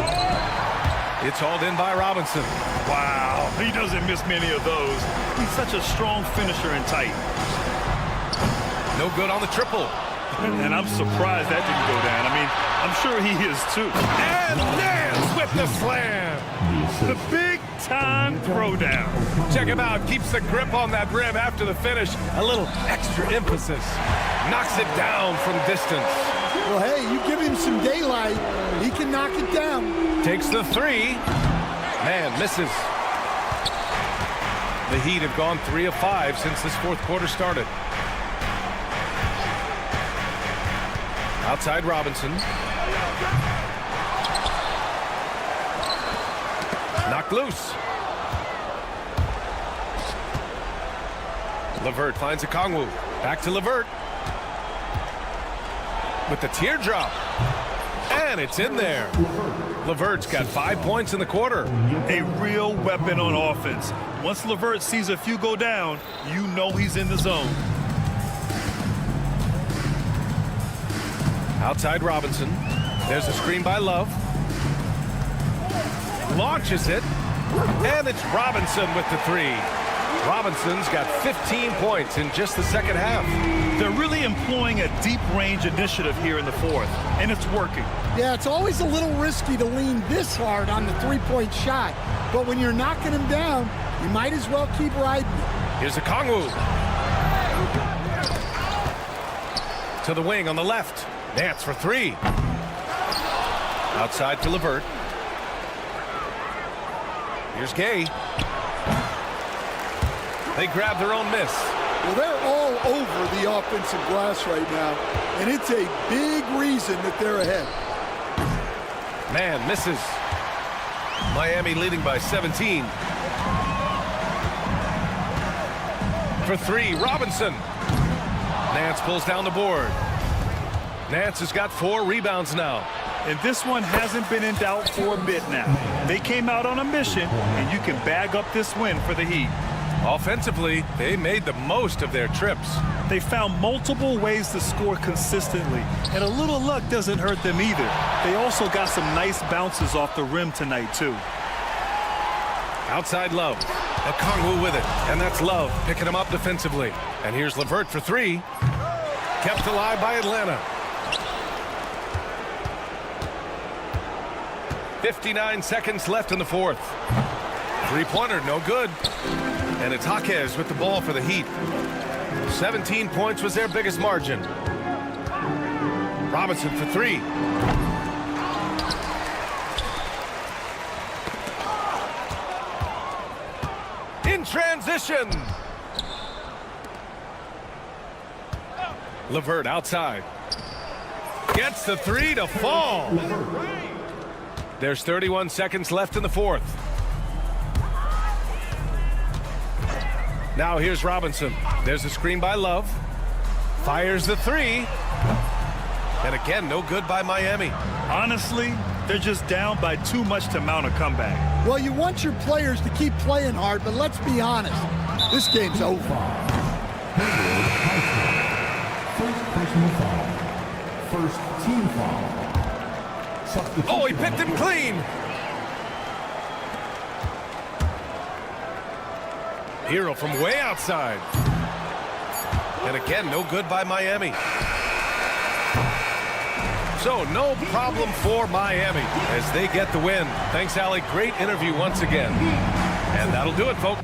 It's hauled in by Robinson. Wow, he doesn't miss many of those. He's such a strong finisher and tight. No good on the triple. And I'm surprised that didn't go down. I mean, I'm sure he is too. And Nance with the slam. The big-time throwdown. Check him out. Keeps the grip on that rim after the finish. A little extra emphasis. Knocks it down from distance. Well, hey, you give him some daylight, he can knock it down. Takes the three. Man, misses. The Heat have gone 3 of 5 since this fourth quarter started. Outside Robinson. Knocked loose. LeVert finds a Kongwu. Back to LeVert. With the teardrop. And it's in there. LeVert's got 5 points in the quarter. A real weapon on offense. Once LeVert sees a few go down, you know he's in the zone. Outside Robinson. There's a screen by Love. Launches it. And it's Robinson with the three. Robinson's got 15 points in just the second half. They're really employing a deep range initiative here in the fourth, and it's working. Yeah, it's always a little risky to lean this hard on the three-point shot, but when you're knocking him down, you might as well keep riding it. Here's a Kongwu. To the wing on the left. Nance for three. Outside to LeVert. Here's Gay. They grab their own miss. Well, they're all over the offensive glass right now, and it's a big reason that they're ahead. Man misses. Miami leading by 17. For three, Robinson. Nance pulls down the board. Nance has got 4 rebounds now. And this one hasn't been in doubt for a bit now. They came out on a mission, and you can bag up this win for the Heat. Offensively, they made the most of their trips. They found multiple ways to score consistently, and a little luck doesn't hurt them either. They also got some nice bounces off the rim tonight, too. Outside Love. A Kongwu with it, and that's Love picking him up defensively. And here's LeVert for three. Kept alive by Atlanta. 59 seconds left in the fourth. Three-pointer, no good. And it's Jaquez with the ball for the Heat. 17 points was their biggest margin. Robinson for three. In transition. LeVert outside. Gets the three to fall. There's 31 seconds left in the fourth. Now here's Robinson. There's a screen by Love. Fires the three. And again, no good by Miami. Honestly, they're just down by too much to mount a comeback. Well, you want your players to keep playing hard, but let's be honest. This game's over. First personal foul. First team foul. Oh, he picked him clean. Hero from way outside. And again, no good by Miami. So no problem for Miami as they get the win. Thanks, Allie. Great interview once again. And that'll do it, folks.